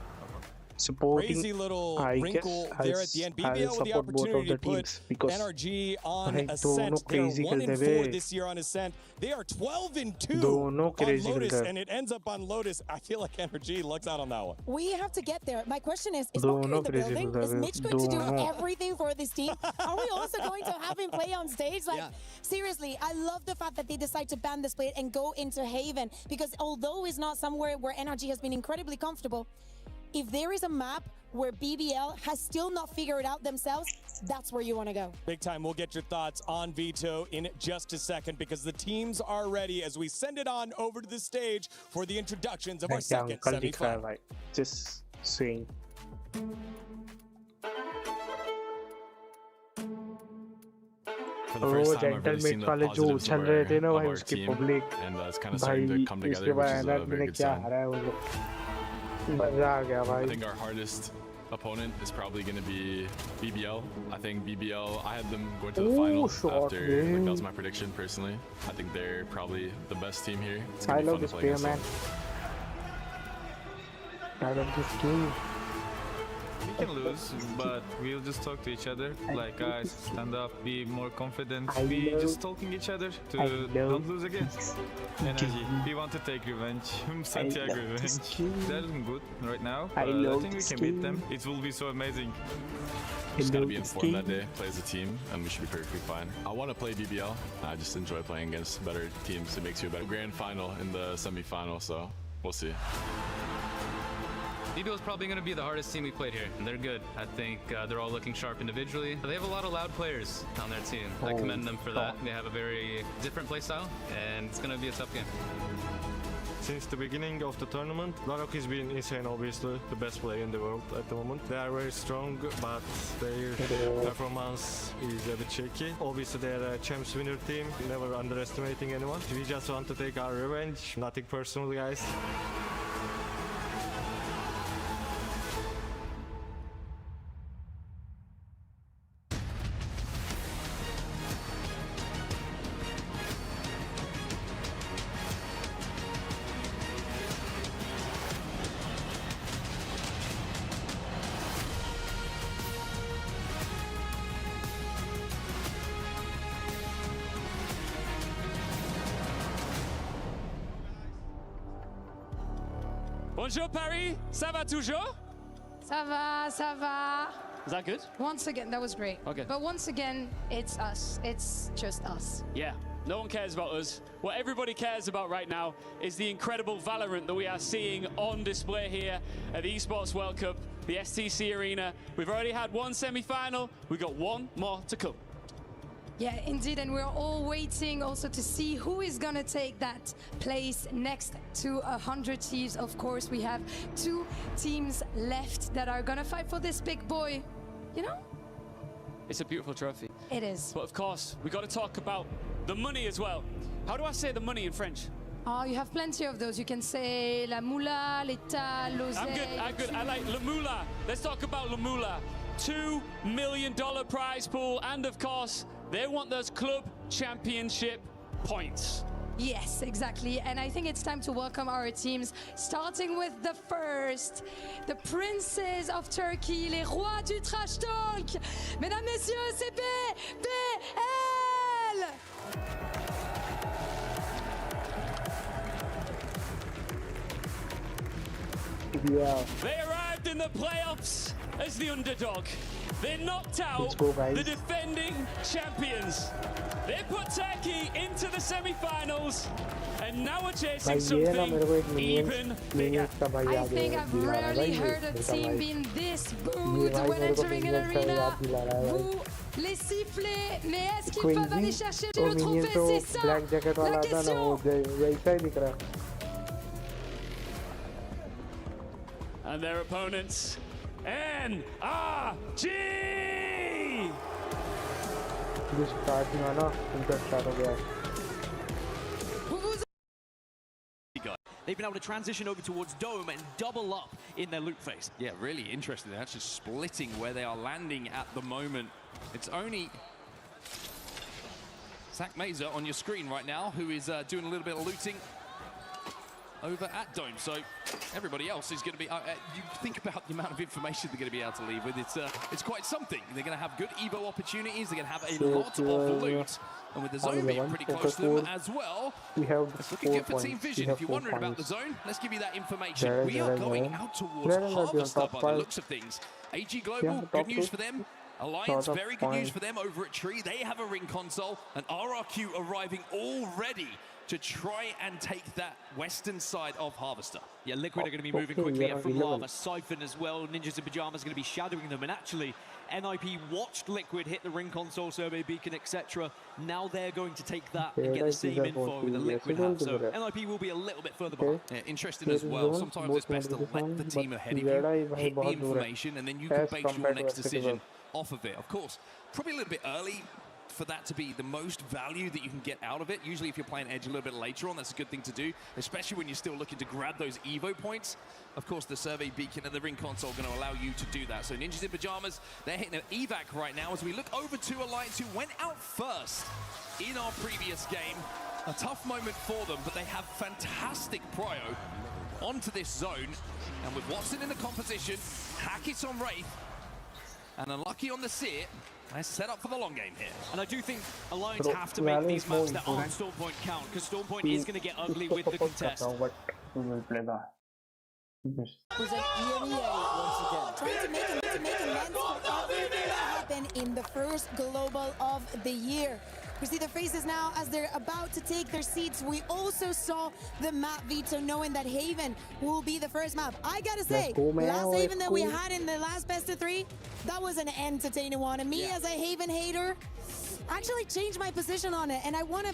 Supporting, crazy little I wrinkle guess, there at the end. BBL with the support both of opportunity the to put teams because NRG on भाई Ascent. दोनों They are crazy 1-4 खेलते this year on Ascent. They are 12-2 दोनों on crazy Lotus, खेलते and it ends up on Lotus. I feel like NRG looks out on that one. We have to get there. My question is दोनों Walker in the crazy building? खेलते Is हैं, Mitch going to do दोनों. everything for this team? Are we also going to have him play on stage? Like, seriously, I love the fact that they decide to ban the split and go into Haven, because although it's not somewhere where NRG has been incredibly comfortable, if there is a map where BBL has still not figured it out themselves, that's where you want to go. Big time. We'll get your thoughts on Vito in just a second, because the teams are ready as we send it on over to the stage for the introductions of our second semifinal. भाई, just saying. For the first time, I've really seen the positives of our team, and it's kind of starting to come together, which is a very good sign. I think our hardest opponent is probably going to be BBL. I think BBL, I had them going to the final after, like, that was my prediction personally. I think they're probably the best team here. It's going to be fun to play against them. I love this game. We can lose, but we'll just talk to each other. Like, guys, stand up, be more confident. We just talking each other to don't lose again. Energy. We want to take revenge. Santiago revenge. They're looking good right now. I think we can beat them. It will be so amazing. Just gotta be informed that day, play as a team, and we should be perfectly fine. I want to play BBL. I just enjoy playing against better teams. It makes you a better grand final in the semi-final, so we'll see. BBL is probably going to be the hardest team we played here, and they're good. I think they're all looking sharp individually. They have a lot of loud players on their team. I commend them for that. They have a very different play style, and it's going to be a tough game. Since the beginning of the tournament, Larok has been insane, obviously, the best player in the world at the moment. They are very strong, but their performance is a bit shaky. Obviously, they're a champs winner team, never underestimating anyone. We just want to take our revenge, nothing personal, guys. Bonjour Paris, ça va toujours? Ça va, ça va. Is that good? Once again, that was great. Okay. But once again, it's us. It's just us. Yeah, no one cares about us. What everybody cares about right now is the incredible Valorant that we are seeing on display here at the Esports World Cup, the STC Arena. We've already had one semi-final, we've got one more to come. Yeah, indeed, and we're all waiting also to see who is gonna take that place next to 100 Thieves. Of course, we have 2 teams left that are gonna fight for this big boy, you know? It's a beautiful trophy. It is. But of course, we got to talk about the money as well. How do I say the money in French? Oh, you have plenty of those. You can say la moula, l'état, l'oseille. I'm good. I like la moula. Let's talk about la moula. $2 million prize pool, and of course, they want those club championship points. Yes, exactly. And I think it's time to welcome our teams, starting with the first, the princes of Turkey, les rois du trash talk. Mesdames, messieurs, c'est BBL. Yeah. They arrived in the playoffs as the underdog. They knocked out Let's go, guys. the defending champions. They put Turkey into the semi-finals and now are chasing something even bigger. I think I've rarely heard a team being this booed when entering an arena. Vous les sifflez, mais est-ce qu'ils peuvent aller chercher le trophée? C'est ça la question. And their opponents, NRG! They've been able to transition over towards Dome and double up in their loot phase. Yeah, really interesting. They're actually splitting where they are landing at the moment. It's only Zach Mazer on your screen right now, who is doing a little bit of looting over at Dome. So everybody else is going to be, you think about the amount of information they're going to be able to leave with. It's quite something. They're going to have good Evo opportunities. They're going to have a lot of loot. And with the zone being pretty close to them as well, it's looking good for Team Vision. If you're wondering about the zone, let's give you that information. We are going out towards Harvester by the looks of things. AG Global, good news for them. Alliance, very good news for them over at Tree. They have a ring console, and RRQ arriving already to try and take that western side of Harvester. Yeah, Liquid are going to be moving quickly from Lava. Siphon as well. Ninjas in Pyjamas are going to be shadowing them. And actually, NIP watched Liquid hit the ring console, survey beacon, etc. Now they're going to take that and get the same info with the Liquid have. So NIP will be a little bit further behind. Yeah, interesting as well. Sometimes it's best to let the team ahead of you hit the information, and then you can base your next decision off of it. Of course, probably a little bit early for that to be the most value that you can get out of it. Usually if you're playing Edge a little bit later on, that's a good thing to do, especially when you're still looking to grab those Evo points. Of course, the survey beacon and the ring console are going to allow you to do that. So Ninjas in Pyjamas, they're hitting an evac right now as we look over to Alliance, who went out first in our previous game. A tough moment for them, but they have fantastic prio onto this zone. And with Watson in the composition, Hackett on Wraith, and Unlucky on the Seer, they're set up for the long game here. And I do think Alliance have to make these maps that aren't Stormpoint count, because Stormpoint is going to get ugly with the contest. Present EMEA once again. Trying to make amends for everything that happened in the first global of the year. We see their faces now as they're about to take their seats. We also saw the map veto, knowing that Haven will be the first map. I gotta say, last Haven that we had in the last best of 3, that was an entertaining one. And me as a Haven hater, actually changed my position on it, and I wanna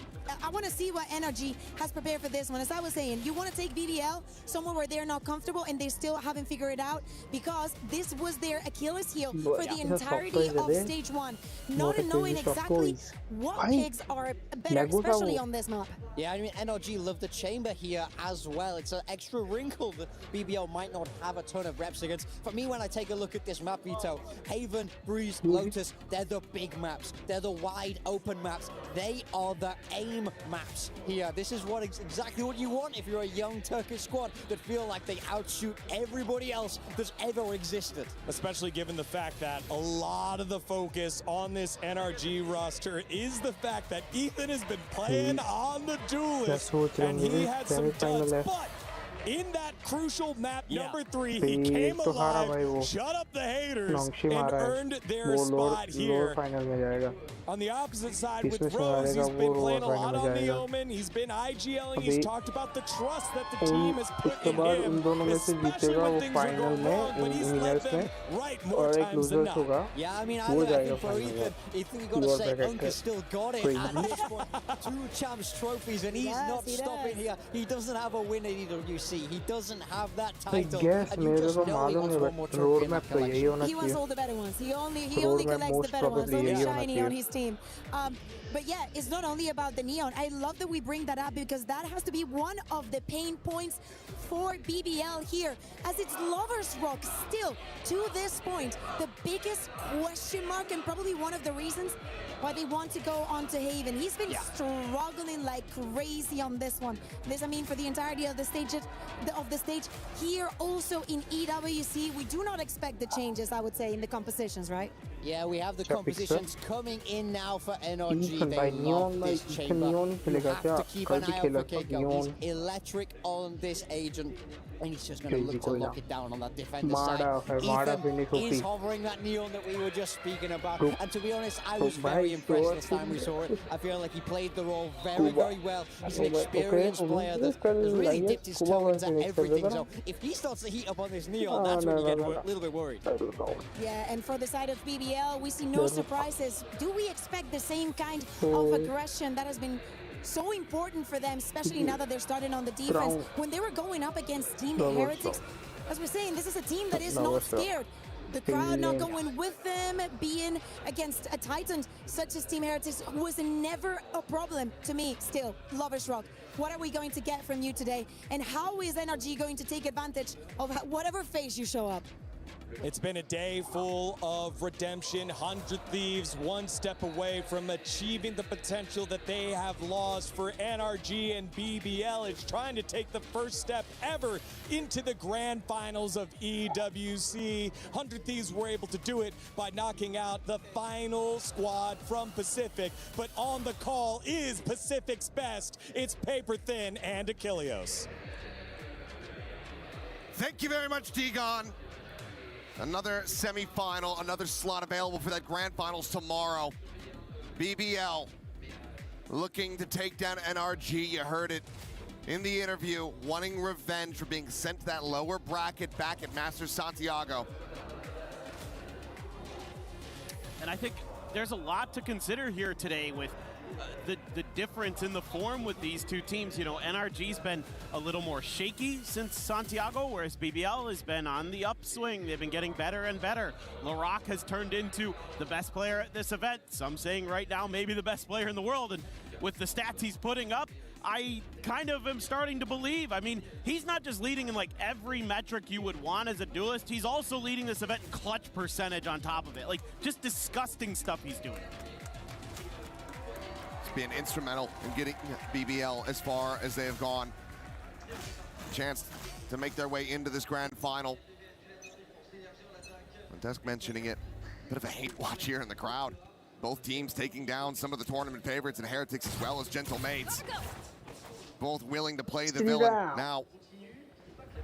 see what NRG has prepared for this one. As I was saying, you wanna take BBL somewhere where they're not comfortable and they still haven't figured it out, because this was their Achilles heel for the entirety of stage 1. Not knowing exactly what picks are better, especially on this map. Yeah, I mean, NRG love the chamber here as well. It's an extra wrinkle that BBL might not have a ton of reps against. For me, when I take a look at this map veto, Haven, Breeze, Lotus, they're the big maps. They're the wide open maps. They are the aim maps here. This is exactly what you want if you're a young Turkish squad that feel like they outshoot everybody else that's ever existed. Especially given the fact that a lot of the focus on this NRG roster is the fact that Ethan has been playing on the duelist, and he had some duds, but in that crucial map number 3, he came alive, shut up the haters, and earned their spot here. On the opposite side with Rose, he's been playing a lot on the Omen, he's been IGLing, he's talked about the trust that the team has put in him, especially when things are going wrong, but he's led them right more times than not. Yeah, I mean, I think for Ethan, you got to say Unka's still got it at this point. 2 champs trophies, and he's not stopping here. He doesn't have a win at EWC. He doesn't have that title. And you just know he wants one more trophy in that collection. He wants all the better ones. He only collects the better ones, only shiny on his team. But yeah, it's not only about the Neon. I love that we bring that up, because that has to be one of the pain points for BBL here, as it's Lover's Rock still, to this point, the biggest question mark, and probably one of the reasons why they want to go on to Haven. He's been struggling like crazy on this one. This, I mean, for the entirety of the stage, here also in EWC, we do not expect the changes, I would say, in the compositions, right? Yeah, we have the compositions coming in now for NRG. They love this chamber. You have to keep an eye out for Keiko. He's electric on this agent, and he's just going to look to lock it down on that defender side. Ethan is hovering that Neon that we were just speaking about. And to be honest, I was very impressed this time we saw it. I feel like he played the role very, very well. He's an experienced player that has really dipped his toe into everything. So if he starts to heat up on this Neon, that's when you get a little bit worried. Yeah, and for the side of BBL, we see no surprises. Do we expect the same kind of aggression that has been so important for them, especially now that they're starting on the defense? When they were going up against Team Heretics, as we're saying, this is a team that is not scared. The crowd not going with them, being against a Titan such as Team Heretics was never a problem to me. Still, Lover's Rock, what are we going to get from you today? And how is NRG going to take advantage of whatever phase you show up? It's been a day full of redemption. 100 Thieves one step away from achieving the potential that they have lost. For NRG and BBL, it's trying to take the first step ever into the grand finals of EWC. 100 Thieves were able to do it by knocking out the final squad from Pacific. But on the call is Pacific's best. It's Paper Thin and Achilleos. Thank you very much, Degon. Another semi-final, another slot available for that grand finals tomorrow. BBL looking to take down NRG. You heard it in the interview, wanting revenge for being sent to that lower bracket back at Masters Santiago. And I think there's a lot to consider here today with the difference in the form with these two teams. You know, NRG's been a little more shaky since Santiago, whereas BBL has been on the upswing. They've been getting better and better. LaRock has turned into the best player at this event. Some saying right now maybe the best player in the world. And with the stats he's putting up, I kind of am starting to believe. I mean, he's not just leading in like every metric you would want as a duelist. He's also leading this event in clutch percentage on top of it. Like, just disgusting stuff he's doing. Been instrumental in getting BBL as far as they have gone. Chance to make their way into this grand final. Desk mentioning it, bit of a hate watch here in the crowd. Both teams taking down some of the tournament favorites and Heretics as well as Gentle Maids. Both willing to play the villain now.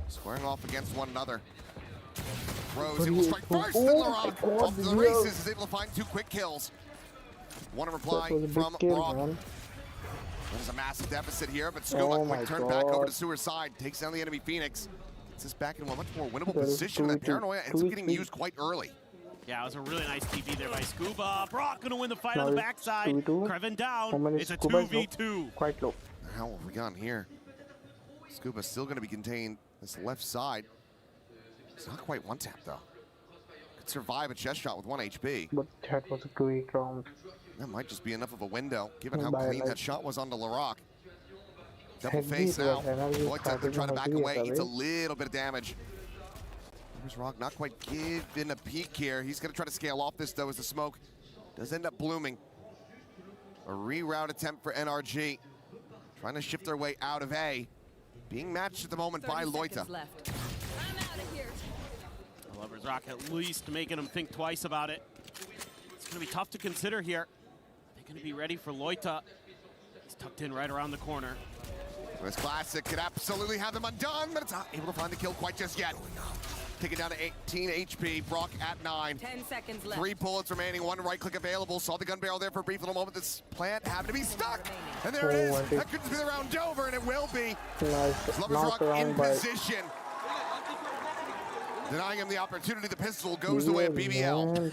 Squaring off against one another. Rose able to strike first, and LaRock off to the races is able to find 2 quick kills. One reply from Brock. There's a massive deficit here, but Scuba quick turn back over to Sewer's side, takes down the enemy Phoenix. Gets this back into a much more winnable position, and that Paranoia ends up getting used quite early. Yeah, it was a really nice TP there by Scuba. Brock gonna win the fight on the backside. Kreven down. It's a 2v2. Quite low. How have we gone here? Scuba still gonna be contained this left side. It's not quite one tap though. Could survive a chest shot with 1 HP. But that was a great round. That might just be enough of a window, given how clean that shot was onto LaRock. Double face now. Loita, they're trying to back away. Eats a little bit of damage. There's Rock, not quite giving a peek here. He's going to try to scale off this, though, as the smoke does end up blooming. A reroute attempt for NRG. Trying to shift their way out of A. Being matched at the moment by Loita. Lover's Rock at least making him think twice about it. It's going to be tough to consider here. They're going to be ready for Loita. He's tucked in right around the corner. This classic could absolutely have them undone, but it's not able to find the kill quite just yet. Take it down to 18 HP. Brock at 9. 10 seconds left. 3 bullets remaining. 1 right click available. Saw the gun barrel there for a brief little moment. This plant happened to be stuck. And there it is. That could be the round over, and it will be. Lover's Rock in position. Denying him the opportunity. The pistol goes the way of BBL.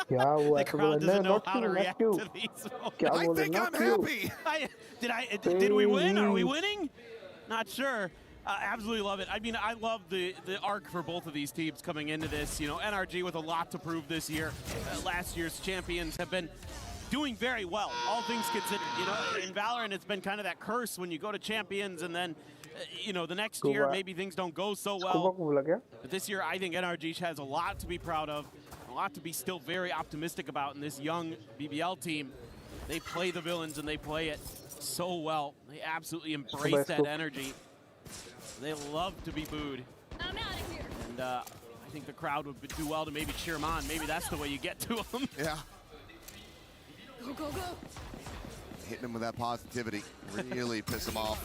The crowd doesn't know how to react to these. I think I'm happy. Did we win? Are we winning? Not sure. Absolutely love it. I mean, I love the arc for both of these teams coming into this. You know, NRG with a lot to prove this year. Last year's champions have been doing very well, all things considered. You know, in Valorant, it's been kind of that curse when you go to champions and then, you know, the next year maybe things don't go so well. But this year, I think NRG has a lot to be proud of, a lot to be still very optimistic about in this young BBL team. They play the villains and they play it so well. They absolutely embrace that energy. They love to be booed. I'm out of here. And I think the crowd would do well to maybe cheer them on. Maybe that's the way you get to them. Yeah. Go, go, go. Hitting him with that positivity. Really piss him off.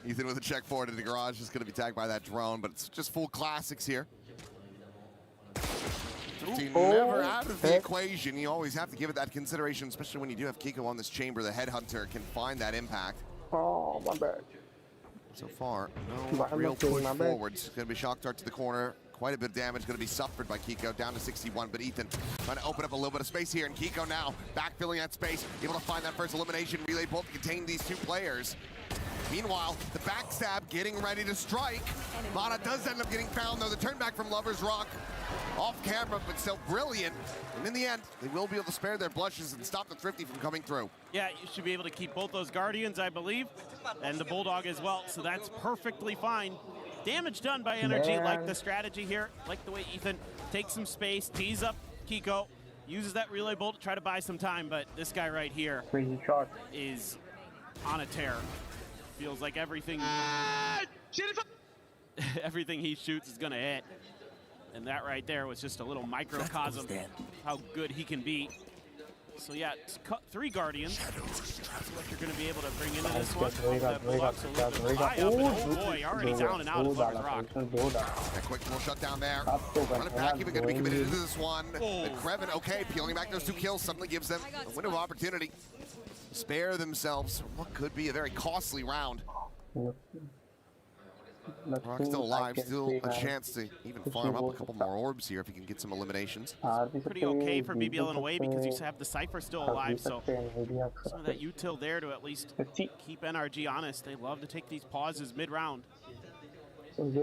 Ethan with a check forward in the garage is going to be tagged by that drone, but it's just full classics here. 15 never out of the equation. You always have to give it that consideration, especially when you do have Kiko on this chamber. The headhunter can find that impact. Oh, my bad. So far, no real push forwards. Going to be shock dart to the corner. Quite a bit of damage going to be suffered by Kiko, down to 61, but Ethan trying to open up a little bit of space here, and Kiko now backfilling that space, able to find that first elimination. Relay bolt to contain these 2 players. Meanwhile, the backstab getting ready to strike. Mana does end up getting found, though. The turn back from Lover's Rock off camera, but still brilliant. And in the end, they will be able to spare their blushes and stop the Thrifty from coming through. Yeah, you should be able to keep both those Guardians, I believe, and the Bulldog as well, so that's perfectly fine. Damage done by NRG, like the strategy here, like the way Ethan takes some space, tees up Kiko, uses that relay bolt to try to buy some time, but this guy right here is on a tear. Feels like everything, everything he shoots is gonna hit. And that right there was just a little microcosm of how good he can be. So yeah, it's 3 Guardians. What you're going to be able to bring into this one. Oh boy, already down and out of Lover's Rock. A quick little shutdown there. Run it back, even going to be committed into this one. And Kreven, okay, peeling back those 2 kills suddenly gives them a window of opportunity. Spare themselves what could be a very costly round. Rock's still alive, still a chance to even farm up a couple more orbs here if he can get some eliminations. Pretty okay for BBL in a way because you have the Cypher still alive, so some of that util there to at least keep NRG honest. They love to take these pauses mid-round. Oh my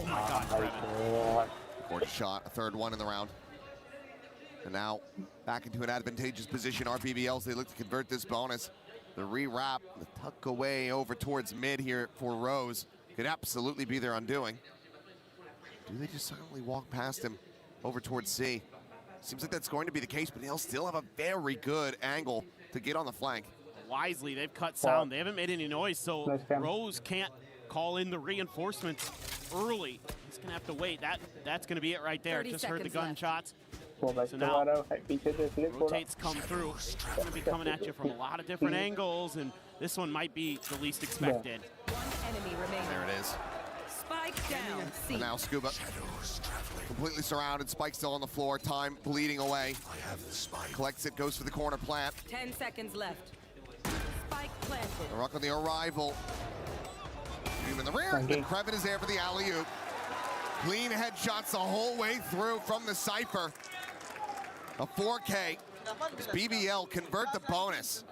god, Kreven. Gorgeous shot, a 3rd one in the round. And now back into an advantageous position. Our BBLs, they look to convert this bonus. The re-wrap, the tuck away over towards mid here for Rose. Could absolutely be their undoing. Do they just silently walk past him over towards C? Seems like that's going to be the case, but they'll still have a very good angle to get on the flank. Wisely, they've cut sound. They haven't made any noise, so Rose can't call in the reinforcements early. He's gonna have to wait. That's gonna be it right there. Just heard the gunshots. So now rotates come through. It's gonna be coming at you from a lot of different angles, and this one might be the least expected. Enemy remaining. There it is. Spike down. And now Scuba completely surrounded. Spike still on the floor. Time bleeding away. Collects it, goes for the corner plant. 10 seconds left. Spike planted. The Rock on the arrival. In the rear, and Kreven is there for the alley-oop. Clean headshots the whole way through from the Cypher. A 4K. Does BBL convert the bonus?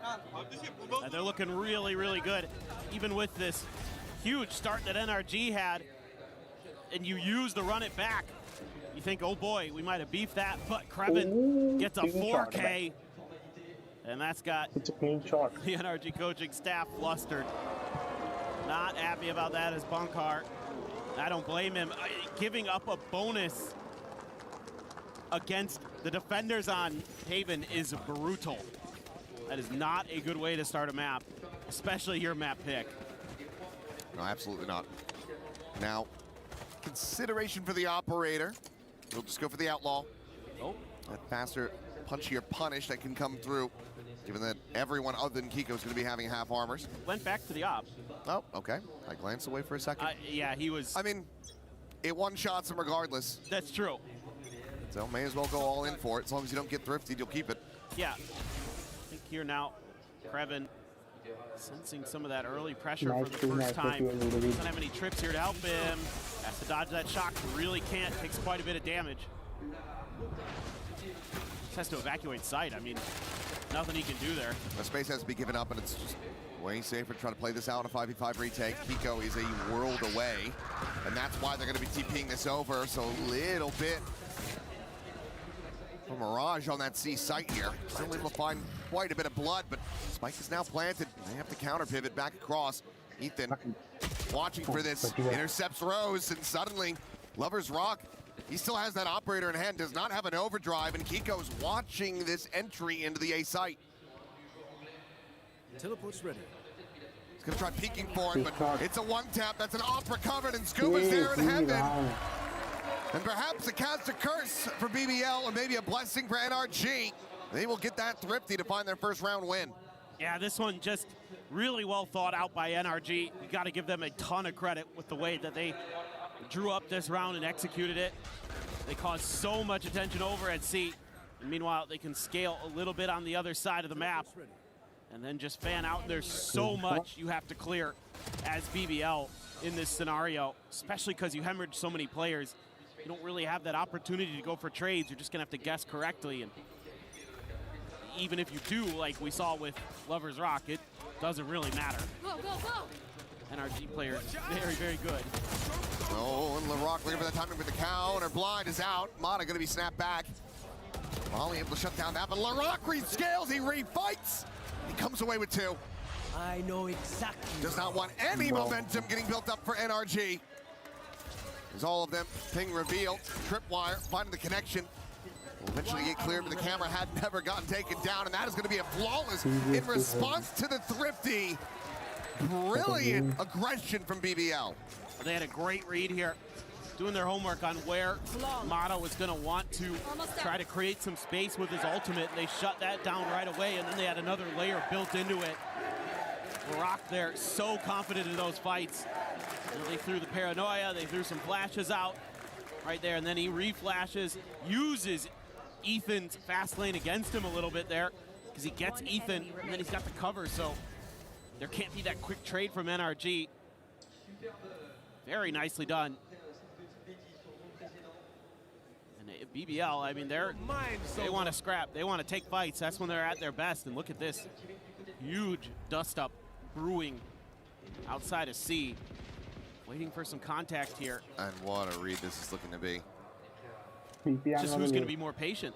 They're looking really, really good. Even with this huge start that NRG had, and you use the run it back, you think, oh boy, we might have beefed that, but Kreven gets a 4K, and that's got the NRG coaching staff flustered. Not happy about that as Bunkheart. I don't blame him. Giving up a bonus against the defenders on Haven is brutal. That is not a good way to start a map, especially your map pick. No, absolutely not. Now, consideration for the operator. We'll just go for the outlaw. Oh. That faster, punchier punish that can come through, given that everyone other than Kiko is going to be having half armors. Went back to the op. Oh, okay. I glanced away for a second. Yeah, he was... I mean, it one-shots him regardless. That's true. So may as well go all in for it. As long as you don't get thrifty, you'll keep it. Yeah. I think here now, Kreven sensing some of that early pressure for the first time. Doesn't have any trips here to help him. Has to dodge that shock. Really can't. Takes quite a bit of damage. Just has to evacuate site. I mean, nothing he can do there. The space has to be given up, and it's just way safer to try to play this out in a 5v5 retake. Kiko is a world away, and that's why they're going to be TPing this over. So a little bit of Mirage on that C site here. Still able to find quite a bit of blood, but Spike is now planted. They have to counter pivot back across. Ethan watching for this, intercepts Rose, and suddenly Lover's Rock, he still has that operator in hand, does not have an overdrive, and Kiko's watching this entry into the A site. Teleport's ready. He's gonna try peeking for it, but it's a one-tap. That's an off recovered, and Scuba's there in heaven. And perhaps a cast a curse for BBL, and maybe a blessing for NRG. They will get that thrifty to find their first round win. Yeah, this one just really well thought out by NRG. You got to give them a ton of credit with the way that they drew up this round and executed it. They caused so much attention over at C. And meanwhile, they can scale a little bit on the other side of the map and then just fan out. There's so much you have to clear as BBL in this scenario, especially because you hemorrhage so many players. You don't really have that opportunity to go for trades. You're just gonna have to guess correctly. And even if you do, like we saw with Lover's Rock, it doesn't really matter. Go, go, go! NRG players, very, very good. Oh, and LaRock looking for the timing with the counter. Blind is out. Mata gonna be snapped back. Molly able to shut down that, but LaRock rescales, he refights. He comes away with 2. I know exactly. Does not want any momentum getting built up for NRG. There's all of them. Ping revealed. Tripwire finding the connection. Will eventually get cleared, but the camera had never gotten taken down, and that is going to be a flawless in response to the Thrifty. Brilliant aggression from BBL. They had a great read here, doing their homework on where Mata was going to want to try to create some space with his ultimate, and they shut that down right away, and then they had another layer built into it. Rock there, so confident in those fights. You know, they threw the paranoia, they threw some flashes out right there, and then he reflashes, uses Ethan's fast lane against him a little bit there, because he gets Ethan, and then he's got the cover, so there can't be that quick trade from NRG. Very nicely done. And BBL, I mean, they want to scrap. They want to take fights. That's when they're at their best. And look at this huge dust-up brewing outside of C. Waiting for some contact here. And what a read this is looking to be. Just who's going to be more patient.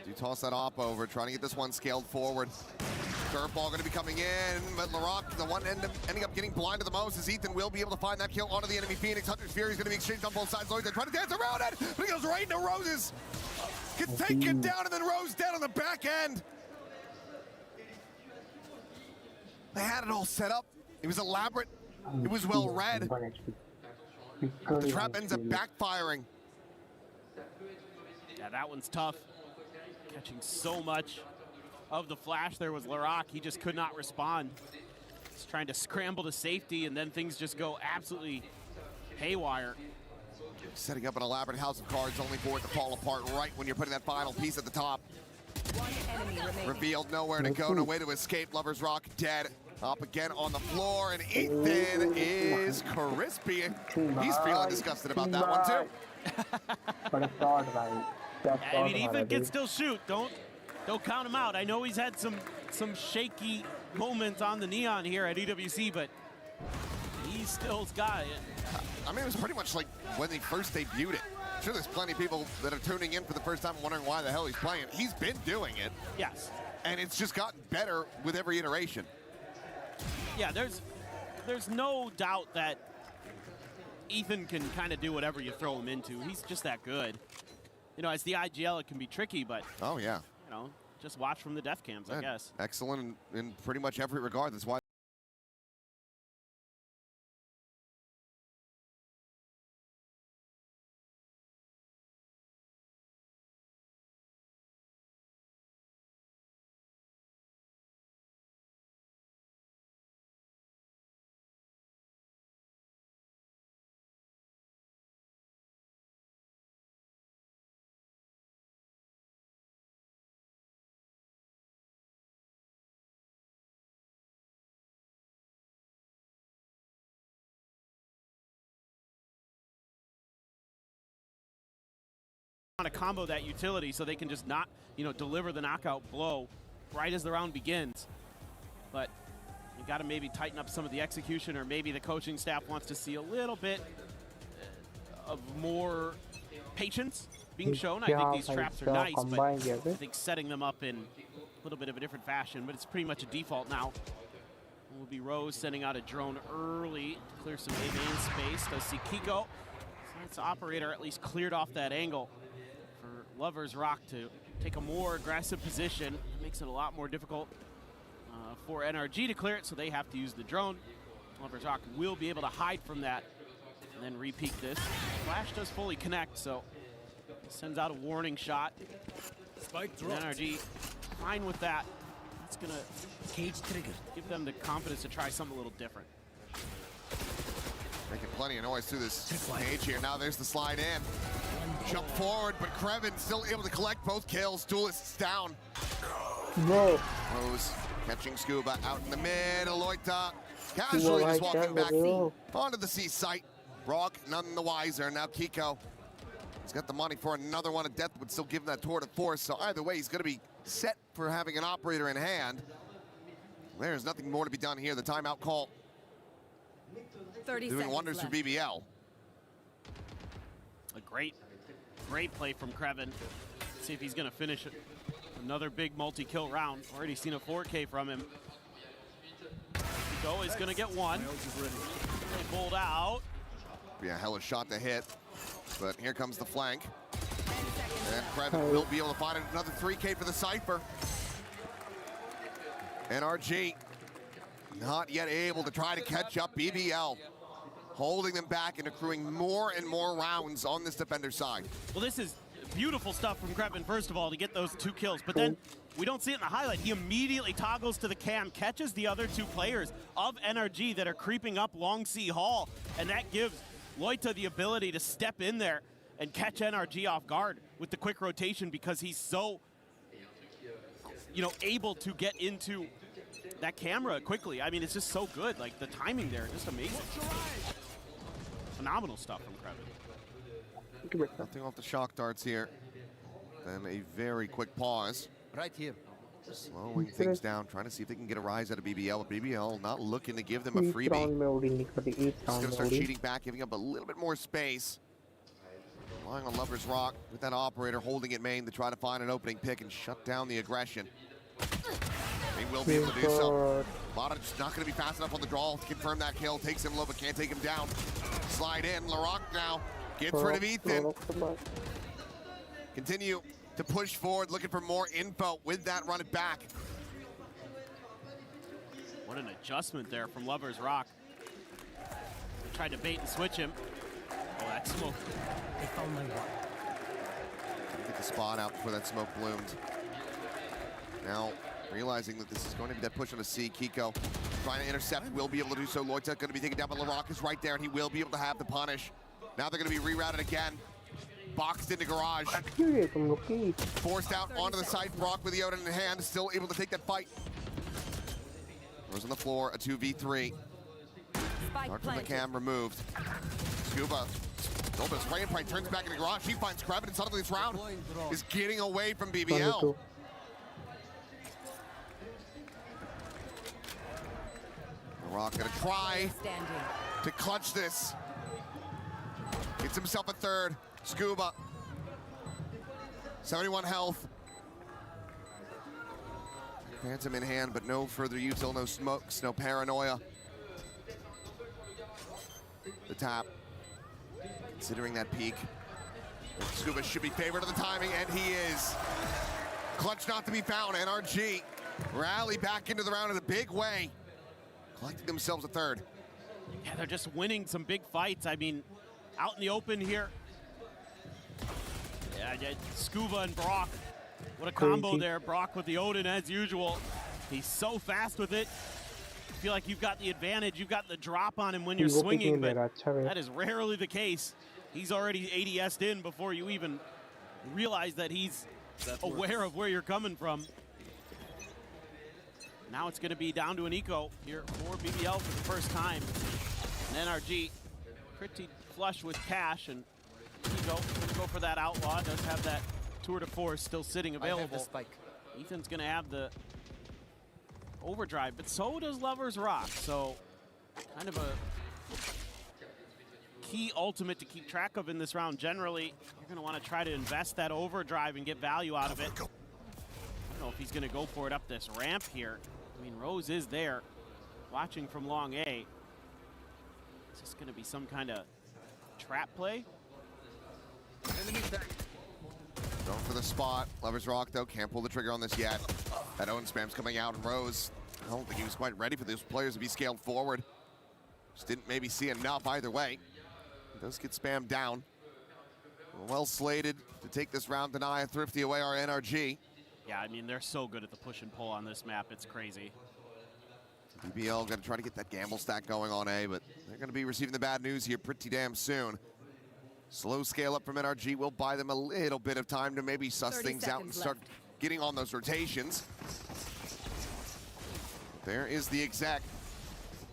You toss that op over, trying to get this one scaled forward. Curveball going to be coming in, but LaRock, the one ending up getting blinded the most, as Ethan will be able to find that kill onto the enemy Phoenix. Hunter's Fury is going to be exchanged on both sides. Lloyd's trying to dance around it, but he goes right into Rose's. Gets taken down, and then Rose dead on the back end. They had it all set up. It was elaborate. It was well read. The trap ends up backfiring. Yeah, that one's tough. Catching so much of the flash there was LaRock. He just could not respond. He's trying to scramble to safety, and then things just go absolutely haywire. Setting up an elaborate house of cards only for it to fall apart right when you're putting that final piece at the top. One enemy remaining. Revealed, nowhere to go, no way to escape. Lovers Rock dead. Up again on the floor, and Ethan is crispy. He's feeling disgusted about that one too. I mean, Ethan can still shoot. Don't count him out. I know he's had some shaky moments on the Neon here at EWC, but he still's got it. I mean, it was pretty much like when he first debuted it. I'm sure there's plenty of people that are tuning in for the first time wondering why the hell he's playing. He's been doing it. Yes. And it's just gotten better with every iteration. Yeah, there's no doubt that Ethan can kind of do whatever you throw him into. He's just that good. You know, as the IGL, it can be tricky, but oh yeah, you know, just watch from the def cams, I guess. Excellent in pretty much every regard. That's why. Want to combo that utility so they can just not, you know, deliver the knockout blow right as the round begins. But you got to maybe tighten up some of the execution, or maybe the coaching staff wants to see a little bit of more patience being shown. I think these traps are nice, but I think setting them up in a little bit of a different fashion, but it's pretty much a default now. Will be Rose sending out a drone early to clear some A main space. Does see Kiko. So that's Operator at least cleared off that angle. Lovers Rock to take a more aggressive position. It makes it a lot more difficult for NRG to clear it, so they have to use the drone. Lovers Rock will be able to hide from that and then re-peek this. Flash does fully connect, so sends out a warning shot. Spike dropped. NRG fine with that. That's gonna cage trigger. Give them the confidence to try something a little different. Making plenty of noise through this cage here. Now there's the slide in. Jump forward, but Krevin still able to collect both kills. Duelists down. No. Rose catching Scuba out in the middle. Loita casually just walking back onto the C site. Brock none the wiser. Now Kiko has got the money for another one of death, would still give him that tour de force. So either way, he's going to be set for having an operator in hand. There's nothing more to be done here. The timeout call 30 doing wonders left. for BBL. A great play from Krevin. See if he's going to finish it. Another big multi-kill round. Already seen a 4K from him. Go is going to get one. They pulled out. be a hellish shot to hit. But here comes the flank. And Krebin will be able to find another 3K for the Cypher. NRG not yet able to try to catch up. BBL holding them back and accruing more and more rounds on this defender side. Well, this is beautiful stuff from Krebin, first of all, to get those 2 kills. But then we don't see it in the highlight. He immediately toggles to the cam, catches the other 2 players of NRG that are creeping up Long Sea Hall. And that gives Loita the ability to step in there and catch NRG off guard with the quick rotation, because he's so, able to get into that camera quickly. I mean, it's just so good. Like, the timing there, just amazing. Phenomenal stuff from Krebin. Nothing off the shock darts here. Then a very quick pause. Right here. Slowing things down, trying to see if they can get a rise out of BBL. But BBL not looking to give them a freebie. Just going to start cheating back, giving up a little bit more space. Relying on Lover's Rock with that operator holding it main to try to find an opening pick and shut down the aggression. They will be able to do so. Lada just not going to be fast enough on the draw to confirm that kill. Takes him low, but can't take him down. Slide in. LaRock now gets rid of Ethan. Continue to push forward, looking for more info with that run it back. What an adjustment there from Lover's Rock. They tried to bait and switch him. Oh, that smoke. They found my one. Get the spot out before that smoke bloomed. Now, realizing that this is going to be that push on a C, Kiko trying to intercept, will be able to do so. Loita going to be taken down, but LaRock is right there, and he will be able to have the punish. Now they're going to be rerouted again. Boxed into garage. Forced out onto the side. Brock with the Odin in hand, still able to take that fight. Rose on the floor, a 2v3. Dark from the cam removed. Scuba. Nobis spray and turns back into garage. He finds Krebin, and suddenly this round is getting away from BBL. LaRock gonna try to clutch this. Gets himself a third. Scuba. 71 health. Phantom in hand, but no further util, no smokes, no paranoia. The tap. Considering that peak. Scuba should be favored of the timing, and he is. Clutch not to be found. NRG rally back into the round in a big way. Collecting themselves a third. Yeah, they're just winning some big fights. I mean, out in the open here. Yeah, Scuba and Brock. What a combo there. Brock with the Odin as usual. He's so fast with it. I feel like you've got the advantage. You've got the drop on him when you're swinging, but that is rarely the case. He's already ADS'd in before you even realize that he's aware of where you're coming from. Now it's going to be down to an eco here for BBL for the first time. And NRG pretty flush with cash, and eco going to go for that outlaw. Does have that tour de force still sitting available. Ethan's going to have the overdrive, but so does Lover's Rock. So kind of a key ultimate to keep track of in this round. Generally, you're going to want to try to invest that overdrive and get value out of it. I don't know if he's going to go for it up this ramp here. I mean, Rose is there, watching from long A. Is this going to be some kind of trap play? Going for the spot. Lover's Rock, though, can't pull the trigger on this yet. That Owen spam's coming out, and Rose, I don't think he was quite ready for those players to be scaled forward. Just didn't maybe see enough either way. He does get spammed down. Well slated to take this round, deny a thrifty away our NRG. Yeah, I mean, they're so good at the push and pull on this map. It's crazy. BBL going to try to get that gamble stack going on A, but they're going to be receiving the bad news here pretty damn soon. Slow scale up from NRG will buy them a little bit of time to maybe suss things out and start getting on those rotations. There is the exec.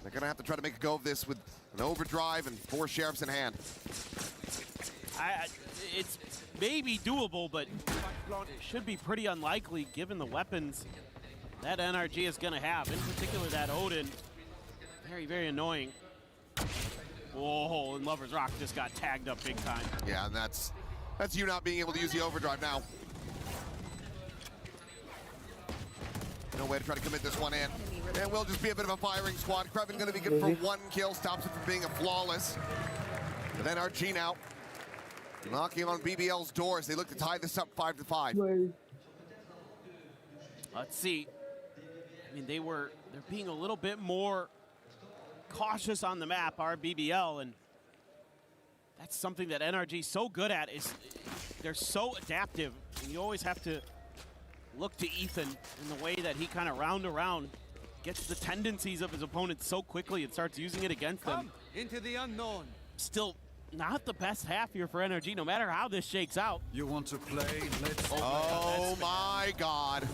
They're going to have to try to make a go of this with an overdrive and 4 sheriffs in hand. It's maybe doable, but should be pretty unlikely given the weapons that NRG is going to have. In particular, that Odin. Very, very annoying. Whoa, and Lover's Rock just got tagged up big time. Yeah, and that's you not being able to use the overdrive now. No way to try to commit this one in. And will just be a bit of a firing squad. Krebin going to be good for 1 kill, stops it from being a flawless. With NRG now knocking on BBL's doors. They look to tie this up 5-5. Let's see. I mean, they're being a little bit more cautious on the map, our BBL, and that's something that NRG's so good at. Is they're so adaptive, and you always have to look to Ethan in the way that he kind of round around, gets the tendencies of his opponents so quickly and starts using it against them. Into the unknown. Still not the best half here for NRG, no matter how this shakes out. You want to play? Let's play. Oh my God.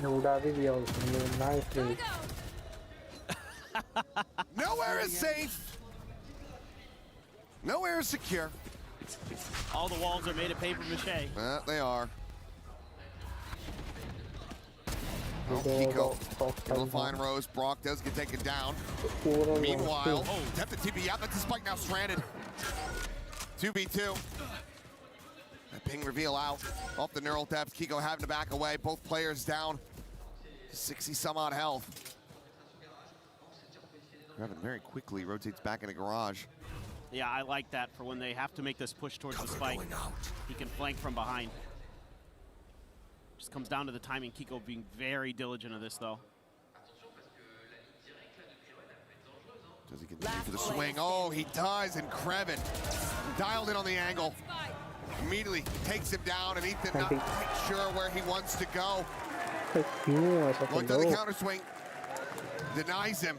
Nowhere is safe. Nowhere is secure. All the walls are made of paper mache. They are. Oh, Kiko able to find Rose. Brock does get taken down. Meanwhile, attempted TP out. That's the spike now stranded. 2v2. That ping reveal out off the neural depth. Kiko having to back away. Both players down. 60 some odd health. Revan very quickly rotates back in the garage. Yeah, I like that for when they have to make this push towards the spike. He can flank from behind. Just comes down to the timing. Kiko being very diligent of this, though. Does he continue for the swing? Oh, he does, and Kreven dialed in on the angle. Immediately takes him down, and Ethan not quite sure where he wants to go. Going to the counter swing. Denies him.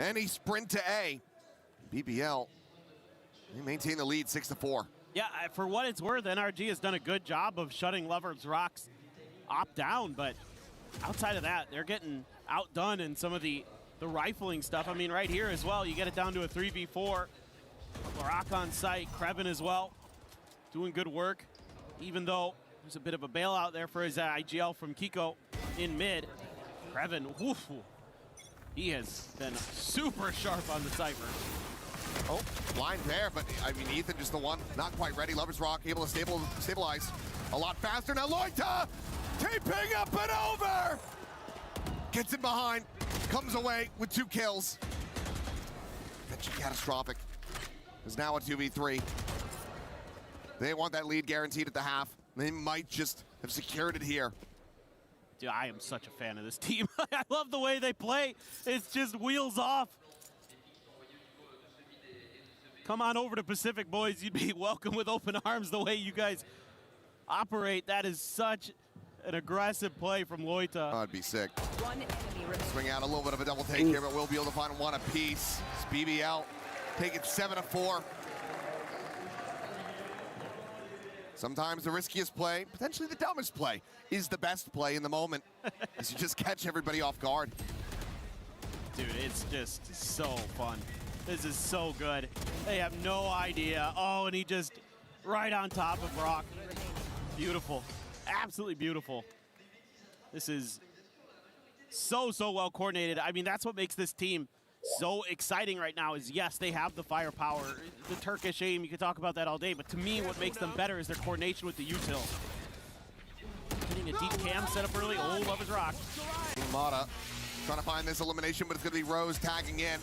And he sprint to A. BBL, they maintain the lead 6-4. Yeah, for what it's worth, NRG has done a good job of shutting Lover's Rocks op down, but outside of that, they're getting outdone in some of the rifling stuff. I mean, right here as well, you get it down to a 3v4. Rock on site, Kreven as well, doing good work, even though there's a bit of a bailout there for his IGL from Kiko in mid. Kreven, woof, he has been super sharp on the Cypher. Oh, blind there, but I mean, Ethan just the one, not quite ready. Lover's Rock able to stabilize a lot faster. Now Loita, taping up and over! Gets in behind, comes away with 2 kills. That's catastrophic. It's now a 2v3. They want that lead guaranteed at the half. They might just have secured it here. Dude, I am such a fan of this team. I love the way they play. It's just wheels off. Come on over to Pacific, boys. You'd be welcome with open arms the way you guys operate. That is such an aggressive play from Loita. Oh, it'd be sick. One enemy remaining. Swing out a little bit of a double take here, but we'll be able to find one apiece. It's BBL take it 7-4. Sometimes the riskiest play, potentially the dumbest play, is the best play in the moment. As you just catch everybody off guard. Dude, it's just so fun. This is so good. They have no idea. Oh, and he just right on top of Brock. Beautiful. Absolutely beautiful. This is so well coordinated. I mean, that's what makes this team so exciting right now is, yes, they have the firepower. The Turkish aim, you could talk about that all day, but to me, what makes them better is their coordination with the util. Getting a deep cam set up early. Oh, Lover's Rock. Mata trying to find this elimination, but it's going to be Rose tagging in,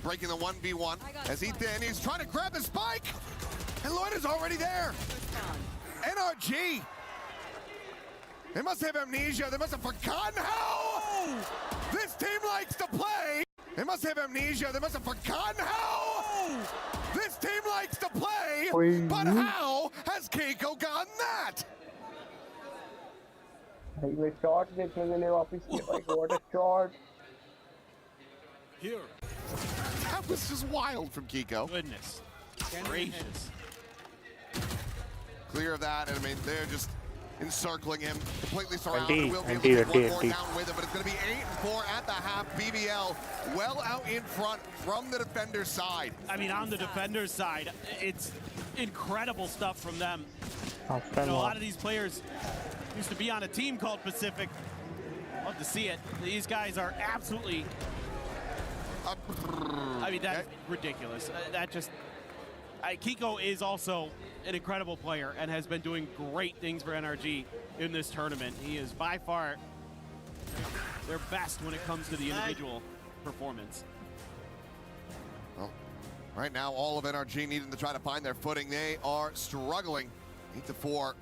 breaking the 1v1 as Ethan is trying to grab the spike, and Lloyd is already there. NRG. They must have amnesia. They must have forgotten how this team likes to play. They must have amnesia. They must have forgotten how this team likes to play. But how has Keiko gotten that? मैं shot देखने के लिए वापस किया भाई what a shot. Here. That was just wild from Kiko. Goodness gracious. Clear of that, and I mean, they're just encircling him, completely surrounded. We'll be able to get one more down with him, but it's going to be 8-4 at the half. BBL well out in front from the defender's side. I mean, on the defender's side, it's incredible stuff from them. You know, a lot of these players used to be on a team called Pacific. Love to see it. These guys are absolutely, I mean, that's ridiculous. That just, Kiko is also an incredible player and has been doing great things for NRG in this tournament. He is by far their best when it comes to the individual performance. Well, Right now, all of NRG needing to try to find their footing. They are struggling. 8-4.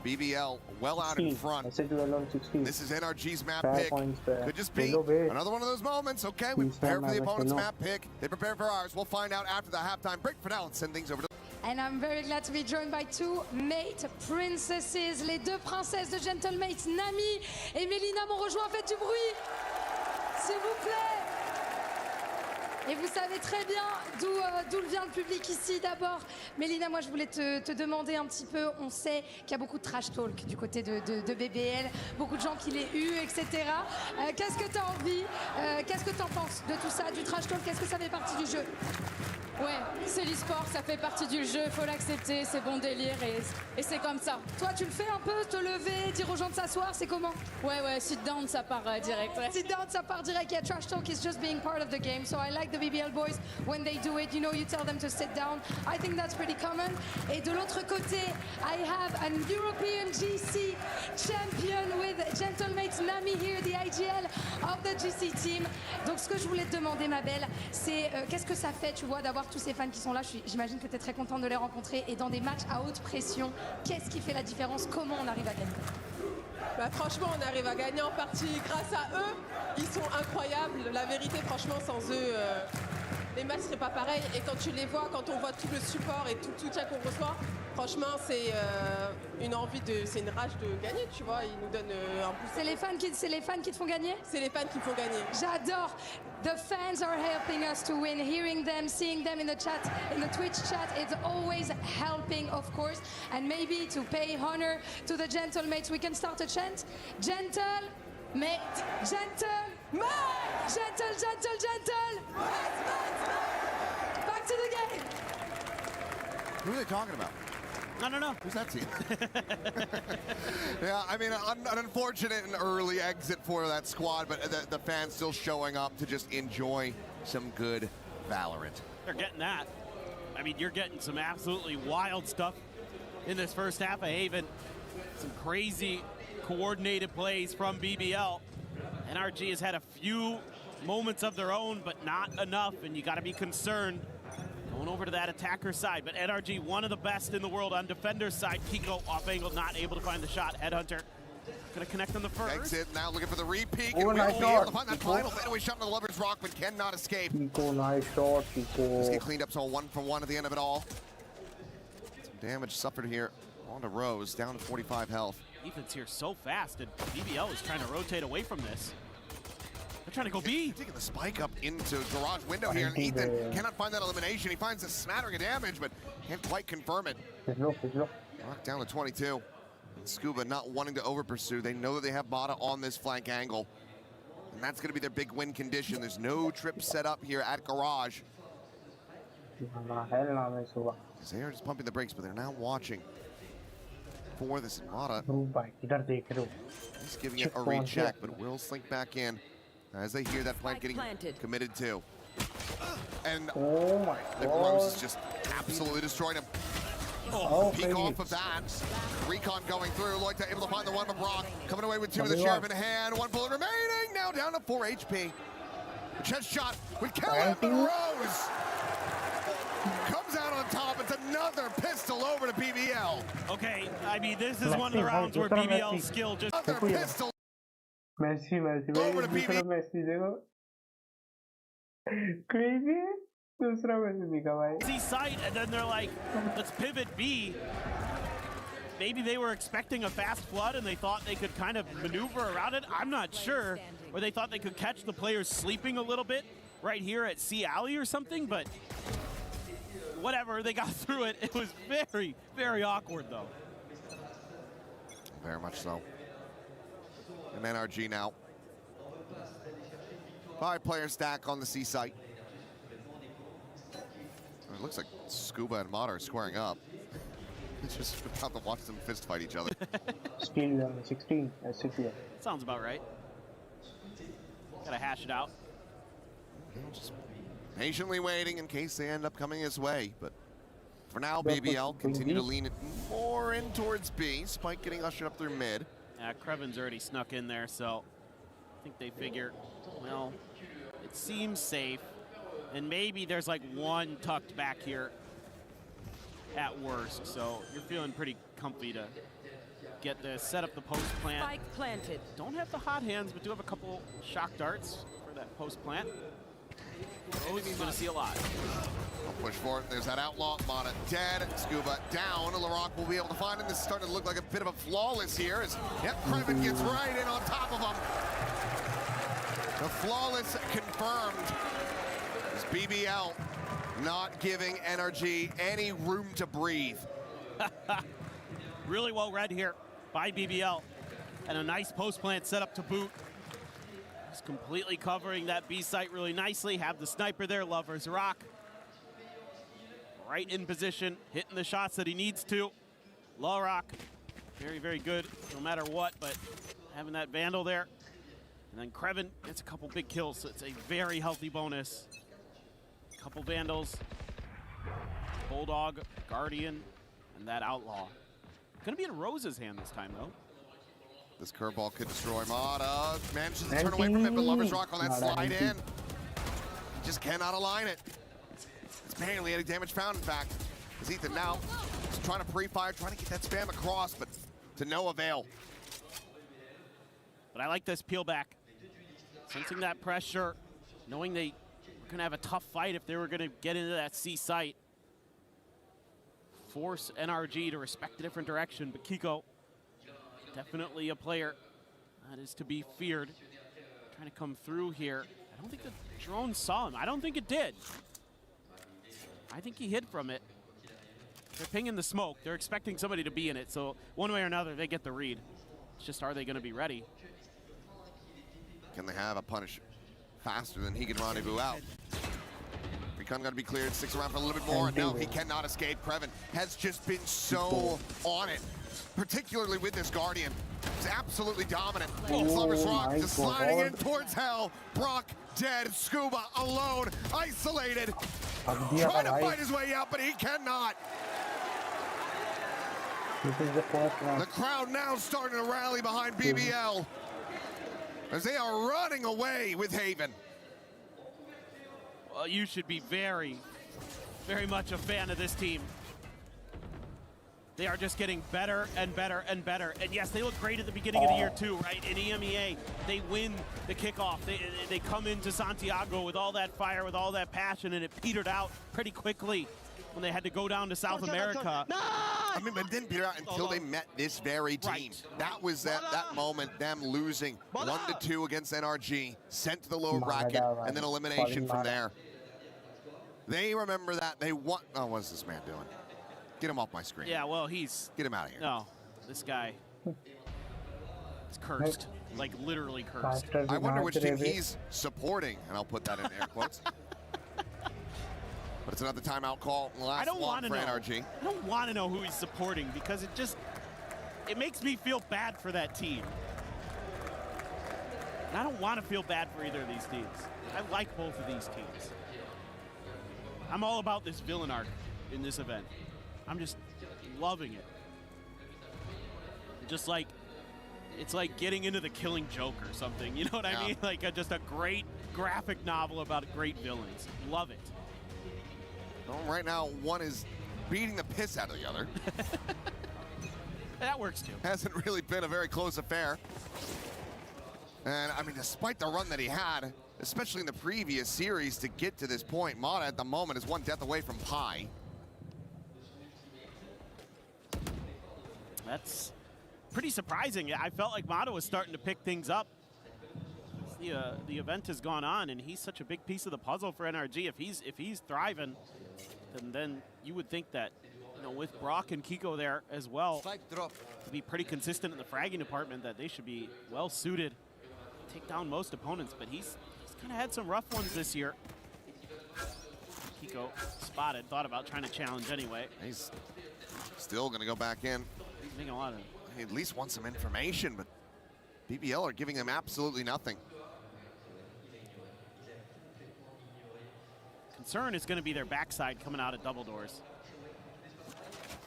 BBL well out in front. This is NRG's map pick. Could just be another one of those moments. Okay, we prepare for the opponent's map pick. They prepare for ours. We'll find out after the halftime break. For now, let's send things over to... And I'm very glad to be joined by two mate princesses. Les deux princesses de Gentlemates, Nami et Mélina m'ont rejoint. Faites du bruit, s'il vous plaît. Et vous savez très bien d'où vient le public ici. D'abord, Mélina, moi je voulais te demander un petit peu, on sait qu'il y a beaucoup de trash talk du côté de BBL, beaucoup de gens qui les huent, etc. Qu'est-ce que tu as envie, qu'est-ce que tu en penses de tout ça, du trash talk, qu'est-ce que ça fait partie du jeu? Ouais, c'est l'e-sport, ça fait partie du jeu, faut l'accepter, c'est bon délire et c'est comme ça. Toi, tu le fais un peu, te lever, dire aux gens de s'asseoir, c'est comment? Ouais, sit down, ça part direct. Ouais. Sit down, ça part direct. Yeah, trash talk is just being part of the game. So I like the BBL boys when they do it. You know, you tell them to sit down. I think that's pretty common. Et de l'autre côté, I have an European GC champion with Gentlemates Nami here, the IGL of the GC team. Donc, ce que je voulais te demander, ma belle, c'est qu'est-ce que ça fait, tu vois, d'avoir tous ces fans qui sont là. J'imagine que tu es très contente de les rencontrer. Et dans des matchs à haute pression, qu'est-ce qui fait la différence? Comment on arrive à gagner? Bah, franchement, on arrive à gagner en partie grâce à eux. Ils sont incroyables. La vérité, franchement, sans eux, les matchs ne seraient pas pareils. Et quand tu les vois, quand on voit tout le support et tout le soutien qu'on reçoit, franchement, c'est c'est une rage de gagner, tu vois. Ils nous donnent un boost. C'est les fans qui te font gagner? C'est les fans qui font gagner. J'adore. The fans are helping us to win. Hearing them, seeing them in the chat, in the Twitch chat, it's always helping, of course. And maybe to pay honor to the Gentlemates, we can start a chant. Gentle, mate, gentle, mate, gentle. Back to the game. Who are they talking about? I don't know. Who's that team? Yeah, I mean, an unfortunate and early exit for that squad, but the fans still showing up to just enjoy some good Valorant. They're getting that. I mean, you're getting some absolutely wild stuff in this first half of Haven. Some crazy coordinated plays from BBL. NRG has had a few moments of their own, but not enough, and you got to be concerned going over to that attacker side. But NRG, one of the best in the world on defender's side. Kiko off angle, not able to find the shot. Headhunter gonna connect on the first. Exit now, looking for the repeat. And will be able to find that final fadeaway shot on the Lover's Rock, but cannot escape. Kiko, nice shot, Kiko. Just get cleaned up, so 1 for 1 at the end of it all. Some damage suffered here. On to Rose, down to 45 health. Ethan's here so fast, and BBL is trying to rotate away from this. They're trying to go B. Taking the spike up into garage window here, and Ethan cannot find that elimination. He finds a smattering of damage, but can't quite confirm it. Knocked down to 22. And Scuba not wanting to over pursue. They know that they have Bada on this flank angle, and that's going to be their big win condition. There's no trip set up here at garage. They are just pumping the brakes, but they're now watching for this. Bada, he's giving it a recheck, but will slink back in as they hear that flank getting committed to. And Rose is just absolutely destroyed him. Peek off of that. Recon going through. Loita able to find the one from Brock. Coming away with 2 with the sheriff in hand. 1 bullet remaining. Now down to 4 HP. Chest shot with Kellen, but Rose comes out on top. It's another pistol over to BBL. Okay, I mean, this is one of the rounds where BBL's skill just... Another pistol. Messi, over to BBL. Messi, देखो. Crazy. दूसरा Messi दिखा भाई. See sight, and then they're like, let's pivot B. Maybe they were expecting a fast flood and they thought they could kind of maneuver around it. I'm not sure. Or they thought they could catch the players sleeping a little bit right here at C Alley or something, but whatever, they got through it. It was very, very awkward though. Very much so. And NRG now. 5-player stack on the C site. It looks like Scuba and Mod are squaring up. It's just about to watch them fist fight each other. 16. Sounds about right. Gotta hash it out. Just patiently waiting in case they end up coming his way. But for now, BBL continue to lean it more in towards B. Spike getting ushered up through mid. Yeah, Krevin's already snuck in there, so I think they figure, well, it seems safe. And maybe there's like one tucked back here at worst. So you're feeling pretty comfy to get this, set up the post plant. Spike planted. Don't have the hot hands, but do have a couple shock darts for that post plant. Rose is going to see a lot. I'll push for it. There's that outlaw. Mata dead. Scuba down. LaRock will be able to find him. This is starting to look like a bit of a flawless here. Yep, Kreven gets right in on top of him. The flawless confirmed. It's BBL not giving NRG any room to breathe. Really well read here by BBL. And a nice post plant set up to boot. Just completely covering that B site really nicely. Have the sniper there, Lover's Rock. Right in position, hitting the shots that he needs to. LaRock, very, very good, no matter what, but having that Vandal there. And then Kreven gets a couple big kills, so it's a very healthy bonus. Couple Vandals, Bulldog, Guardian, and that Outlaw. Gonna be in Rose's hand this time, though. This curveball could destroy Mata. Manages to turn away from it, but Lover's Rock on that slide in. He just cannot align it. It's barely any damage found, in fact. As Ethan now is trying to pre-fire, trying to get that spam across, but to no avail. But I like this peel back. Sensing that pressure, knowing they were gonna have a tough fight if they were gonna get into that C site. Force NRG to respect a different direction, but Kiko, definitely a player that is to be feared. Trying to come through here. I don't think the drone saw him. I don't think it did. I think he hid from it. They're pinging the smoke. They're expecting somebody to be in it, so one way or another, they get the read. It's just, are they gonna be ready? Can they have a punish faster than he can rendezvous out? Recon got to be cleared, sticks around for a little bit more. No, he cannot escape. Kreven has just been so on it, particularly with this Guardian. It's absolutely dominant. Lover's Rock just sliding in towards hell. Brock dead, Scuba alone, isolated, trying to fight his way out, but he cannot. The crowd now starting to rally behind BBL as they are running away with Haven. Well, you should be very, very much a fan of this team. They are just getting better and better and better. And yes, they look great at the beginning of the year too, right? In EMEA, they win the kickoff. They come into Santiago with all that fire, with all that passion, and it petered out pretty quickly when they had to go down to South America. I mean, but it didn't peter out until they met this very team. Right. That was that moment, them losing 1-2 against NRG, sent to the lower bracket, and then elimination from there. They remember that. They want. Oh, what is this man doing? Get him off my screen. Yeah, well, he's... Get him out of here. No, this guy is cursed. Like, literally cursed. I wonder which team he's supporting, and I'll put that in air quotes. But it's another timeout call. Last one for NRG. I don't want to know who he's supporting because it just... It makes me feel bad for that team. And I don't want to feel bad for either of these teams. I like both of these teams. I'm all about this villain arc in this event. I'm just loving it. Just like, it's like getting into The Killing Joke or something. You know what I mean? Like just a great graphic novel about great villains. Love it. Well, right now, one is beating the piss out of the other. That works too. Hasn't really been a very close affair. And I mean, despite the run that he had, especially in the previous series to get to this point, Mata at the moment is one death away from Pi. That's pretty surprising. I felt like Mata was starting to pick things up. The event has gone on, and he's such a big piece of the puzzle for NRG. If he's thriving, then you would think that, you know, with Brock and Kiko there as well, to be pretty consistent in the fragging department, that they should be well suited to take down most opponents. But he's kind of had some rough ones this year. Kiko spotted, thought about trying to challenge anyway. He's still going to go back in. Making a lot of... He at least wants some information, but BBL are giving him absolutely nothing. Concern is going to be their backside coming out of double doors.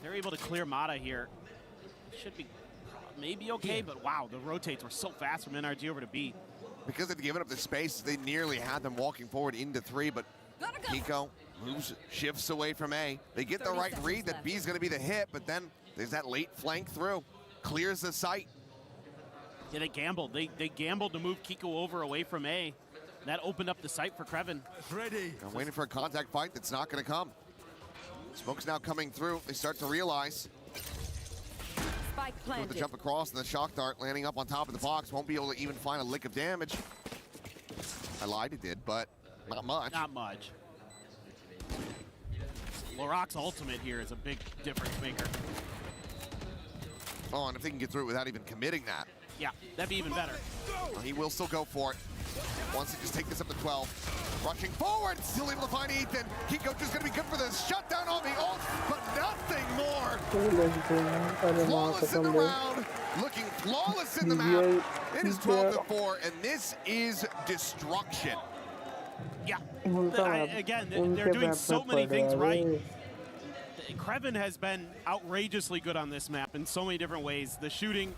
They're able to clear Mata here. Should be maybe okay, but wow, the rotates were so fast from NRG over to B. Because they've given up the space, they nearly had them walking forward into 3, but Kiko moves, shifts away from A. They get the right read that B's going to be the hit, but then there's that late flank through. Clears the sight. Yeah, they gambled. They gambled to move Kiko over away from A. That opened up the sight for Kreven. Ready. I'm waiting for a contact fight that's not going to come. Smoke's now coming through. They start to realize. Spike planted. With the jump across and the shock dart landing up on top of the box. Won't be able to even find a lick of damage. I lied, it did, but not much. Not much. Laroc's ultimate here is a big difference maker. Oh, and if they can get through it without even committing that. Yeah, that'd be even better. He will still go for it. Wants to just take this up to 12. Rushing forward, still able to find Ethan. Kiko just gonna be good for this. Shutdown on the ult, but nothing more. Flawless in the round, looking flawless in the map. It is 12-4, and this is destruction. Yeah, again, they're doing so many things right. Kreven has been outrageously good on this map in so many different ways. The shooting,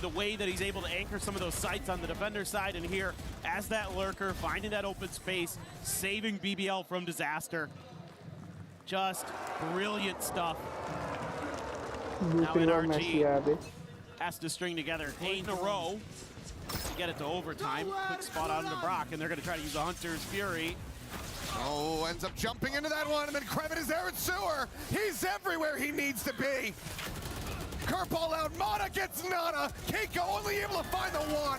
the way that he's able to anchor some of those sights on the defender side, and here, as that lurker, finding that open space, saving BBL from disaster. Just brilliant stuff. Now NRG has to string together 8 in a row to get it to overtime. Quick spot out into Brock, and they're going to try to use the Hunter's Fury. Oh, ends up jumping into that one, and then Kreven is there at Sewer. He's everywhere he needs to be. Kerp all out, Mata gets nada. Keiko only able to find the one.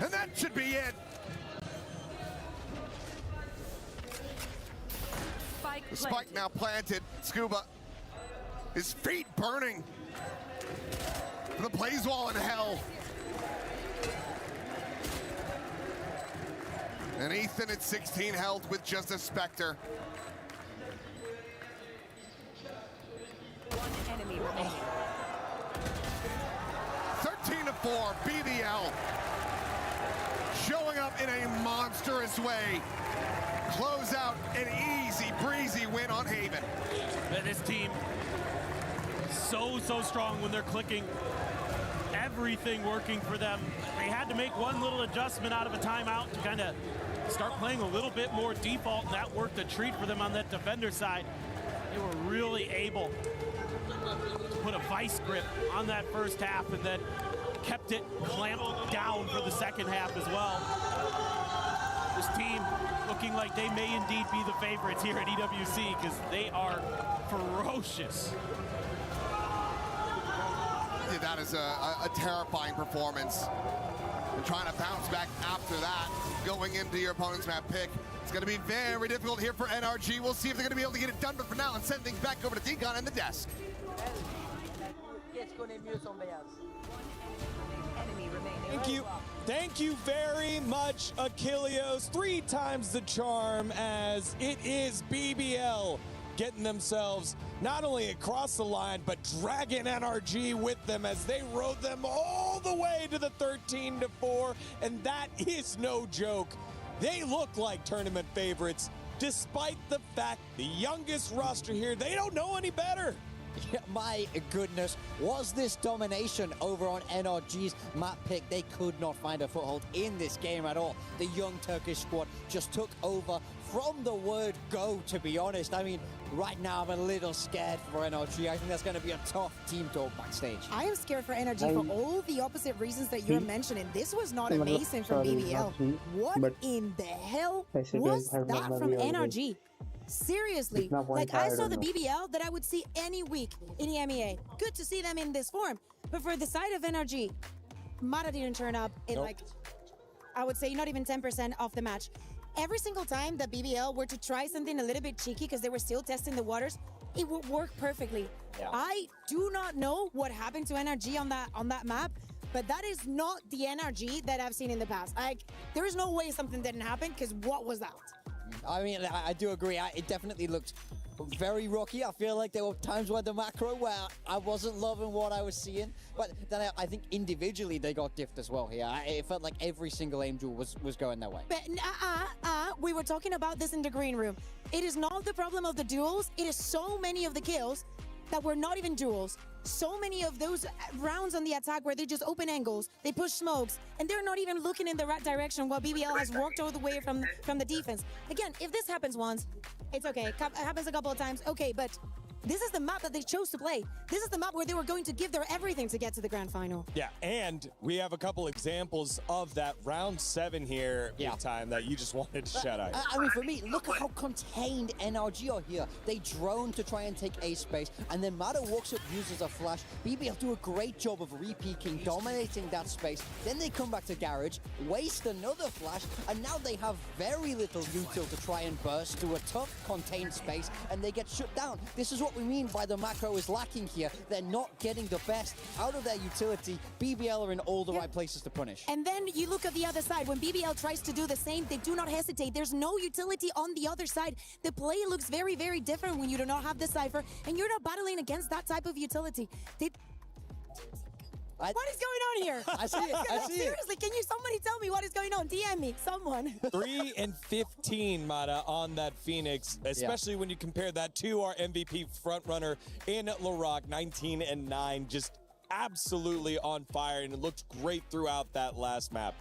And that should be it. The spike now planted. Scuba, his feet burning. The blaze wall in hell. And Ethan at 16 health with just a Spectre. One enemy remaining. 13-4, BBL. Showing up in a monstrous way. Close out an easy breezy win on Haven. And this team, so strong when they're clicking. Everything working for them. They had to make one little adjustment out of a timeout to kind of start playing a little bit more default, and that worked a treat for them on that defender side. They were really able to put a vice grip on that first half and then kept it clamped down for the second half as well. This team looking like they may indeed be the favorites here at EWC because they are ferocious. Yeah, that is a terrifying performance. And trying to bounce back after that, going into your opponent's map pick. It's going to be very difficult here for NRG. We'll see if they're going to be able to get it done, but for now, let's send things back over to Deacon and the desk. Thank you very much, Achilleos. 3 times the charm, as it is BBL getting themselves not only across the line, but dragging NRG with them as they rode them all the way to the 13-4, and that is no joke. They look like tournament favorites, despite the fact the youngest roster here, they don't know any better. Yeah, my goodness, was this domination over on NRG's map pick? They could not find a foothold in this game at all. The young Turkish squad just took over from the word go, to be honest. I mean, right now I'm a little scared for NRG. I think that's going to be a tough team talk backstage. I am scared for NRG for all the opposite reasons that you're mentioning. This was not amazing from BBL. What in the hell was that from NRG? Seriously, like I saw the BBL that I would see any week in EMEA. Good to see them in this form. But for the side of NRG, Mata didn't turn up in like, I would say not even 10% of the match. Every single time that BBL were to try something a little bit cheeky because they were still testing the waters, it would work perfectly. Yeah. I do not know what happened to NRG on that map, but that is not the NRG that I've seen in the past. Like, there is no way something didn't happen, because what was that? I mean, I do agree. It definitely looked very rocky. I feel like there were times where the macro where I wasn't loving what I was seeing, but then I think individually they got diffed as well here. It felt like every single aim duel was going their way. But we were talking about this in the green room. It is not the problem of the duels. It is so many of the kills that were not even duels. So many of those rounds on the attack where they just open angles, they push smokes, and they're not even looking in the right direction while BBL has walked all the way from the defense. Again, if this happens once, it's okay. It happens a couple of times, okay, but this is the map that they chose to play. This is the map where they were going to give their everything to get to the grand final. Yeah, and we have a couple examples of that round 7 here, big time, that you just wanted to shout out. I mean, for me, look at how contained NRG are here. They drone to try and take A space, and then Mata walks up, uses a flash. BBL do a great job of re-peeking, dominating that space. Then they come back to Garage, waste another flash, and now they have very little util to try and burst to a tough, contained space, and they get shut down. This is what we mean by the macro is lacking here. They're not getting the best out of their utility. BBL are in all the right places to punish. And then you look at the other side. When BBL tries to do the same, they do not hesitate. There's no utility on the other side. The play looks very, very different when you do not have the Cypher, and you're not battling against that type of utility. What is going on here? I see it. I see it. Seriously, can you somebody tell me what is going on? DM me, someone. 3 and 15, Mata, on that Phoenix, especially when you compare that to our MVP frontrunner in Larocque, 19 and 9, just absolutely on fire, and it looked great throughout that last map.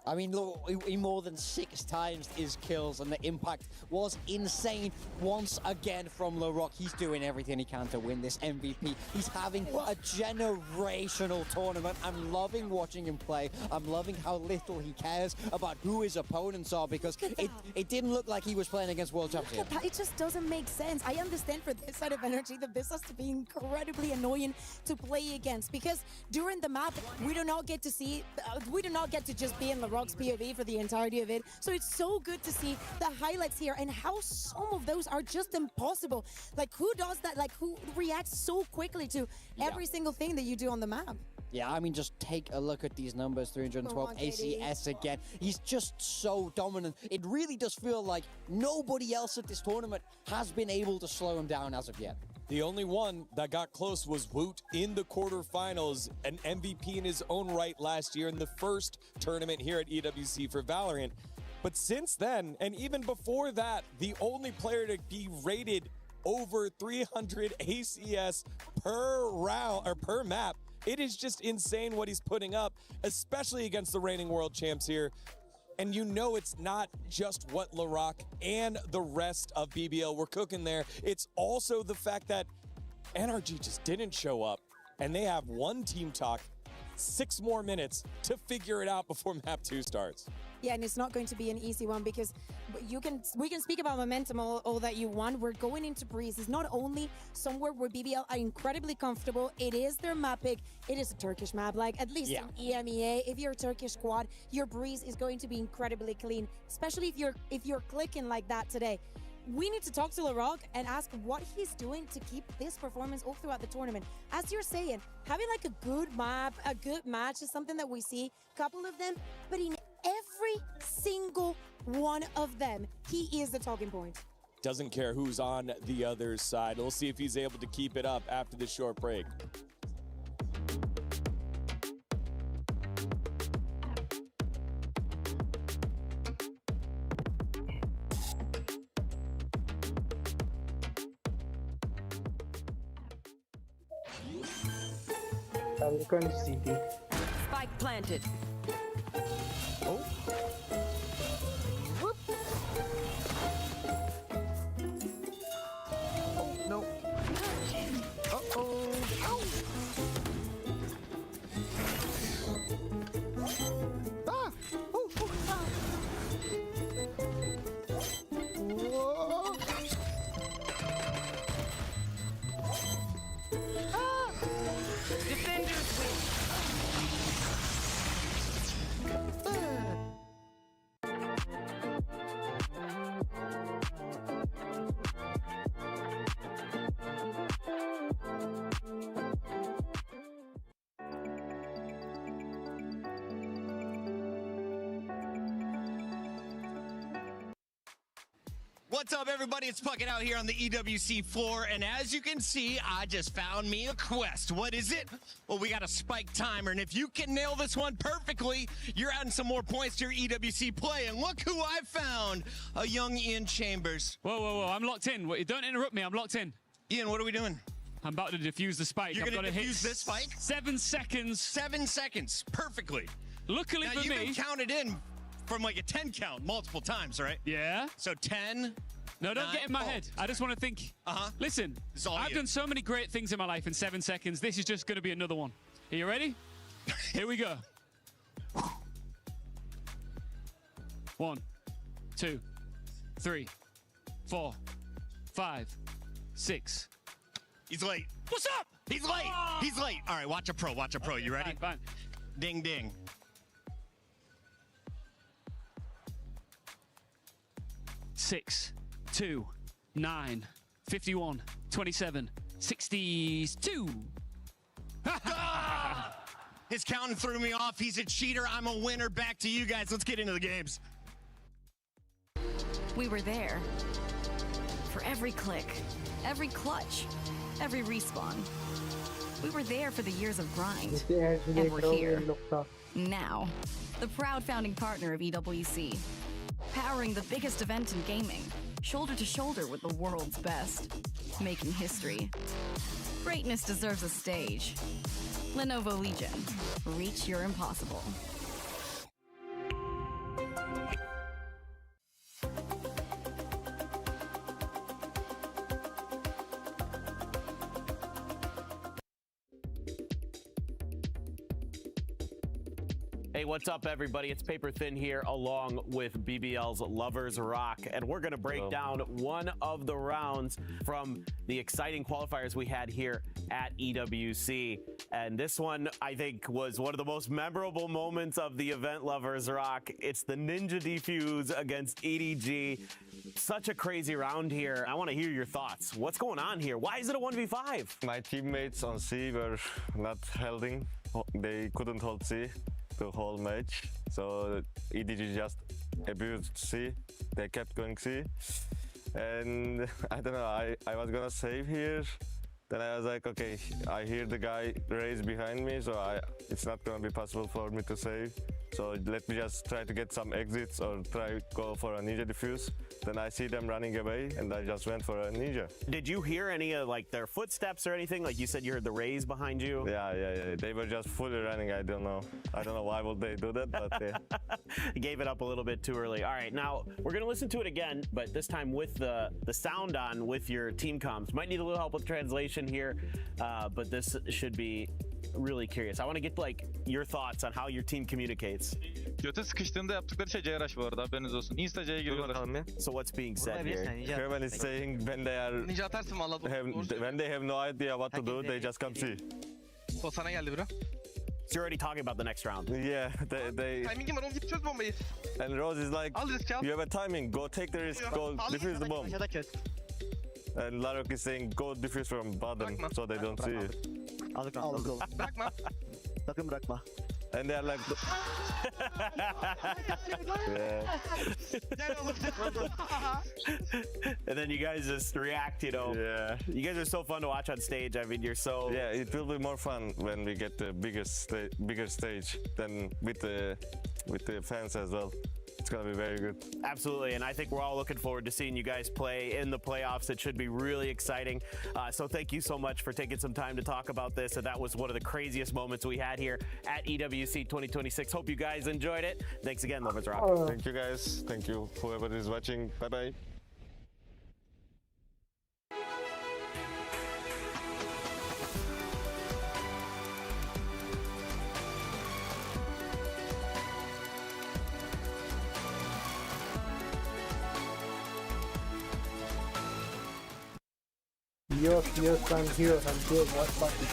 I mean, look, he more than 6 times his kills, and the impact was insane once again from Larocque. He's doing everything he can to win this MVP. He's having a generational tournament. I'm loving watching him play. I'm loving how little he cares about who his opponents are, because it didn't look like he was playing against world champions. It just doesn't make sense. I understand for this side of energy that this has to be incredibly annoying to play against, because during the map, we do not get to see, we do not get to just be in Larocque's POV for the entirety of it. So it's so good to see the highlights here and how some of those are just impossible. Like, who does that? Like, who reacts so quickly to every single thing that you do on the map? Yeah, I mean, just take a look at these numbers. 312 ACS again. He's just so dominant. It really does feel like nobody else at this tournament has been able to slow him down as of yet. The only one that got close was Woot in the quarterfinals, an MVP in his own right last year in the first tournament here at EWC for Valorant. But since then, and even before that, the only player to be rated over 300 ACS per round or per map, it is just insane what he's putting up, especially against the reigning world champs here. And you know it's not just what Larocque and the rest of BBL were cooking there. It's also the fact that NRG just didn't show up, and they have one team talk, 6 more minutes to figure it out before map 2 starts. Yeah, and it's not going to be an easy one, because we can speak about momentum all that you want. We're going into Breeze. It's not only somewhere where BBL are incredibly comfortable. It is their map pick. It is a Turkish map. Like, at least in EMEA, if you're a Turkish squad, your Breeze is going to be incredibly clean, especially if you're clicking like that today. We need to talk to Larocque and ask what he's doing to keep this performance all throughout the tournament. As you're saying, having like a good map, a good match is something that we see, a couple of them, but in every single one of them, he is the talking point. Doesn't care who's on the other side. We'll see if he's able to keep it up after this short break. Spike planted. Oh. Whoop. Oh, no. Uh-oh. Ow. Ah. Ooh, ooh, ah. Whoa. Ah. Defenders win. What's up, everybody? It's Puckett out here on the EWC floor, and as you can see, I just found me a quest. What is it? Well, we got a spike timer, and if you can nail this one perfectly, you're adding some more points to your EWC play, and look who I found, a young Ian Chambers. Whoa, whoa, whoa, I'm locked in. Don't interrupt me, I'm locked in. Ian, what are we doing? I'm about to defuse the spike. You're I've got going to to hit defuse this spike? 7 seconds. 7 seconds. Perfectly. Luckily now, for you've me. been counted in from like a 10 count multiple times, right? Yeah. So 10. No, don't 9, get in my head. I just want to think. Listen, I've done so many great things in my life in 7 seconds. This is just going to be another one. Are you ready? Here we go. 1, 2, 3, 4, 5, 6. He's late. What's up? He's late. He's late. All right, watch a pro. Watch a pro. You ready? Fine. Ding, ding. Six, 2, 9, 51, 27, 62. His counting threw me off. He's a cheater. I'm a winner. Back to you guys. Let's get into the games. We were there. For every click, every clutch, every respawn. We were there for the years of grind. And we're here. Now. The proud founding partner of EWC. Powering the biggest event in gaming. Shoulder to shoulder with the world's best. Making history. Greatness deserves a stage. Lenovo Legion. Reach your impossible. Hey, what's up, everybody? It's Paper Thin here, along with BBL's Lovers Rock, and we're going to break down one of the rounds from the exciting qualifiers we had here at EWC. And this one, I think, was one of the most memorable moments of the event, Lovers Rock. It's the Ninja Defuse against EDG. Such a crazy round here. I want to hear your thoughts. What's going on here? Why is it a 1v5? My teammates on C were not holding. They couldn't hold C the whole match, so EDG just abused C. They kept going C, and I don't know, I was gonna save here. Then I was like, okay, I hear the guy raise behind me, so it's not gonna be possible for me to save. So let me just try to get some exits or try go for a ninja defuse. Then I see them running away, and I just went for a ninja. Did you hear any of like their footsteps or anything? Like you said, you heard the raise behind you. Yeah. They were just fully running. I don't know why would they do that, but yeah. Gave it up a little bit too early. All right, now we're gonna listen to it again, but this time with the sound on with your team comms. Might need a little help with translation here, but this should be really curious. I want to get like your thoughts on how your team communicates. Göte sıkıştığında yaptıkları şey C-Rush bu arada, haberiniz olsun. Insta C'ye giriyorlar. So what's being said here? Kevin is saying when they are Ninja atarsın vallahi. when they have no idea what to do, they just come see. O sana geldi bro. So you're already talking about the next round. Yeah, they Timing'im var, oğlum git çöz bombayı. and Rose is like, you have a timing, go take the risk, go defuse the bomb. And Larok is saying, go defuse from bottom, so they don't see it. Bırakma. Sakın bırakma. And they're like, yeah. And then you guys just react, you know. Yeah. You guys are so fun to watch on stage. I mean, you're so... Yeah, it will be more fun when we get the bigger stage than with the fans as well. It's gonna be very good. Absolutely, and I think we're all looking forward to seeing you guys play in the playoffs. It should be really exciting. So thank you so much for taking some time to talk about this. And that was one of the craziest moments we had here at EWC 2026. Hope you guys enjoyed it. Thanks again, Lovers Rock. Thank you guys. Thank you, whoever is watching. Bye-bye. Yes, I'm here. What button?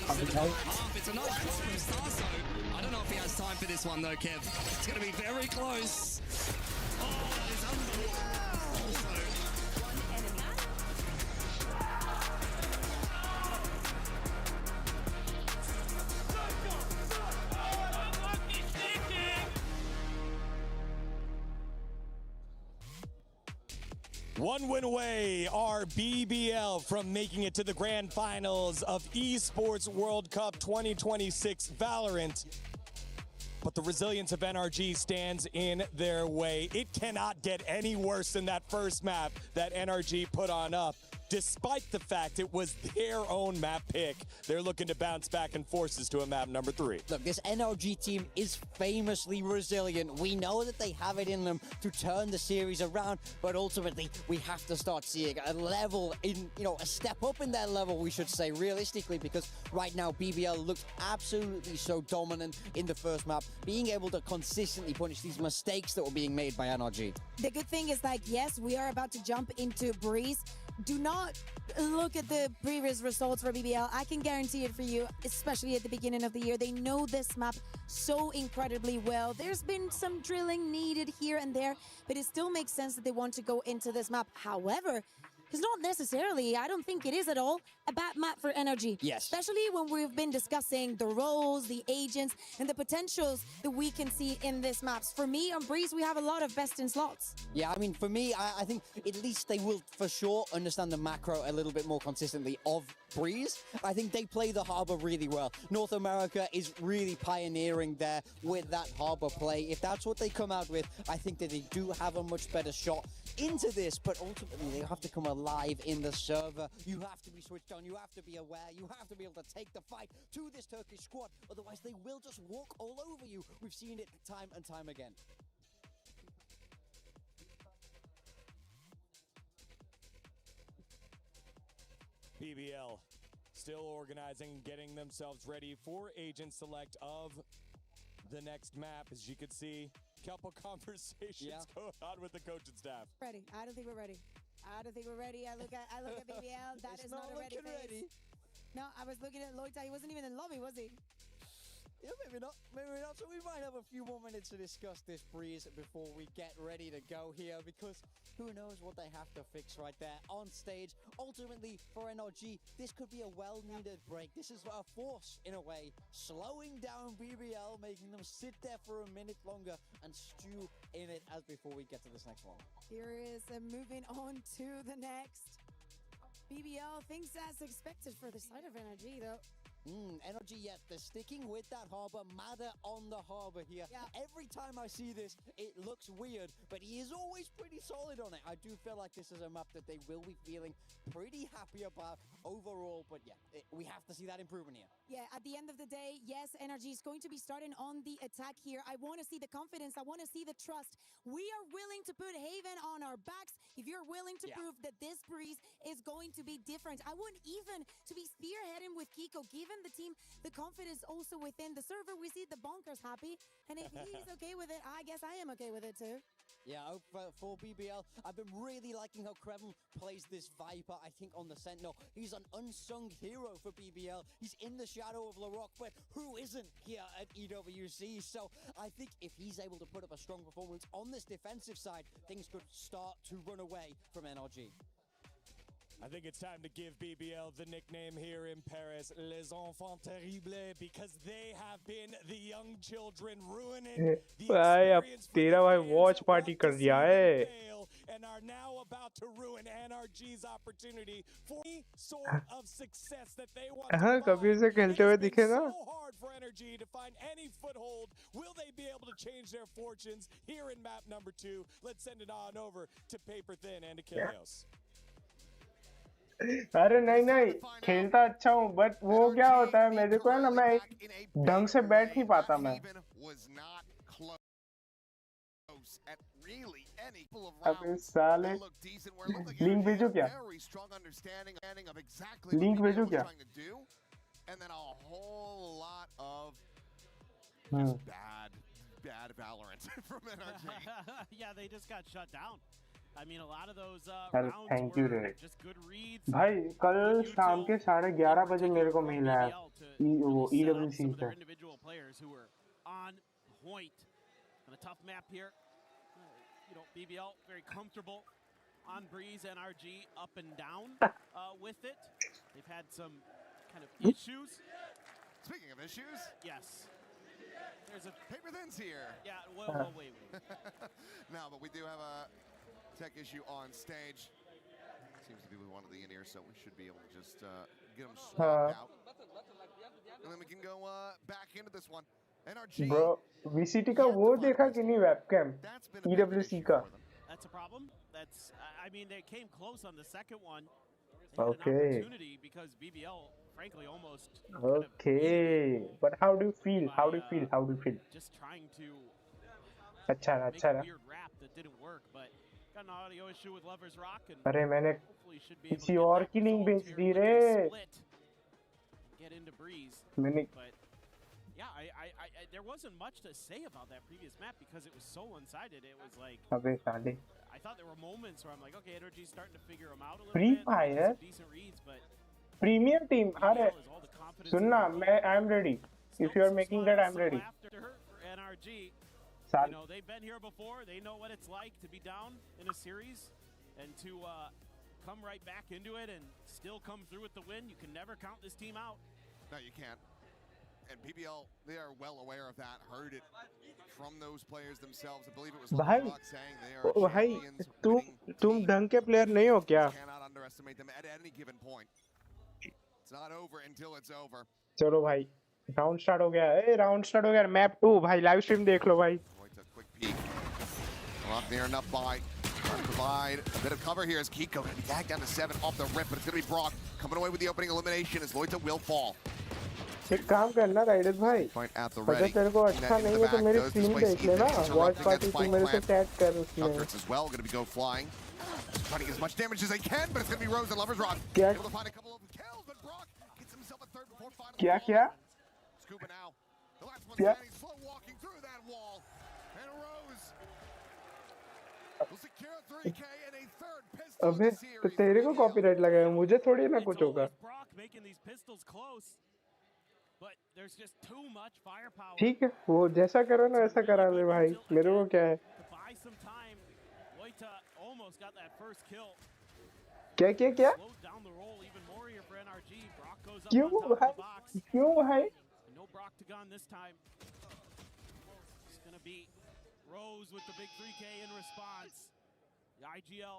Coming out? It's a nice drop from Starso. I don't know if he has time for this one though, Kev. It's going to be very close. Oh, that is unbelievable. Also, One win away are BBL from making it to the grand finals of Esports World Cup 2026 Valorant. But the resilience of NRG stands in their way. It cannot get any worse than that first map that NRG put on up. despite the fact it was their own map pick. They're looking to bounce back and force us to a map number 3. Look, this NRG team is famously resilient. We know that they have it in them to turn the series around, but ultimately we have to start seeing a level in, a step up in their level, we should say, realistically, because right now BBL looked absolutely so dominant in the first map, being able to consistently punish these mistakes that were being made by NRG. The good thing is, yes, we are about to jump into Breeze. Do not look at the previous results for BBL. I can guarantee it for you, especially at the beginning of the year. They know this map so incredibly well. There's been some drilling needed here and there, but it still makes sense that they want to go into this map. However, it's not necessarily, I don't think it is at all, a bad map for NRG. Yes. Especially when we've been discussing the roles, the agents, and the potentials that we can see in this maps. For me, on Breeze, we have a lot of best in slots. Yeah, I mean, for me, I think at least they will for sure understand the macro a little bit more consistently of Breeze. I think they play the Harbor really well. North America is really pioneering there with that Harbor play. If that's what they come out with, I think that they do have a much better shot into this, but ultimately they have to come alive in the server. You have to be switched on, you have to be aware, you have to be able to take the fight to this Turkish squad, otherwise they will just walk all over you. We've seen it time and time again. BBL still organizing, getting themselves ready for agent select of the next map. As you can see, couple conversations going on with the coaching staff. Ready. I don't think we're ready. I don't think we're ready. I look at BBL. That is not a ready face. No, I was looking at Loita. He wasn't even in lobby, was he? Yeah, maybe not. Maybe not. So we might have a few more minutes to discuss this Breeze before we get ready to go here, because who knows what they have to fix right there on stage. Ultimately, for NRG, this could be a well-needed break. This is a force, in a way, slowing down BBL, making them sit there for a minute longer and stew in it as before we get to this next one. Here is moving on to the next. BBL thinks as expected for the side of NRG, though. Energy, yes, they're sticking with that Harbor. Madder on the Harbor here. Yeah. Every time I see this, it looks weird, but he is always pretty solid on it. I do feel like this is a map that they will be feeling pretty happy about overall, but yeah, we have to see that improvement here. Yeah, at the end of the day, yes, Energy is going to be starting on the attack here. I want to see the confidence. I want to see the trust. We are willing to put Haven on our backs if you're willing to prove that this Breeze is going to be different. I want even to be spearheading with Kiko, given the team the confidence also within the server. We see the Bonkers happy, and if he's okay with it, I guess I am okay with it too. Yeah, for BBL, I've been really liking how Kreven plays this Viper, I think, on the Sentinel. He's an unsung hero for BBL. He's in the shadow of LaRock, but who isn't here at EWC? So I think if he's able to put up a strong performance on this defensive side, things could start to run away from NRG. I think it's time to give BBL the nickname here in Paris, Les Enfants Terribles, because they have been the young children ruining the experience for तेरा भाई watch party कर दिया है and are now about to ruin NRG's opportunity for any sort of success that they want to find. Kabir से खेलते हुए दिखेगा So hard for NRG to find any foothold. Will they be able to change their fortunes here in map number 2? Let's send it on over to Paper Thin and Achilles. अरे नहीं खेलता अच्छा हूँ but वो क्या होता है मेरे को है ना मैं ढंग से बैठ नहीं पाता मैं अबे साले लिंक भेजो क्या लिंक भेजो क्या bad Valorant from NRG. Yeah, they just got shut down. I mean, a lot of those rounds were just good reads. भाई कल शाम के 11:30 बजे मेरे को मेल आया वो EWC से. Individual players who were on point on a tough map here. BBL very comfortable on Breeze. NRG up and down with it. They've had some kind of issues. Speaking of issues, yes. There's a Paper Thin's here. Yeah, well, wait. No, but we do have a tech issue on stage. Seems to be with one of the in-ears, so we should be able to just get them swapped out. And then we can go back into this one. NRG. Bro, VCT का वो देखा कि नहीं webcam? EWC का. That's a problem. I mean, they came close on the second one. Okay. because BBL, frankly, almost Okay. But how do you feel? How do you feel? How do you feel? just trying to अच्छा रहा, make अच्छा a रहा. weird rap that didn't work, but got an audio issue with Lovers Rock, and अरे मैंने hopefully should be able to किसी get और that की link resolved भेज here. दी Looking to रे. split, get into Breeze, मैंने but yeah, I there wasn't much to say about that previous map because it was so one-sided. It was like अबे साले. I thought there were moments where I'm like, okay, Energy's starting to figure them out a little Free bit, making Fire? some decent reads, but Premium team. अरे सुनना मैं I'm ready. If you are making that I'm ready. for NRG, साल you know, they've been here before. They know what it's like to be down in a series and to come right back into it and still come through with the win. You can never count this team out. No, you can't. And PBL, they are well aware of that. Heard it from those players themselves. I believe it was भाई Rock saying they are भाई champions. तुम ढंग के player नहीं हो क्या? Cannot underestimate them at any given point. It's not over until it's over. चलो भाई राउंड स्टार्ट हो गया. ए राउंड स्टार्ट हो गया. मैप 2 भाई लाइव स्ट्रीम देख लो भाई. Rock near enough by. Trying to provide a bit of cover here as Kiko going to be tagged down to 7 off the rip, but it's going to be Brock coming away with the opening elimination as Loita will fall. एक काम करना rider भाई. अगर तेरे को अच्छा नहीं है तो मेरी स्ट्रीम देख लेना. वॉच पार्टी तू मेरे से चैट कर उसमें. As well, going to go flying. Trying to get as much damage as they can, but it's going to be Rose and Lovers Rock. क्या Able to find a couple of kills, but Brock gets himself a third before final. क्या क्या? Scuba now. The last one क्या? standing, slow walking through that wall. And Rose will secure 3K and a third pistol. अबे तो तेरे को copyright लगाया. मुझे थोड़ी ना कुछ होगा. Brock making these pistols close, but there's just too much firepower. ठीक है वो जैसा करो ना वैसा करा ले भाई. मेरे को क्या है? To buy some time, Loita almost got that first kill. क्या क्या क्या? Slowed down the roll even more here for NRG. Brock goes up क्यों on top of भाई? the box. क्यों भाई? No Brock to gun this time. It's gonna be Rose with the big 3K in response. The IGL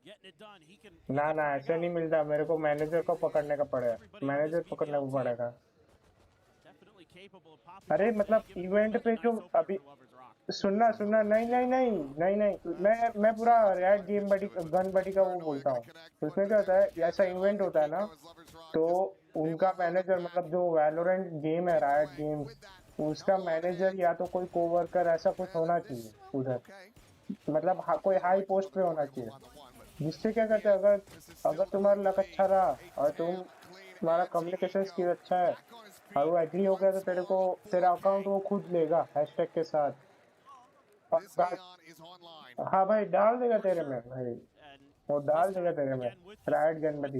getting it done. He can. ना ना ऐसा नहीं मिलता. मेरे को मैनेजर को पकड़ने का पड़ेगा. मैनेजर पकड़ने को पड़ेगा. Definitely capable of popping. अरे मतलब इवेंट पे जो अभी सुनना सुनना नहीं नहीं नहीं नहीं नहीं मैं पूरा रैड गेम बडी गन बडी का वो बोलता हूँ. उसमें क्या होता है ऐसा इवेंट होता है ना तो उनका मैनेजर मतलब जो वैलोरेंट गेम है रायट गेम उसका मैनेजर या तो कोई कोवर्कर ऐसा कुछ होना चाहिए उधर. मतलब कोई हाई पोस्ट पे होना चाहिए जिससे क्या करते हैं अगर तुम्हारा लक अच्छा रहा और तुम्हारा कम्युनिकेशन स्किल अच्छा है और वो एग्री हो गया तो तेरे को तेरा अकाउंट वो खुद लेगा हैशटैग के साथ. हाँ भाई डाल देगा तेरे में भाई. वो डाल देगा तेरे में राइट गन बडी.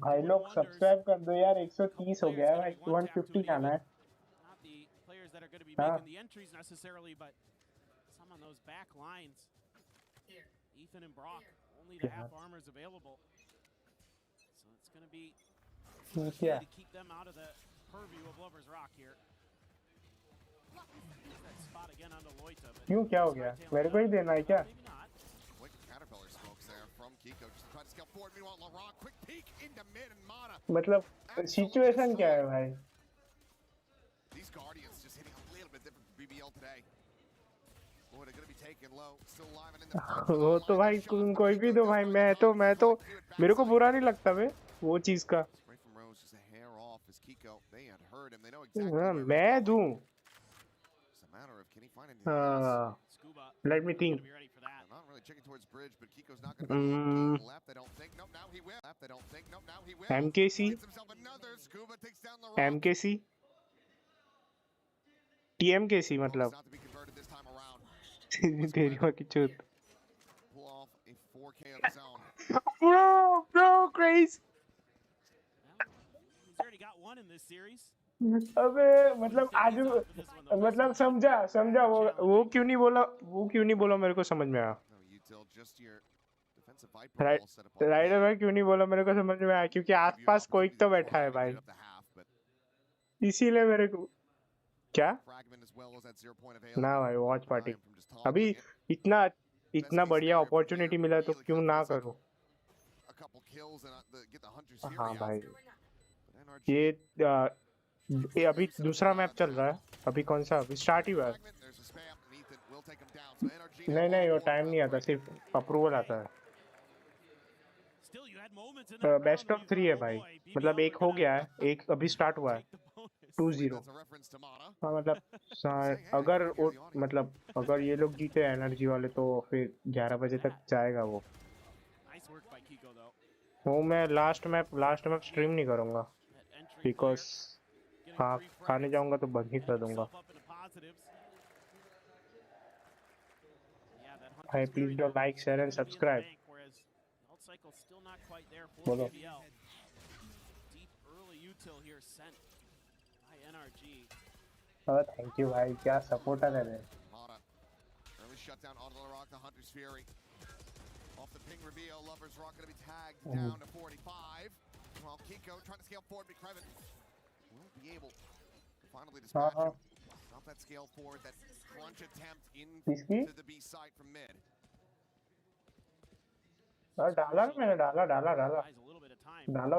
भाई लोग सब्सक्राइब कर दो यार. 130 हो गया है भाई. 150 जाना है. That are going to be हाँ. making the entries necessarily, but some on those back lines. Ethan and Brock only to have armors available, so it's going to be to keep them out of the purview of Lovers Rock here. That spot again onto Loita, but क्यों क्या हो गया? मेरे को ही देना है क्या? Quick caterpillar smokes there from Kiko. Just trying to scale forward. Meanwhile, LaRock quick peek into mid and Mana. मतलब सिचुएशन क्या है भाई? These Guardians just hitting a little bit different from BBL today. Boy, they're going to be taken low. Still alive and in the front. वो तो भाई कोई भी दो भाई. मैं तो मेरे को बुरा नहीं लगता बे वो चीज का. Spray from Rose just a hair off as Kiko. They had heard him. They know exactly. मैं दूं. It's a matter of can he find anything. Let me think. I'm not really checking towards bridge, but Kiko's not going to be left. I don't think. Nope, now he will. Left. I don't think. Nope, now he will. MKC. Gets himself another. Scuba takes down the rock. MKC. TMKC मतलब. Not to be converted this time around. तेरी माँ की चूत. Pull off a 4K of his own. Bro, crazy. he's already got one in this series. अबे मतलब आज मतलब समझा वो क्यों नहीं बोला मेरे को समझ में आया. राइडर भाई क्यों नहीं बोला मेरे को समझ में आया क्योंकि आसपास कोई तो बैठा है भाई इसीलिए मेरे को क्या ना भाई वॉच पार्टी अभी इतना बढ़िया अपॉर्चुनिटी मिला तो क्यों ना करूं. हाँ भाई ये अभी दूसरा मैप चल रहा है. अभी कौन सा अभी स्टार्ट ही हुआ है. नहीं वो टाइम नहीं आता, सिर्फ अप्रूवल आता है। बेस्ट ऑफ 3 है भाई, मतलब एक हो गया है, एक अभी स्टार्ट हुआ है 2-0। हाँ मतलब अगर ये लोग जीते एनर्जी वाले तो फिर 11 बजे तक जाएगा वो। मैं लास्ट मैप स्ट्रीम नहीं करूँगा बिकॉज हाँ खाने जाऊँगा तो बंद ही कर दूँगा। भाई please do like share and subscribe. बोलो थैंक यू भाई, क्या सपोर्टर है। Off the ping reveal, Lover's Rock going to be tagged down to 45. Well, Kiko trying to scale forward, McCreven won't be able to finally dispatch him. Stop that scale forward, that crunch attempt into the B side from mid. डाला मैंने डाला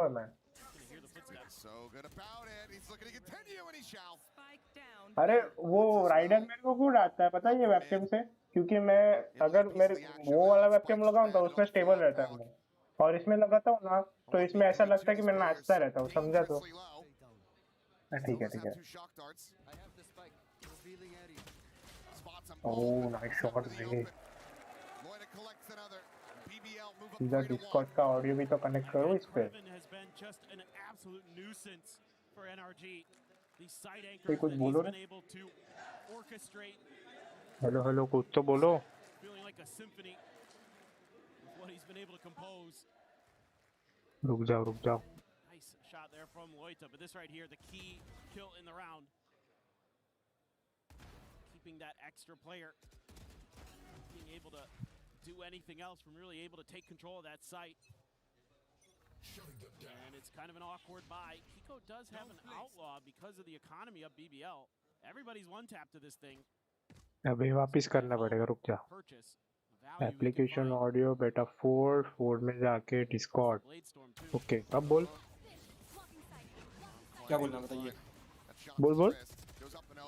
है मैं। So good about it. He's looking to continue and he shall. अरे वो rider मेरे को क्यों डालता है पता है ये वेबकैम से, क्योंकि मैं अगर मेरे वो वाला वेबकैम लगाऊं तो उसमें स्टेबल रहता है और इसमें लगाता हूँ ना तो इसमें ऐसा लगता है कि मैं नाचता रहता हूँ, समझा? तो ठीक है। ओह नाइस शॉट भाई। इधर डिस्कॉर्ड का ऑडियो भी तो कनेक्ट करो इस पे। कोई कुछ बोलो ना। हेलो कुछ तो बोलो। रुक जाओ। Nice shot there from Loita, but this right here, the key kill in the round. Keeping that extra player, being able to do anything else from really able to take control of that site. And it's kind of an awkward buy. Kiko does have an outlaw because of the economy of BBL. Everybody's one tap to this thing. अबे वापस करना पड़ेगा, रुक जा। Application audio बेटा 4 में जाके Discord. Okay अब बोल। क्या बोलना बताइए? बोल।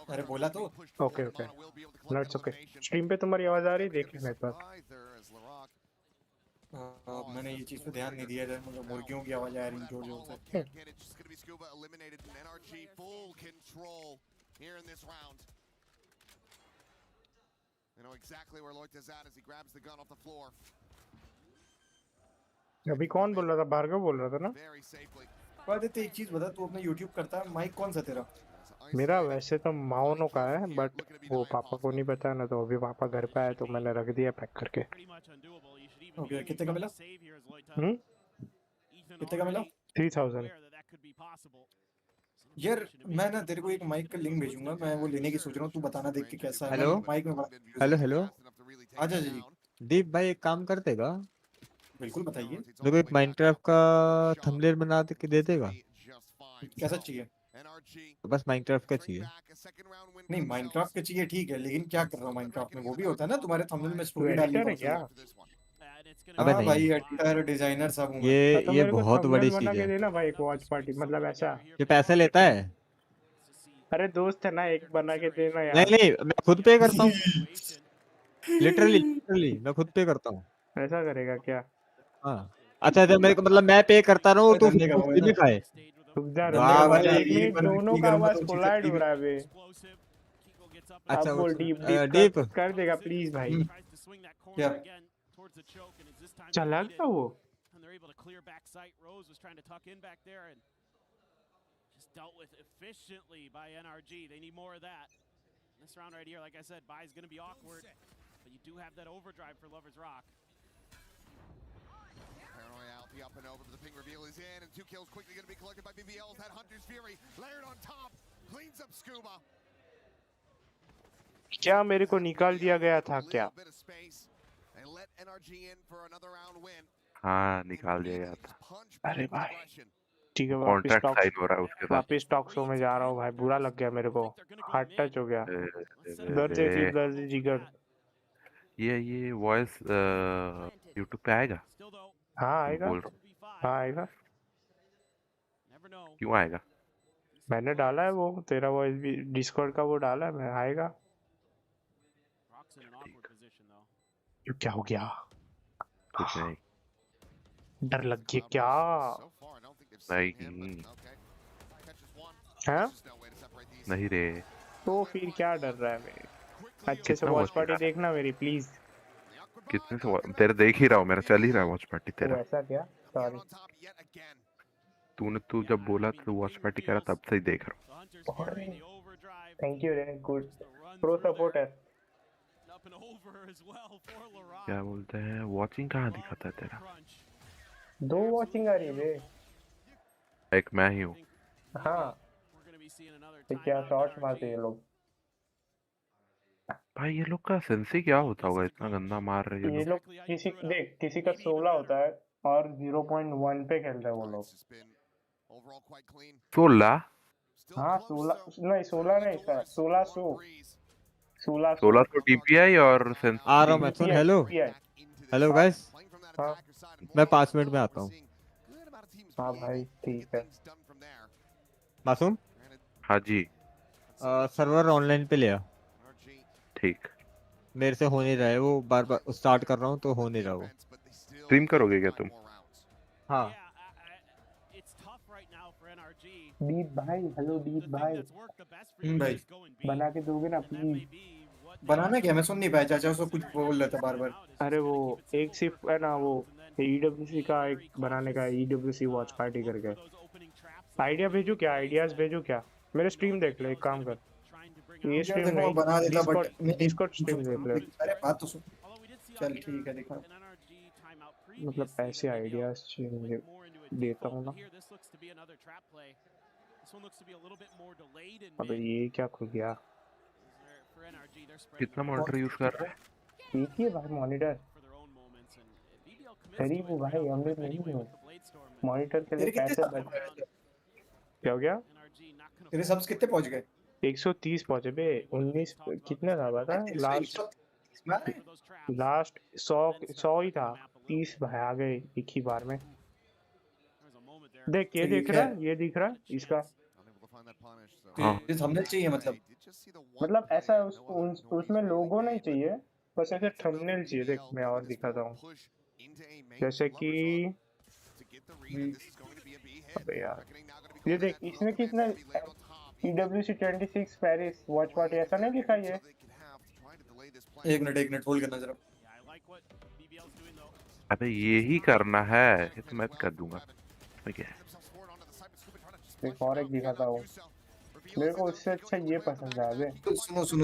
अरे बोला तो। Okay let's okay. स्ट्रीम पे तुम्हारी आवाज आ रही, देख लेना एक बार। मैंने ये चीज पे ध्यान नहीं दिया, मतलब मुर्गियों की आवाज आ रही जोर से। You know exactly where Loita's at as he grabs the gun off the floor. अभी कौन बोल रहा था? भार्गव बोल रहा था ना? आदित्य एक चीज बता, तू अपना YouTube करता है, माइक कौन सा तेरा? मेरा वैसे तो माउनो का है, बट वो पापा को नहीं पता ना, तो अभी पापा घर पे आए तो मैंने रख दिया पैक करके। ओके कितने का मिला? कितने का मिला? 3000। यार मैं ना तेरे को एक माइक का लिंक भेजूंगा, मैं वो लेने की सोच रहा हूँ, तू बताना देख के कैसा है। हेलो माइक में हेलो आजा जी। दीप भाई एक काम कर देगा? बिल्कुल बताइए। देखो एक माइनक्राफ्ट का थंबनेल बना के दे देगा। कैसा चाहिए? तो बस माइनक्राफ्ट का चाहिए। नहीं माइनक्राफ्ट का चाहिए ठीक है, लेकिन क्या कर रहा हूँ माइनक्राफ्ट में, वो भी होता है ना तुम्हारे थंबनेल में स्टोरी डालनी पड़ती है। अबे हाँ नहीं भाई एडिटर डिजाइनर सब हूँ ये बहुत बड़ी चीज है। देना भाई एक वॉच पार्टी, मतलब ऐसा। ये पैसे लेता है? अरे दोस्त है ना, एक बना के देना यार। नहीं मैं खुद पे करता हूँ। लिटरली मैं खुद पे करता हूँ। ऐसा करेगा क्या? हाँ अच्छा मेरे को मतलब मैं पे करता रहा हूँ, तू फ्री में खाए। वाह भाई दोनों का आवाज कोलाइड हो रहा है बे। अच्छा वो डीप कर देगा प्लीज भाई। क्या चला गया वो? Dealt with efficiently by NRG. They need more of that. This round right here, like I said, buy is going to be awkward, but you do have that overdrive for Lover's Rock. Paranoia out, the up and over, but the ping reveal is in, and 2 kills quickly going to be collected by BBL's. That Hunter's Fury layered on top, cleans up Scuba. क्या मेरे को निकाल दिया गया था क्या? हाँ निकाल दिया गया था। अरे भाई ठीक है, कॉन्ट्रैक्ट साइन हो रहा है उसके बाद। वापस टॉक शो में जा रहा हूँ भाई, बुरा लग गया मेरे को, हार्ट टच हो गया। दर्द जिगर। ये वॉइस यूट्यूब पे आएगा? हाँ आएगा। हाँ आएगा। क्यों आएगा? मैंने डाला है वो, तेरा वॉइस भी डिस्कॉर्ड का वो डाला है मैं, आएगा। क्या हो गया? कुछ नहीं। डर लग गया क्या? नहीं हाँ? नहीं रे। तो फिर क्या डर रहा है मेरे? अच्छे से कितना वॉच वॉच पार्टी कर देखना मेरी प्लीज। कितने से तेरे देख ही रहा हूँ, मेरा चल ही रहा है वॉच पार्टी तो तेरा। ऐसा क्या? सॉरी। तू जब बोला तो वॉच पार्टी करा तब से ही देख रहा हूँ। थैंक यू रे, गुड प्रो सपोर्टर। क्या बोलते हैं, वॉचिंग कहाँ दिखाता है तेरा? 2 वॉचिंग आ रही है बे। एक मैं ही हूँ। हाँ तो क्या शॉट्स मारते ये लोग? भाई ये लोग का सेंसी क्या होता होगा, इतना गंदा मार रहे ये लोग किसी देख किसी का 16 होता है और 0.1 पे खेल रहे हैं वो लोग। 16? हाँ 16 नहीं, 16 नहीं सर, 1600 1600 DPI और आ रहा हूँ मैं, सुन। हेलो हेलो गाइस, हाँ मैं 5 मिनट में आता हूँ। हाँ भाई ठीक है। मासूम, हाँ जी सर्वर ऑनलाइन पे ले आ। ठीक। मेरे से हो नहीं रहा है वो, बार बार स्टार्ट कर रहा हूँ तो हो नहीं रहा वो। स्ट्रीम करोगे क्या तुम? हाँ। दीप भाई, हेलो दीप भाई। भाई बना के दोगे ना प्लीज? बनाना क्या, मैं सुन नहीं पाया, चाचा उसको कुछ बोल रहा था बार बार। अरे वो एक सिर्फ है ना, वो ईडब्ल्यूसी का एक बनाने का, ईडब्ल्यूसी वॉच पार्टी करके। आइडिया भेजो क्या, आइडियाज भेजो क्या? मेरे स्ट्रीम देख ले, एक काम कर। ये यार स्ट्रीम देखो मैं नहीं, बना देता बट डिस्कॉर्ड स्ट्रीम देख ले। अरे बात तो सुन। चल ठीक है दिखा। मतलब ऐसे आइडियाज देता हूँ ना। अबे ये क्या खुल गया? कितना मॉनिटर यूज कर रहा है? एक ही है भाई मॉनिटर। गरीब हूँ भाई, अमीर नहीं हूँ। मॉनिटर के लिए पैसे बच। क्या हो गया? तेरे सब्स कितने पहुंच गए? 130 पहुंचे बे। 19 कितने था बता? लास्ट 100 ही था। 30 भाई आ गए एक ही बार में। देख ये देख रहा है, ये दिख रहा है इसका। ये थंबनेल चाहिए मतलब ऐसा उसमें लोगो नहीं चाहिए, बस ऐसे थंबनेल चाहिए। देख मैं और दिखाता हूँ, जैसे कि अबे यार ये देख, इसने कितना EWC 26 पेरिस वॉच पार्टी ऐसा नहीं लिखा है? एक मिनट होल्ड करना जरा। अबे ये ही करना है, ये तो मैं कर दूंगा। क्या है? एक और एक दिखाता हूँ, मेरे को उससे अच्छा ये पसंद है। अबे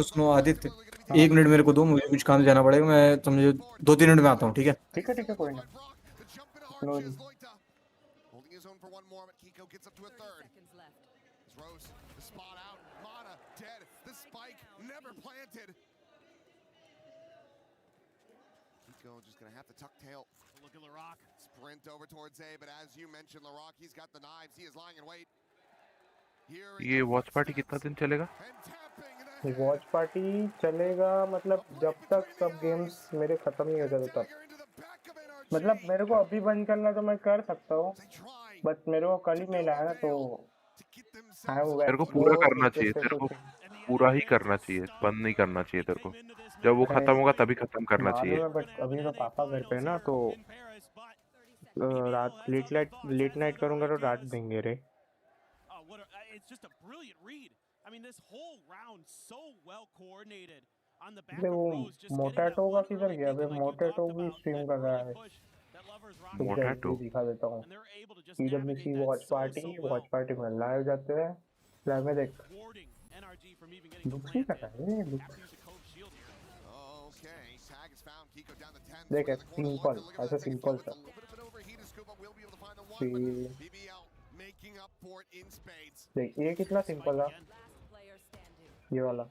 सुनो आदित्य, 1 मिनट मेरे को दो, मुझे कुछ काम जाना पड़ेगा। मैं समझे 2-3 मिनट में आता हूँ, ठीक है? ठीक है कोई ना। Just gonna have to tuck tail. Look at LaRock. Sprint over towards A, but as you mentioned, LaRock, he's got the knives. He is lying in wait. ये वॉच पार्टी कितना दिन चलेगा? वॉच पार्टी चलेगा मतलब जब तक सब games मेरे खत्म नहीं हो जाते तब। मतलब मेरे को अभी बंद करना तो मैं कर सकता हूँ, बट मेरे को कल ही मेल आया ना, तो तेरे को पूरा करना चाहिए, तेरे को पूरा ही करना चाहिए, बंद नहीं करना चाहिए तेरे को। जब वो खत्म होगा तभी खत्म करना चाहिए। बट अभी तो पापा घर पे है ना, तो रात लेट नाइट करूंगा तो रात देंगे रे। वो मोटैटो का किधर गया? अबे मोटैटो भी स्ट्रीम कर रहा है। मोटैटो दिखा देता हूँ। EWC वॉच पार्टी में लाइव जाते हैं। लाइव में देख लुक्स नहीं कर रहा है, देख सिंपल, ऐसा सिंपल सा। देख ये कितना सिंपल था, ये वाला।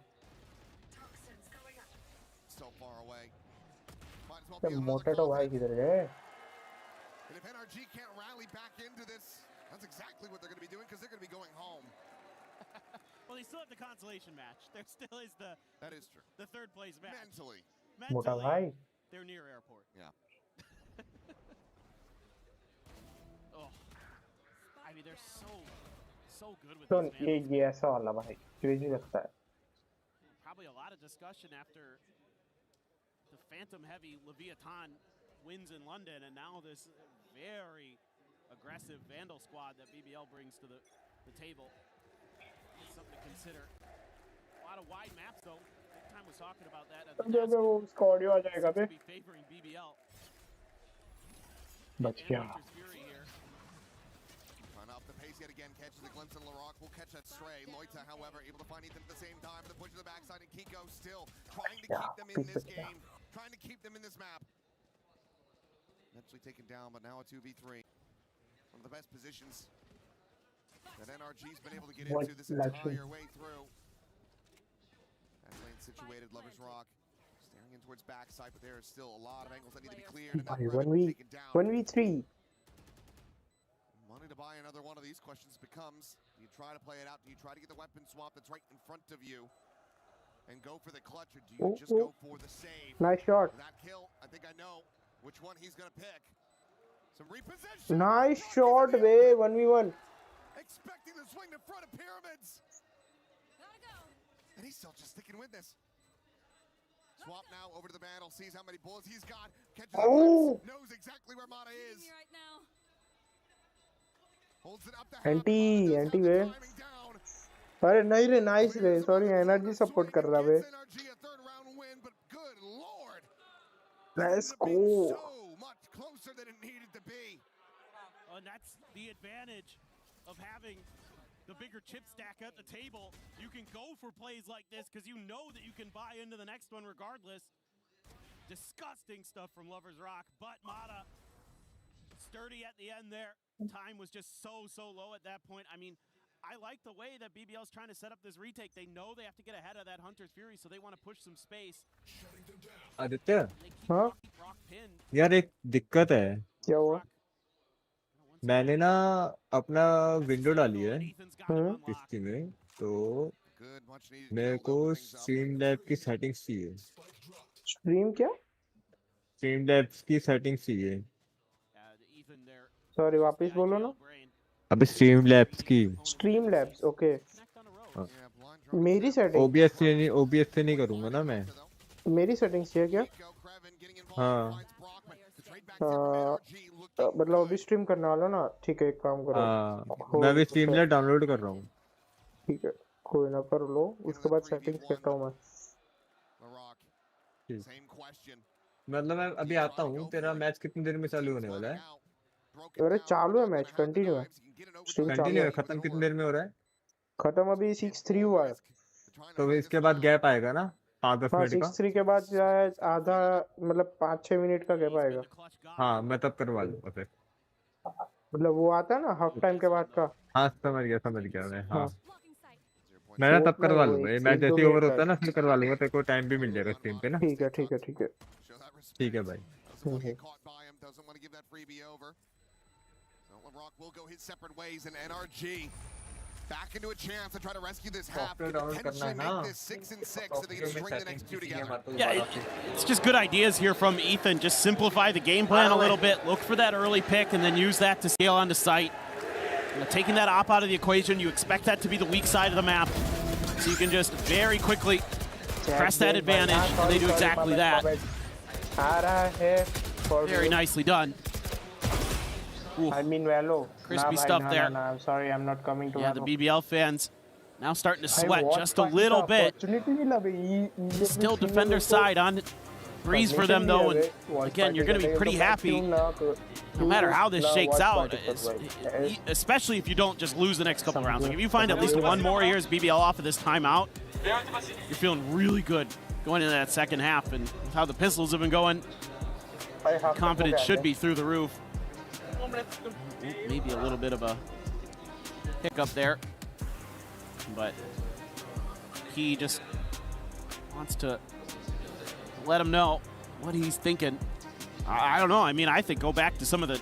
मोटेटो भाई किधर गए? If NRG can't rally back into this, that's exactly what they're going to be doing, because they're going to be going home. Well, they still have the consolation match. There still is the. That is true. The third place match. Mentally. मोटा भाई। They're near airport. Yeah. Oh, I mean they're so good with. तो ये ऐसा वाला भाई crazy लगता है। Probably a lot of discussion after the phantom-heavy Leviathan wins in London, and now this very aggressive Vandal squad that BBL brings to the table. It's something to consider. A lot of wide maps, though. Big Time was talking about that. वो स्कॉडियो आ जाएगा बे. Be favoring BBL. बच्चा. Run off the pace yet again, catches the glimpse, and Larocque will catch that stray. Loita, however, able to find Ethan at the same time. The push to the backside, and Kiko still trying to keep them in this game, trying to keep them in this map. Eventually taken down, but now a 2v3. One of the best positions that NRG's been able to get into this entire way through. That lane situated, Lover's Rock. Staring in towards backside, but there is still a lot of angles that need to be cleared. And 1v3. Money to buy another one of these questions becomes, do you try to play it out? Do you try to get the weapon swap that's right in front of you and go for the clutch, or do you just go for the save? Nice shot. That kill, I think I know which one he's going to pick. Some repossession. Nice shot, way 1v1. Expecting the swing in front of Pyramids. And he's still just sticking with this. Swap now over to the battle, sees how many bullets he's got. Catches knows exactly where Mata is. Holds it up the Anti वे. अरे नहीं रे, nice रे. Sorry, energy support कर रहा वे. Let's go. So much closer than it needed to be. And that's the advantage of having the bigger chip stack at the table. You can go for plays like this because you know that you can buy into the next one regardless. Disgusting stuff from Lover's Rock, but Mata sturdy at the end there. Time was just so low at that point. I mean, I like the way that BBL's trying to set up this retake. They know they have to get ahead of that Hunter's Fury, so they want to push some space. Aditya, हाँ? यार एक दिक्कत है. क्या हुआ? मैंने ना अपना विंडो डाली है किस्ती में, तो मेरे को स्ट्रीम लैब की सेटिंग्स चाहिए. स्ट्रीम क्या? स्ट्रीम लैब्स की सेटिंग्स चाहिए. सॉरी, वापस बोलो ना. अबे स्ट्रीम लैब्स की. Stream labs, okay. मेरी सेटिंग OBS से नहीं करूँगा ना मैं. मेरी सेटिंग्स है क्या? हाँ. मतलब अभी स्ट्रीम करने वाला ना. ठीक है, एक काम करो. मैं अभी स्ट्रीम लैब डाउनलोड कर रहा हूँ. ठीक है, कोई ना, कर लो. उसके बाद सेटिंग्स करता हूँ मैं. मतलब मैं अभी आता हूँ. तेरा मैच कितनी देर में चालू होने वाला है? अरे चालू है मैच, कंटिन्यू है. कंटिन्यू है. खत्म कितनी देर में हो रहा है? खत्म अभी 6-3 हुआ है. तो इसके बाद गैप आएगा ना 5-10 मिनट का? 6-3 के बाद आधा, मतलब 5-6 मिनट का गैप आएगा. हाँ, मैं तब करवा लूँगा फिर. मतलब वो आता है ना हाफ टाइम के बाद का. हाँ, समझ गया मैं. हाँ, मैं ना तब करवा लूँगा. मैच जैसे ओवर होता है ना, फिर करवा लूँगा. तेरे को टाइम भी मिल जाएगा स्ट्रीम पे ना. ठीक है. ठीक है भाई. Rock will go his separate ways, and NRG back into a chance to try to rescue this half. Potentially make this 6-6 so they can string the next two together. Yeah, it's just good ideas here from Ethan. Just simplify the game plan a little bit. Look for that early pick and then use that to scale onto sight. Taking that op out of the equation, you expect that to be the weak side of the map. So you can just very quickly press that advantage, and they do exactly that. Very nicely done. Ooh. I mean, Valo. Crispy stuff there. I'm sorry, I'm not coming to Valo. The BBL fans now starting to sweat just a little bit. Still defender side on Breeze for them, though. And again, you're going to be pretty happy no matter how this shakes out, especially if you don't just lose the next couple rounds. Like if you find at least one more here as BBL off of this timeout, you're feeling really good going into that second half. And with how the pistols have been going, confidence should be through the roof. Maybe a little bit of a hiccup there, but he just wants to let him know what he's thinking. I don't know. I mean, I think go back to some of the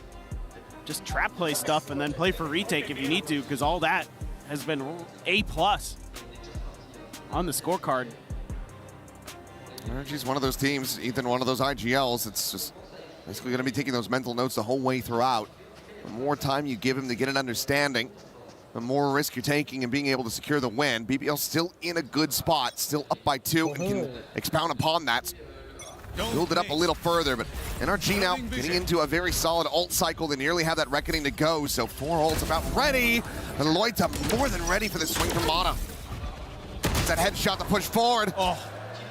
just trap play stuff and then play for retake if you need to, because all that has been A+ on the scorecard. Energy's one of those teams, Ethan, one of those IGLs. It's just basically going to be taking those mental notes the whole way throughout. The more time you give him to get an understanding, the more risk you're taking and being able to secure the win. BBL still in a good spot, still up by 2, and can expound upon that. build it up a little further, but NRG now getting into a very solid ult cycle. They nearly have that Reckoning to go, so 4 ults about ready. And Loita more than ready for the swing from Mana. That headshot to push forward.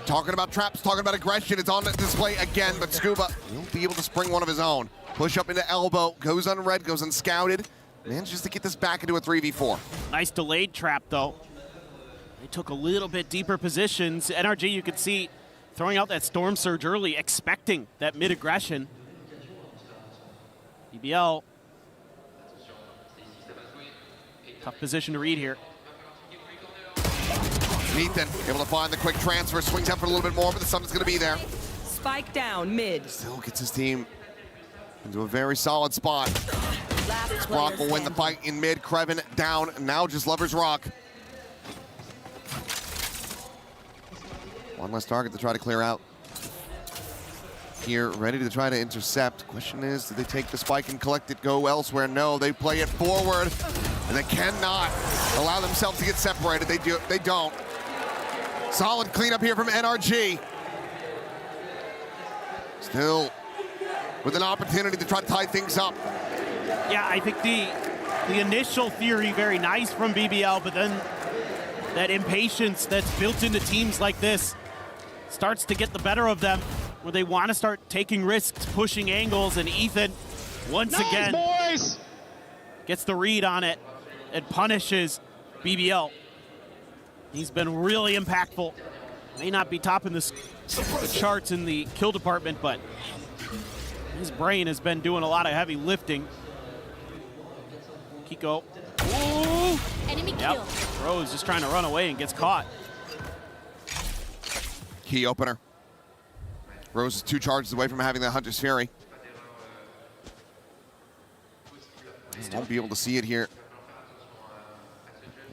Talking about traps, talking about aggression. It's on display again, but Scuba will be able to spring one of his own. Push up into elbow, goes on red, goes unscouted. Manages to get this back into a 3v4. Nice delayed trap, though. They took a little bit deeper positions. NRG, you could see, throwing out that Storm Surge early, expecting that mid-aggression. BBL. Tough position to read here. Ethan able to find the quick transfer, swings out for a little bit more, but the sun is going to be there. Spike down mid. Still gets his team into a very solid spot. Brock will win the fight in mid. Kreven down. Now just Lover's Rock. One less target to try to clear out. Here, ready to try to intercept. Question is, do they take the spike and collect it, go elsewhere? No, they play it forward, and they cannot allow themselves to get separated. They don't. Solid cleanup here from NRG. Still with an opportunity to try to tie things up. Yeah, I think the initial theory, very nice from BBL, but then that impatience that's built into teams like this starts to get the better of them, where they want to start taking risks, pushing angles, and Ethan, once again, gets the read on it and punishes BBL. He's been really impactful. May not be topping the charts in the kill department, but his brain has been doing a lot of heavy lifting. Kiko. Ooh. Enemy kill. Rose just trying to run away and gets caught. Key opener. Rose is 2 charges away from having that Hunter's Fury. Won't be able to see it here.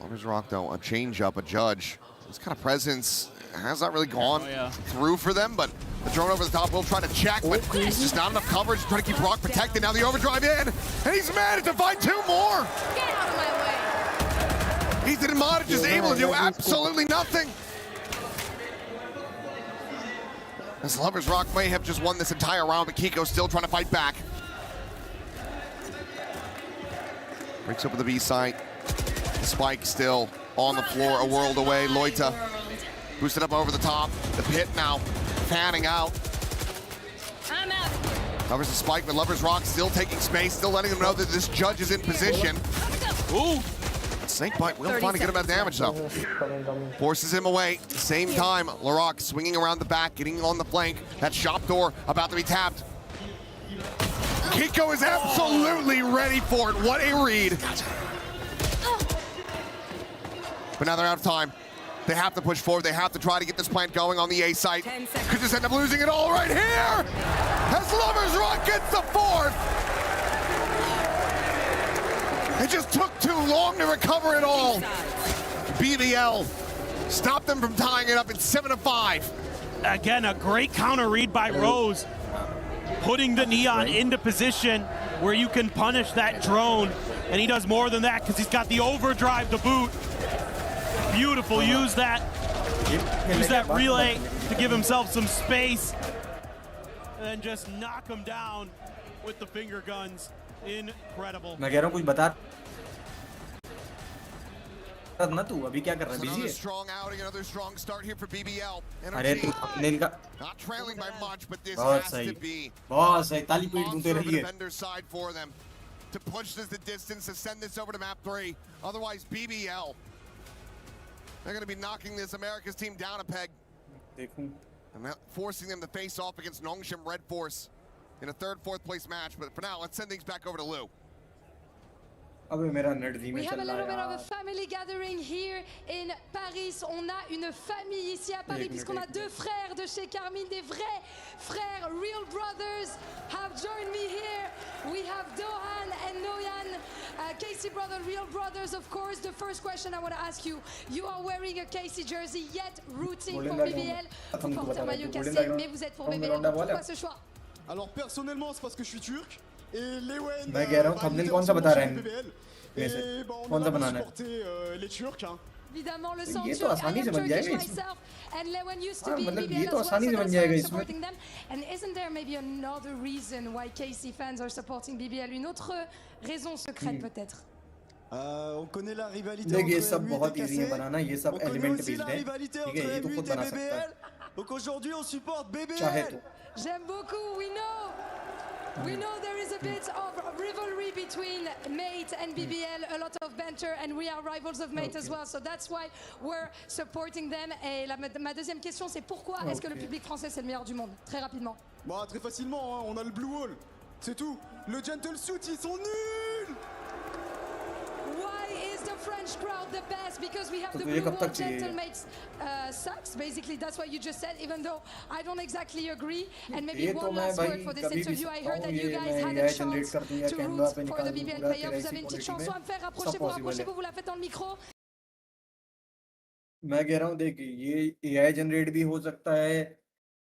Lover's Rock, though, a change-up, a judge. This kind of presence has not really gone through for them, but the drone over the top will try to check, but it's just not enough coverage to try to keep Rock protected. Now the overdrive in, and he's managed to find 2 more. Get out of my way. Ethan and Mod just able to do absolutely nothing. This Lover's Rock may have just won this entire round, but Kiko's still trying to fight back. Breaks open the B site. The spike still on the floor, a world away. Loita boosted up over the top. The pit now fanning out. I'm out. Covers the spike, but Lover's Rock still taking space, still letting them know that this judge is in position. Ooh. Snakebite will finally get him that damage, though. Forces him away. At the same time, Larocque swinging around the back, getting on the flank. That shop door about to be tapped. Kiko is absolutely ready for it. What a read. But now they're out of time. They have to push forward. They have to try to get this plant going on the A site. Could just end up losing it all right here. As Lover's Rock gets the 4th. It just took too long to recover it all. BBL stopped them from tying it up in 7-5. Again, a great counter read by Rose, putting the Neon into position where you can punish that drone, and he does more than that because he's got the overdrive to boot. Beautiful, use that relay to give himself some space, and then just knock him down with the finger guns. Incredible. मैं कह रहा हूँ कुछ बता ना तू अभी क्या कर रहा है बिजी है Strong outing, another strong start here for BBL. अरे तू अपने इनका Not trailing by much, but this बहुत has सही to be बहुत सही ताली पीट दूँ तेरे लिए defender's side for them to push this the distance, to send this over to map 3. Otherwise, BBL, they're going to be knocking this America's team down a peg. देखूं And forcing them to face off against Nongshim Red Force in a 3rd, 4th place match. But for now, let's send things back over to Lou. We have a little bit of a family gathering here in Paris. On a une famille ici à Paris puisqu'on a 2 frères de chez Carmine, des vrais frères, real brothers have joined me here. We have Dohan and Noyan, Casey brother, real brothers of course. The first question I want to ask you, you are wearing a Casey jersey yet rooting for BBL. Vous portez un maillot cassé mais vous êtes pour BBL. Pourquoi ce choix? Alors personnellement c'est parce que je suis turc et Lewen मैं कह रहा हूँ thumbnail कौन सा बता रहा है et bon on a supporté les Turcs hein. Évidemment, le ये तो ceinture. I आसानी am से बन Turkish जाएगा इसमें। myself, and Lewan used to हाँ be in मतलब ये BBL तो as well, आसानी so से बन that's why जाएगा I'm इसमें। supporting them. And isn't there maybe another reason why KC fans are supporting BBL? Une autre raison secrète peut-être? On connaît la rivalité देख ये entre सब M8 et बहुत easy है KC. बनाना, ये सब On connaît element aussi la based है, rivalité ठीक है, entre ये तो खुद M8 et बना सकता है BBL. Donc aujourd'hui, on supporte चाहे BBL. तो। J'aime beaucoup, we know. We know there is a bit of rivalry between Mate and BBL, a lot of banter, and we are rivals of Mate as well. So that's why we're supporting them. Et ma deuxième question, c'est pourquoi est-ce que le public français c'est le meilleur du monde? Très rapidement. Bah, très facilement, hein, on a le Blue Wall. C'est tout. Le Gentle Suit, ils sont nuls. Why is the French crowd the best? Because we have तो the तुझे Blue कब Wall तक चाहिए? Gentlemates sucks. Basically, that's what you just said, even though I don't exactly agree. And maybe ये तो one मैं last भाई word for this कभी भी interview. I सकता heard हूँ, that you ये guys मैं had AI a generate chance कर दूँ या to कैनवा root पे for निकाल the दूँ BBL पूरा player. तेरा Vous इसी avez une petite क्वालिटी में, chanson à me faire. सब Rapprochez-vous, पॉसिबल है। rapprochez-vous, vous la faites dans le micro. मैं कह रहा हूँ देख ये AI जनरेट भी हो सकता है,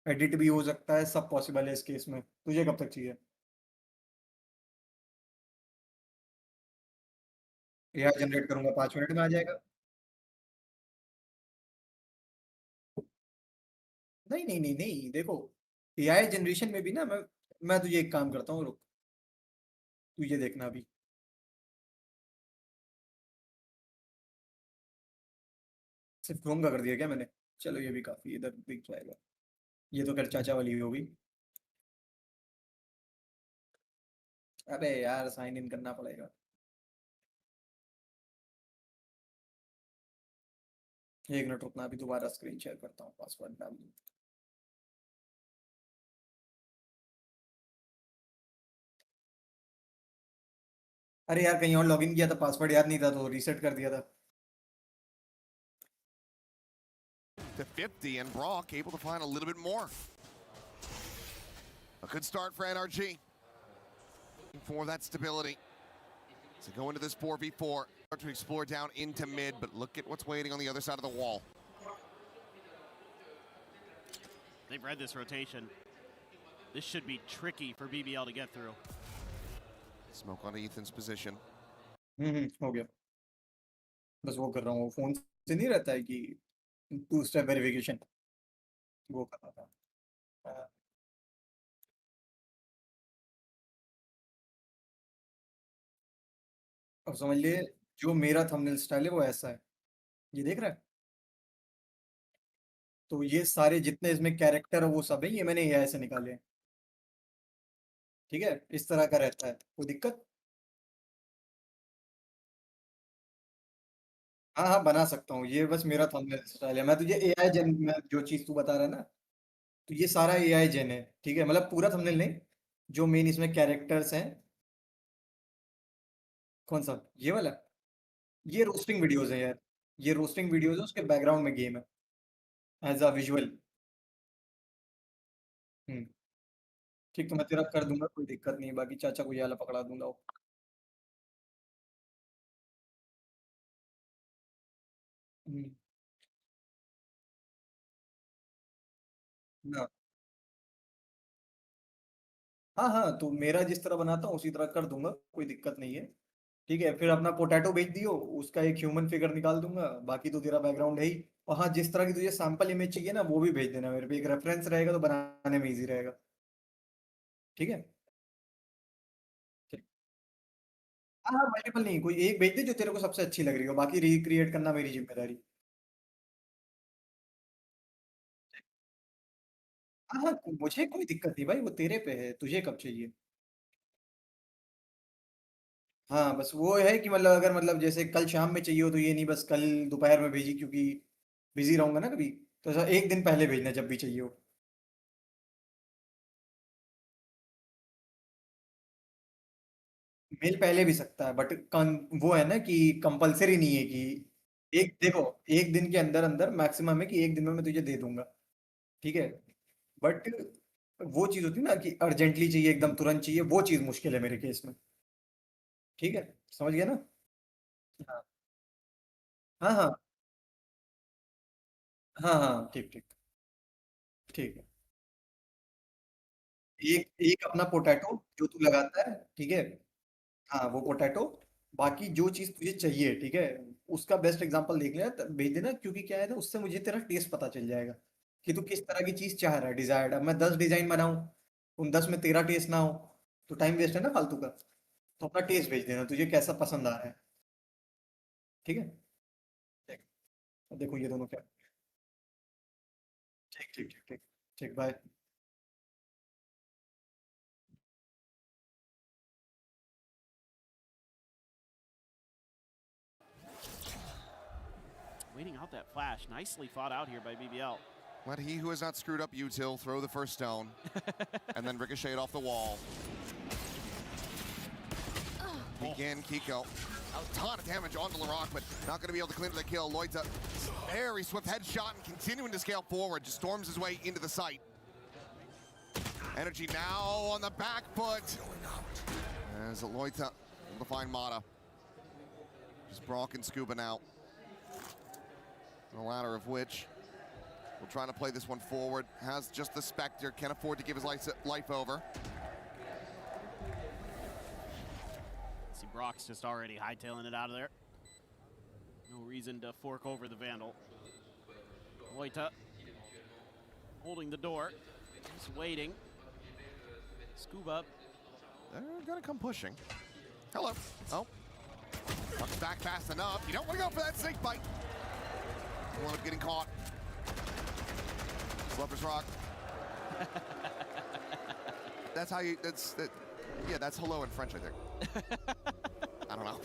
एडिट भी हो सकता है, सब पॉसिबल है इस केस में। तुझे कब तक चाहिए? AI जनरेट करूंगा 5 मिनट में आ जाएगा। नहीं नहीं नहीं नहीं, देखो AI जनरेशन में भी ना मैं तुझे एक काम करता हूँ, रुक, तू ये देखना अभी। सिर्फ क्रोम का कर दिया क्या मैंने? चलो ये भी काफी, इधर दिख जाएगा। ये तो खैर चाचा वाली होगी। अबे यार साइन इन करना पड़ेगा। एक मिनट रुकना, अभी दोबारा स्क्रीन शेयर करता हूँ, पासवर्ड डाल दूँ। अरे यार कहीं और लॉगिन किया था, पासवर्ड याद नहीं था तो रीसेट कर दिया था। To 50 and Brock able to find a little bit more. A good start for NRG. For that stability. To go into this 4v4, start to explore down into mid, but look at what's waiting on the other side of the wall. They've read this rotation. This should be tricky for BBL to get through. Smoke on Ethan's position. हो गया। बस वो कर रहा हूँ, phone से नहीं रहता है कि 2 स्टेप वेरिफिकेशन, वो कर रहा था। अब समझ लिए, जो मेरा थंबनेल स्टाइल है वो ऐसा है, ये देख रहा है? तो ये सारे जितने इसमें कैरेक्टर है वो सब है, ये मैंने AI से निकाले हैं। ठीक है, इस तरह का रहता है, कोई दिक्कत? हाँ हाँ बना सकता हूँ, ये बस मेरा थंबनेल स्टाइल है। मैं तुझे AI जन में जो चीज तू बता रहा है ना, तो ये सारा AI जन है, ठीक है? मतलब पूरा थंबनेल नहीं, जो मेन इसमें कैरेक्टर्स हैं। कौन सा? ये वाला? ये रोस्टिंग वीडियोस है यार, ये रोस्टिंग वीडियोस है, उसके बैकग्राउंड में गेम है एज अ विजुअल। ठीक, तो मैं तेरा कर दूंगा, कोई दिक्कत नहीं, बाकी चाचा को ये वाला पकड़ा दूंगा। हम्म, ना हाँ हाँ, तो मेरा जिस तरह बनाता हूँ उसी तरह कर दूंगा, कोई दिक्कत नहीं है। ठीक है, फिर अपना पोटैटो भेज दियो, उसका एक ह्यूमन फिगर निकाल दूंगा, बाकी तो तेरा बैकग्राउंड है ही। और हाँ, जिस तरह की तुझे सैंपल इमेज चाहिए ना वो भी भेज देना मेरे पे, एक रेफरेंस रहेगा तो बनाने में इजी रहेगा। ठीक है, ठीक। हाँ हाँ, मल्टीपल नहीं, कोई एक भेज दे जो तेरे को सबसे अच्छी लग रही हो, बाकी रिक्रिएट करना मेरी जिम्मेदारी। हाँ हाँ, मुझे कोई दिक्कत नहीं भाई, वो तेरे पे है, तुझे कब चाहिए। हाँ बस वो है कि मतलब अगर मतलब जैसे कल शाम में चाहिए हो तो ये नहीं बस कल दोपहर में भेजी, क्योंकि बिजी रहूंगा ना कभी, तो ऐसा एक दिन पहले भेजना जब भी चाहिए हो। मेल पहले भी सकता है, बट वो है ना कि कंपलसरी नहीं है कि एक, देखो एक दिन के अंदर अंदर मैक्सिमम है कि एक दिन में मैं तुझे दे दूंगा। ठीक है, बट वो चीज होती है ना कि अर्जेंटली चाहिए, एकदम तुरंत चाहिए, वो चीज मुश्किल है मेरे केस में। ठीक है, समझ गया ना? हाँ हाँ हाँ हाँ हाँ, ठीक ठीक ठीक है। एक एक अपना पोटैटो जो तू लगाता है, ठीक है? हाँ वो पोटैटो, बाकी जो चीज तुझे चाहिए, ठीक है, उसका बेस्ट एग्जांपल देख लेना, भेज देना, क्योंकि क्या है ना, उससे मुझे तेरा टेस्ट पता चल जाएगा कि तू किस तरह की चीज चाह रहा है, डिजायर्ड। अब मैं 10 डिजाइन बनाऊं, उन 10 में तेरा टेस्ट ना हो तो टाइम वेस्ट है ना फालतू का। तो अपना टेस्ट भेज देना, तुझे कैसा पसंद आ रहा है, ठीक है। ठीक। अब देखो ये दोनों क्या, ठीक ठीक ठीक ठीक ठीक, bye. Waiting out that flash. Nicely fought out here by BBL. Let he who has not screwed up util throw the first stone, and then ricochet it off the wall. Again, Kiko. A ton of damage onto LaRock, but not going to be able to clean up the kill. Loita, very swift headshot and continuing to scale forward. Just storms his way into the site. Energy now on the back foot. As Loita able to find Mata. Just Brock and Scuba now. The latter of which will try to play this one forward. Has just the Spectre, can't afford to give his life over. See, Brock's just already hightailing it out of there. No reason to fork over the Vandal. Loita holding the door, just waiting. Scuba. They're gonna come pushing. Hello. Oh. Comes back fast enough. You don't want to go for that snake bite. You end up getting caught. Lover's Rock. That's how you, yeah, that's hello in French, I think. I don't know.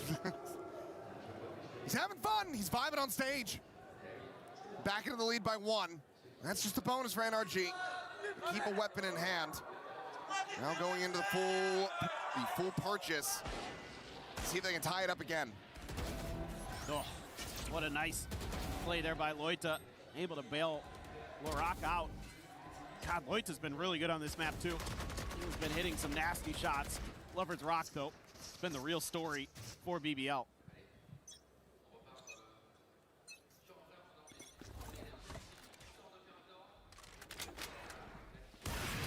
He's having fun. He's vibing on stage. Back into the lead by 1. That's just a bonus for NRG. Keep a weapon in hand. Now going into the full purchase. See if they can tie it up again. Oh, what a nice play there by Loita. Able to bail LaRock out. God, Loita's been really good on this map too. He's been hitting some nasty shots. Lover's Rock, though, it's been the real story for BBL.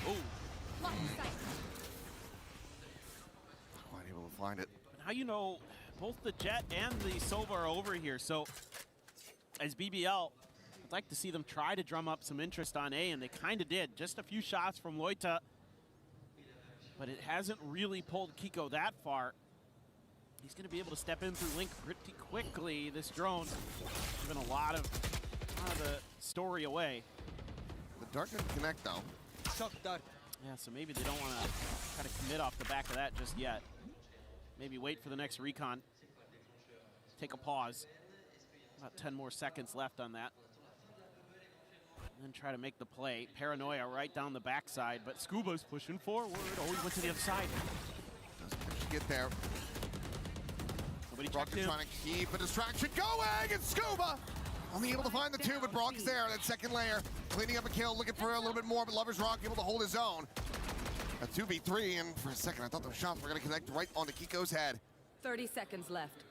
Oh. Quite able to find it. Now you know both the Jet and the Sova are over here, so as BBL, I'd like to see them try to drum up some interest on A, and they kind of did. Just a few shots from Loita, but it hasn't really pulled Kiko that far. He's going to be able to step in through Link pretty quickly. This drone giving a lot of the story away. The dart didn't connect, though. Yeah, so maybe they don't want to try to commit off the back of that just yet. Maybe wait for the next recon. Take a pause. About 10 more seconds left on that. And then try to make the play. Paranoia right down the backside, but Scuba's pushing forward. Oh, he went to the other side. Doesn't get there. Nobody Brock checked is him. trying to keep a distraction going, and Scuba only able to find the 2, but Brock is there. That second layer, cleaning up a kill, looking for a little bit more, but Lover's Rock able to hold his own. A 2v3, and for a second, I thought those shots were going to connect right onto Kiko's head. 30 seconds left.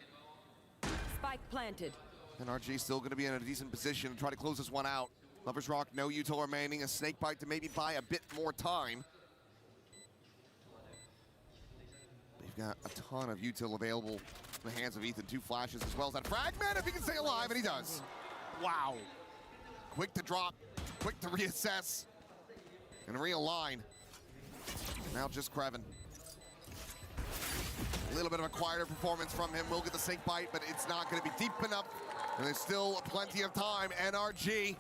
Spike planted. NRG still going to be in a decent position to try to close this one out. Lover's Rock, no util remaining, a snake bite to maybe buy a bit more time. They've got a ton of util available in the hands of Ethan. 2 flashes as well as that fragment, if he can stay alive, and he does. Wow. Quick to drop, quick to reassess, and realign. Now just Kreven. A little bit of a quieter performance from him. Will get the snake bite, but it's not going to be deep enough. And there's still plenty of time. NRG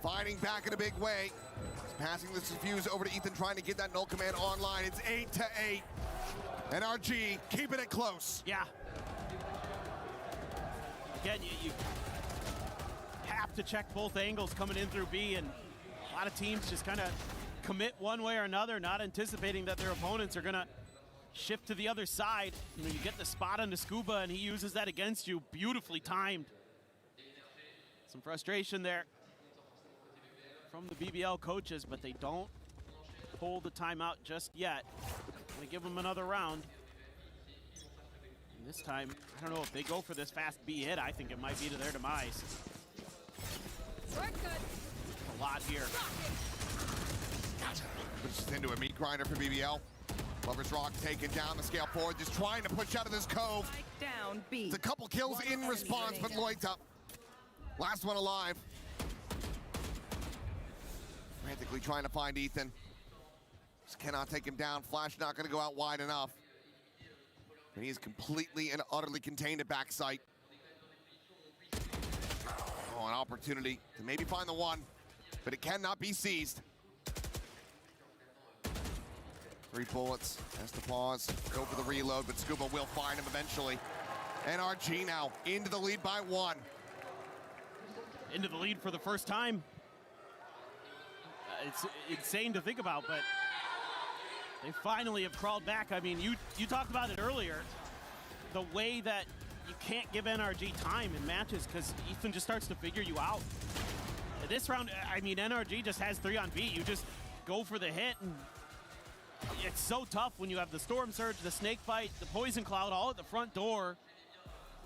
fighting back in a big way. Passing this diffuse over to Ethan, trying to get that null command online. It's 8-8. NRG keeping it close. Yeah. Again, you have to check both angles coming in through B, and a lot of teams just kind of commit one way or another, not anticipating that their opponents are going to shift to the other side. You know, you get the spot onto Scuba, and he uses that against you. Beautifully timed. Some frustration there from the BBL coaches, but they don't pull the timeout just yet. They give them another round. And this time, I don't know if they go for this fast B hit. I think it might be to their demise. A lot here. Puts into a meat grinder for BBL. Lovers Rock taking down the scale forward, just trying to push out of this cove. Down B. It's a couple kills in response, but Lloyd's up. Last one alive. Frantically trying to find Ethan. Just cannot take him down. Flash not going to go out wide enough. And he is completely and utterly contained at backside. Oh, an opportunity to maybe find the one, but it cannot be seized. 3 bullets, has to pause, go for the reload, but Scuba will find him eventually. NRG now into the lead by 1. Into the lead for the first time. It's insane to think about, but they finally have crawled back. I mean, you talked about it earlier, the way that you can't give NRG time in matches because Ethan just starts to figure you out. This round, I mean, NRG just has 3 on B. You just go for the hit, and it's so tough when you have the Storm Surge, the Snake Bite, the Poison Cloud all at the front door.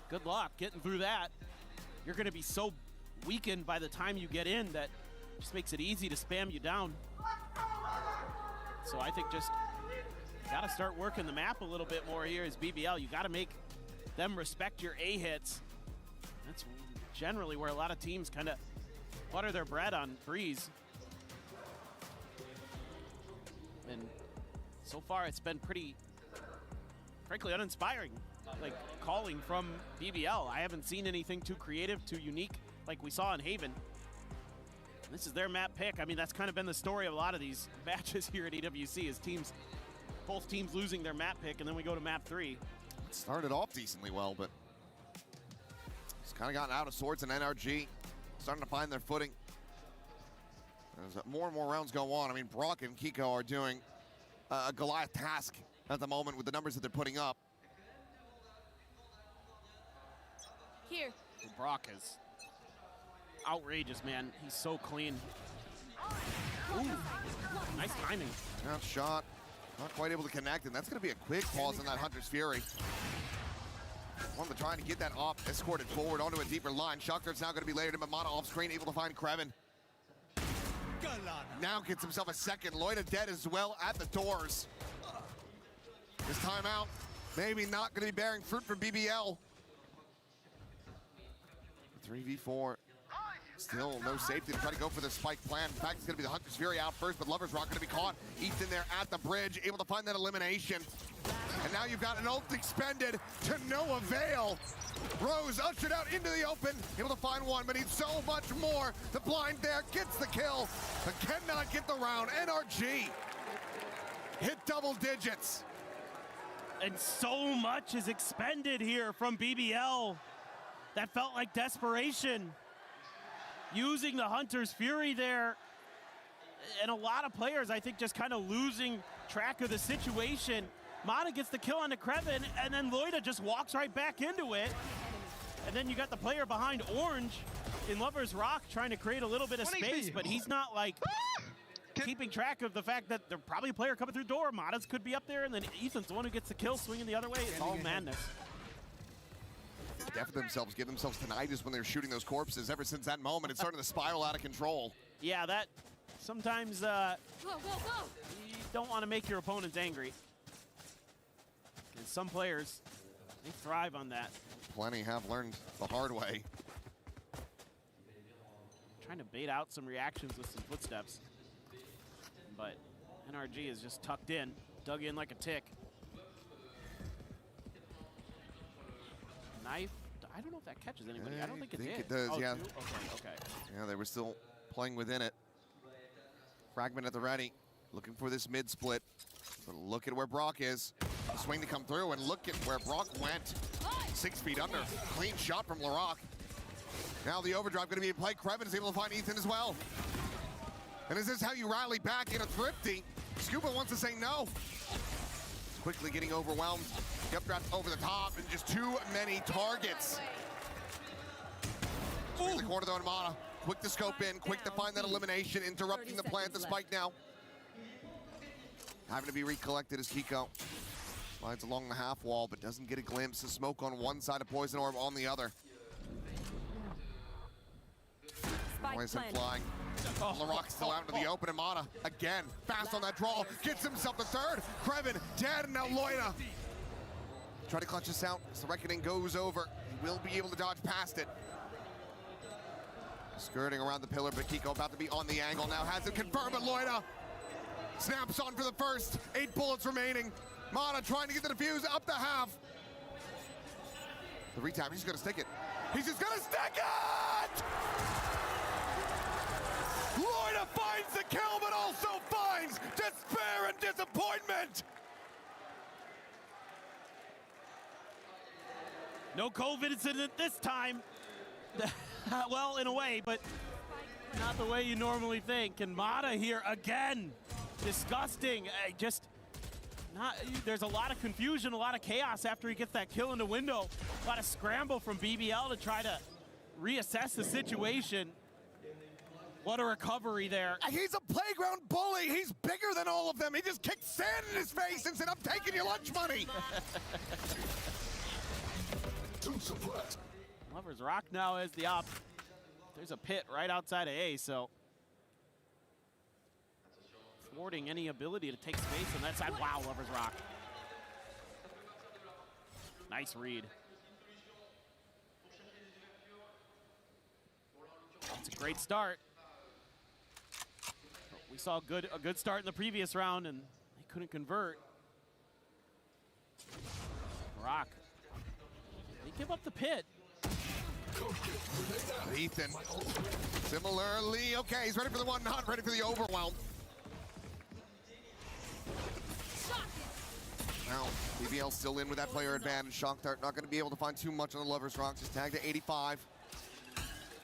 Good luck getting through that. You're going to be so weakened by the time you get in that just makes it easy to spam you down. So I think just got to start working the map a little bit more here as BBL. You got to make them respect your A hits. That's generally where a lot of teams kind of butter their bread on Breeze. And so far it's been pretty, frankly, uninspiring. Like calling from BBL. I haven't seen anything too creative, too unique like we saw in Haven. This is their map pick. I mean, that's kind of been the story of a lot of these matches here at EWC is teams, both teams losing their map pick, and then we go to map 3. It started off decently well, but it's kind of gotten out of sorts, and NRG starting to find their footing. As more and more rounds go on, I mean, Brock and Kiko are doing a Goliath task at the moment with the numbers that they're putting up. Here. Brock is outrageous, man. He's so clean. Ooh, nice timing. Now shot, not quite able to connect, and that's going to be a quick pause on that Hunter's Fury. One of trying to get that off, escorted forward onto a deeper line. Shockdart's now going to be layered in, but Mana off screen, able to find Kreven. Now gets himself a second. Loida dead as well at the doors. This time out, maybe not going to be bearing fruit for BBL. 3v4. Still no safety to try to go for the spike plan. In fact, it's going to be the Hunter's Fury out first, but Lover's Rock going to be caught. Ethan there at the bridge, able to find that elimination. And now you've got an ult expended to no avail. Rose ushered out into the open, able to find one, but needs so much more. The blind there gets the kill, but cannot get the round. NRG hit double digits. And so much is expended here from BBL. That felt like desperation. Using the Hunter's Fury there. And a lot of players, I think, just kind of losing track of the situation. Mana gets the kill on the Kreven, and then Loida just walks right back into it. And then you got the player behind Orange in Lover's Rock trying to create a little bit of space, but he's not like keeping track of the fact that there's probably a player coming through door. Mana's could be up there, and then Ethan's the one who gets the kill swinging the other way. It's all madness. Deafen themselves, give themselves tinnitus when they're shooting those corpses. Ever since that moment, it's starting to spiral out of control. Yeah, that sometimes you don't want to make your opponents angry. Because some players, they thrive on that. Plenty have learned the hard way. Trying to bait out some reactions with some footsteps. But NRG is just tucked in, dug in like a tick. Knife. I don't know if that catches anybody. I don't think it did. It does, oh, yeah. Okay. Yeah, they were still playing within it. Fragment at the ready, looking for this mid split. But look at where Brock is. The swing to come through, and look at where Brock went. 6 feet under. Clean shot from Larock. Now the overdrive going to be in play. Kreven is able to find Ethan as well. And is this how you rally back in a thrifty? Scuba wants to say no. Quickly getting overwhelmed. Updraft over the top, and just too many targets. In the corner though, and Mana. Quick to scope in, quick to find that elimination, interrupting the plant, the spike now. Having to be recollected as Kiko slides along the half wall, but doesn't get a glimpse of smoke on one side, of Poison Orb on the other. Poison flying. LaRock's still out into the open, and Mata, again, fast on that draw, gets himself the third. Kreven dead, and now Loida. Try to clutch this out as the Reckoning goes over. He will be able to dodge past it. Skirting around the pillar, but Kiko about to be on the angle now. Has it confirmed, but Loida snaps on for the first. 8 bullets remaining. Mata trying to get the defuse up the half. The retap, he's gonna stick it. He's just gonna stick it! Loida finds the kill, but also finds despair and disappointment! No COVID incident this time. Well, in a way, but not the way you normally think. And Mata here again. Disgusting. There's a lot of confusion, a lot of chaos after he gets that kill in the window. A lot of scramble from BBL to try to reassess the situation. What a recovery there. He's a playground bully. He's bigger than all of them. He just kicked sand in his face and said, I'm taking your lunch money. Lovers Rock now as the op. There's a pit right outside of A, so thwarting any ability to take space on that side. Wow, Lovers Rock. Nice read. It's a great start. We saw a good start in the previous round, and they couldn't convert. Rock. They give up the pit. Ethan, similarly, okay, he's ready for the one, not ready for the overwhelm. Now, BBL still in with that player advantage. Shockdart not going to be able to find too much on the Lovers Rock. Just tagged at 85.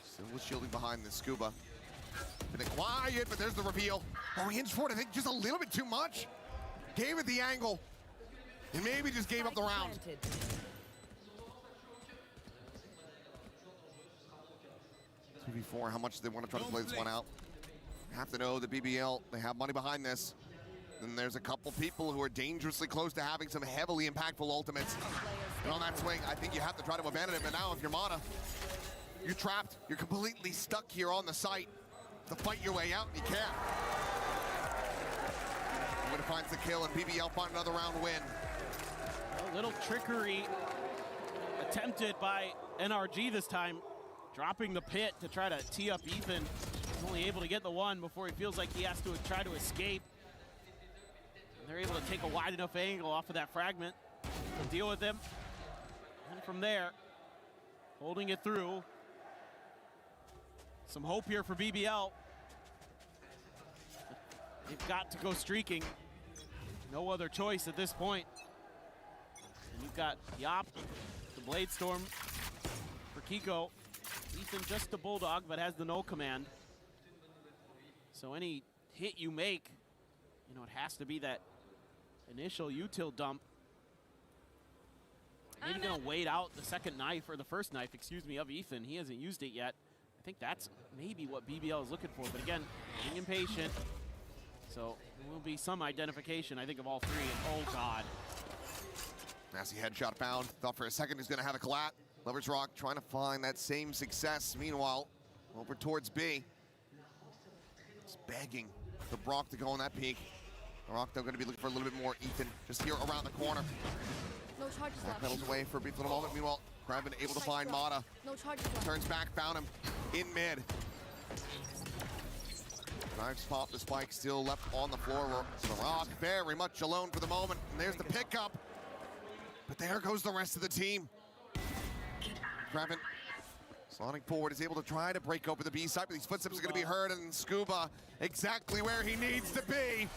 Still was shielding behind the Scuba. Been quiet, but there's the reveal. Oh, he hinged forward, I think, just a little bit too much. Gave it the angle, and maybe just gave up the round. 2v4, how much do they want to try to play this one out? Have to know that BBL, they have money behind this. And there's a couple people who are dangerously close to having some heavily impactful ultimates. And on that swing, I think you have to try to abandon it. But now if you're Mata, you're trapped. You're completely stuck here on the site to fight your way out, and you can't. Winner finds the kill, and BBL find another round win. A little trickery attempted by NRG this time. Dropping the pit to try to tee up Ethan. He's only able to get the one before he feels like he has to try to escape. And they're able to take a wide enough angle off of that fragment to deal with him. And from there, holding it through. Some hope here for BBL. They've got to go streaking. No other choice at this point. And you've got Yop, the Blade Storm for Kiko. Ethan just a Bulldog, but has the no command. So any hit you make, you know, it has to be that initial util dump. Maybe gonna wait out the second knife, or the first knife, excuse me, of Ethan. He hasn't used it yet. I think that's maybe what BBL is looking for, but again, being impatient. So there will be some identification, I think, of all three, and oh God. Nasty headshot found. Thought for a second he's gonna have a collat. Lovers Rock trying to find that same success. Meanwhile, over towards B. It's begging for Brock to go on that peak. Rock though gonna be looking for a little bit more. Ethan just here around the corner. No charges left. Pedals away for a brief little moment. Meanwhile, Kreven able to find Mata. No charges left. Turns back, found him in mid. Knives pop, the spike still left on the floor. Rock very much alone for the moment. And there's the pickup. But there goes the rest of the team. Kreven, sliding forward, is able to try to break open the B side, but these footsteps are going to be heard, and Scuba exactly where he needs to be.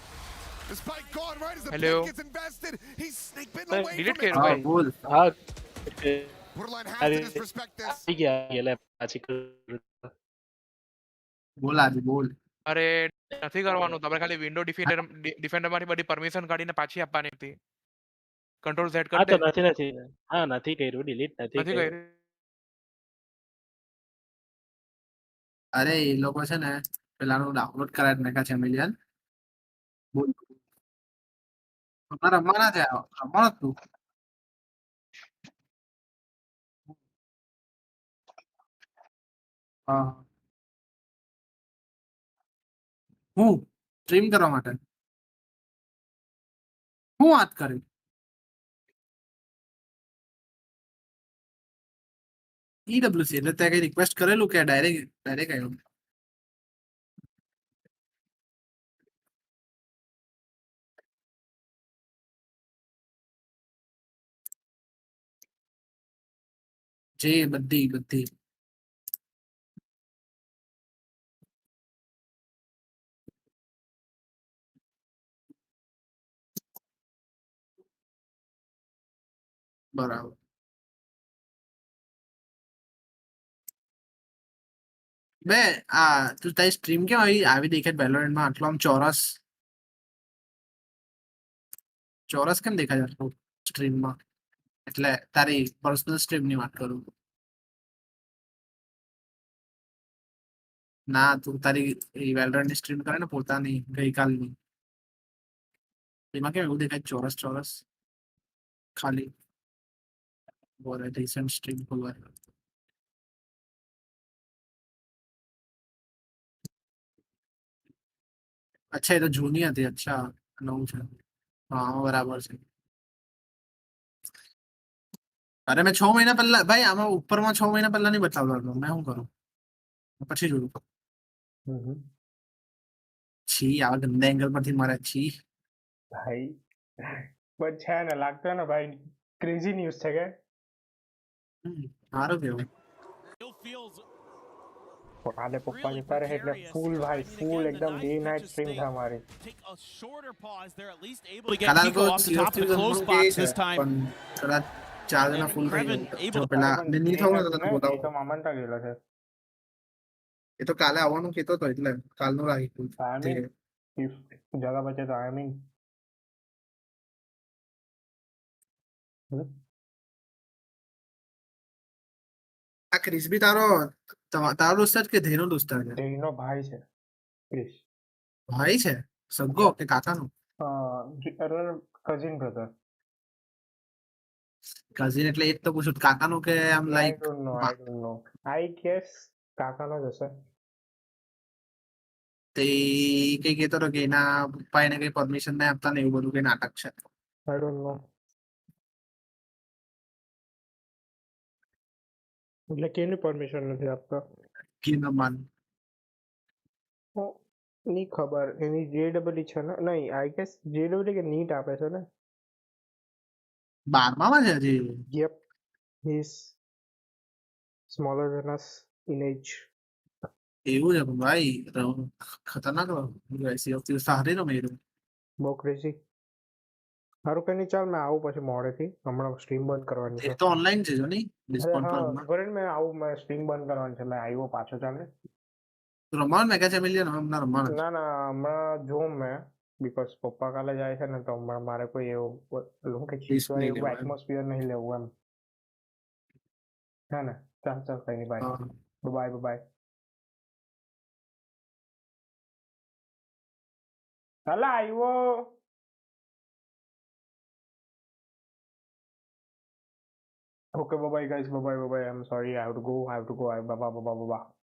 The spike gone right as the pick gets invested. He's snake bitten away from it. Borderline has to disrespect this. અરે નથી કરવાનું તમારે ખાલી window defender માંથી બધી permission કાઢીને પાછી આપવાની હતી કંટ્રોલ સેટ કરી દે નથી કર્યું ડિલીટ નથી કર્યું અરે એ લોકો છે ને પેલાનું ડાઉનલોડ કરાવી નાખ્યા છે મિલિયન બોલ રમવાના છે રમવાનું તું હા હું સ્ટ્રીમ કરવા માટે હું વાત કરી ઈડબ્લ્યુસી એટલે ત્યાં કઈ રિક્વેસ્ટ કરેલું કે ડાયરેક્ટ આવ્યું જે બધી બરાબર બે તું તારી સ્ટ્રીમ કેમ આવી દેખાય વેલોરન્ટમાં આટલો આમ ચોરસ કેમ દેખાય આટલું સ્ટ્રીમમાં એટલે તારી પર્સનલ સ્ટ્રીમ ની વાત કરું ના તું તારી વેલોરન્ટ ની સ્ટ્રીમ કરે ને પોતાની ગઈકાલની એમાં કેમ એવું દેખાય ચોરસ ખાલી બોલે રિસેન્ટ સ્ટ્રીમ ખોલવા અચ્છા એ તો જૂની હતી અચ્છા નવું છે હા બરાબર છે અરે મેં 6 મહિના પહેલા ભાઈ આમાં ઉપરમાં 6 મહિના પહેલા નહીં બતાવતો હતો મેં શું કરું પછી જોયું છી આવા ગંદા એંગલ પરથી મારે છી ભાઈ બટ છે ને લાગતો ને ભાઈ ક્રેઝી ન્યૂઝ છે કે સારું કેવું કાલે પપ્પા જતા રહે એટલે ફૂલ ભાઈ ફૂલ એકદમ ડે નાઇટ સ્ટ્રીમ થાય મારી કદાચ તો સીએસટી જમવાનું કે છે પણ કદાચ 4 જણા ફૂલ થઈ ગયું જો પેલા નહીં થવું ને તો તને એ બોલાવું તો મામંતા ગયેલો છે એ તો કાલે આવવાનું કહેતો હતો એટલે કાલનું રાખી આઈ મીન ઇફ જગા બચે તો આઈ મીન આ ક્રિસ બી તારો દોસ્તાર કે ધેનો દોસ્તાર છે એનો ભાઈ છે ક્રિશ ભાઈ છે સગો કે કાકાનો કઝિન બ્રધર કઝિન એટલે એ જ તો પૂછું કાકાનું કે આમ like I don't know I guess કાકાનો જ હશે તે કઈ કહેતો હતો કે એના પપ્પા એને કઈ પરમિશન નહીં આપતા ને એવું બધું કઈ નાટક છે આઈ ડોન્ટ નો એટલે કેની પરમિશન નથી આપતા કિનમાન ની ખબર એની જેડબલ્યુ છે ને નહીં આઈ ગેસ જેડબલ્યુ કે નીટ આપે છે ને 12માં છે હજી yup he is smaller than us in age એવું છે ભાઈ ખતરનાક વૈસી સારી રમે બહુ ક્રેઝી સારું કે નહીં ચાલ મેં આવું પછી મોડેથી હમણાં સ્ટ્રીમ બંધ કરવાની એ તો ઓનલાઈન છે જો નહીં ડિસ્કાઉન્ટ પર હા મેં આવું મેં સ્ટ્રીમ બંધ કરવાની છે મેં આવ્યો પાછો ચાલે રમવાનું મેં ક્યાં મિલિયન હમણાં રમવાનું ના હમણાં જોઉં મેં બીકોઝ પપ્પા કાલે જાય છે ને તો હમણાં મારે કોઈ એવું કે ચીસવાળી એવું એટમોસ્ફિયર નહીં લેવું એમ હે ને ચાલ કઈ નહીં બાય બાય હાલા આવ્યો Okay, bye bye guys. Bye bye. I'm sorry. I have to go. Bye bye.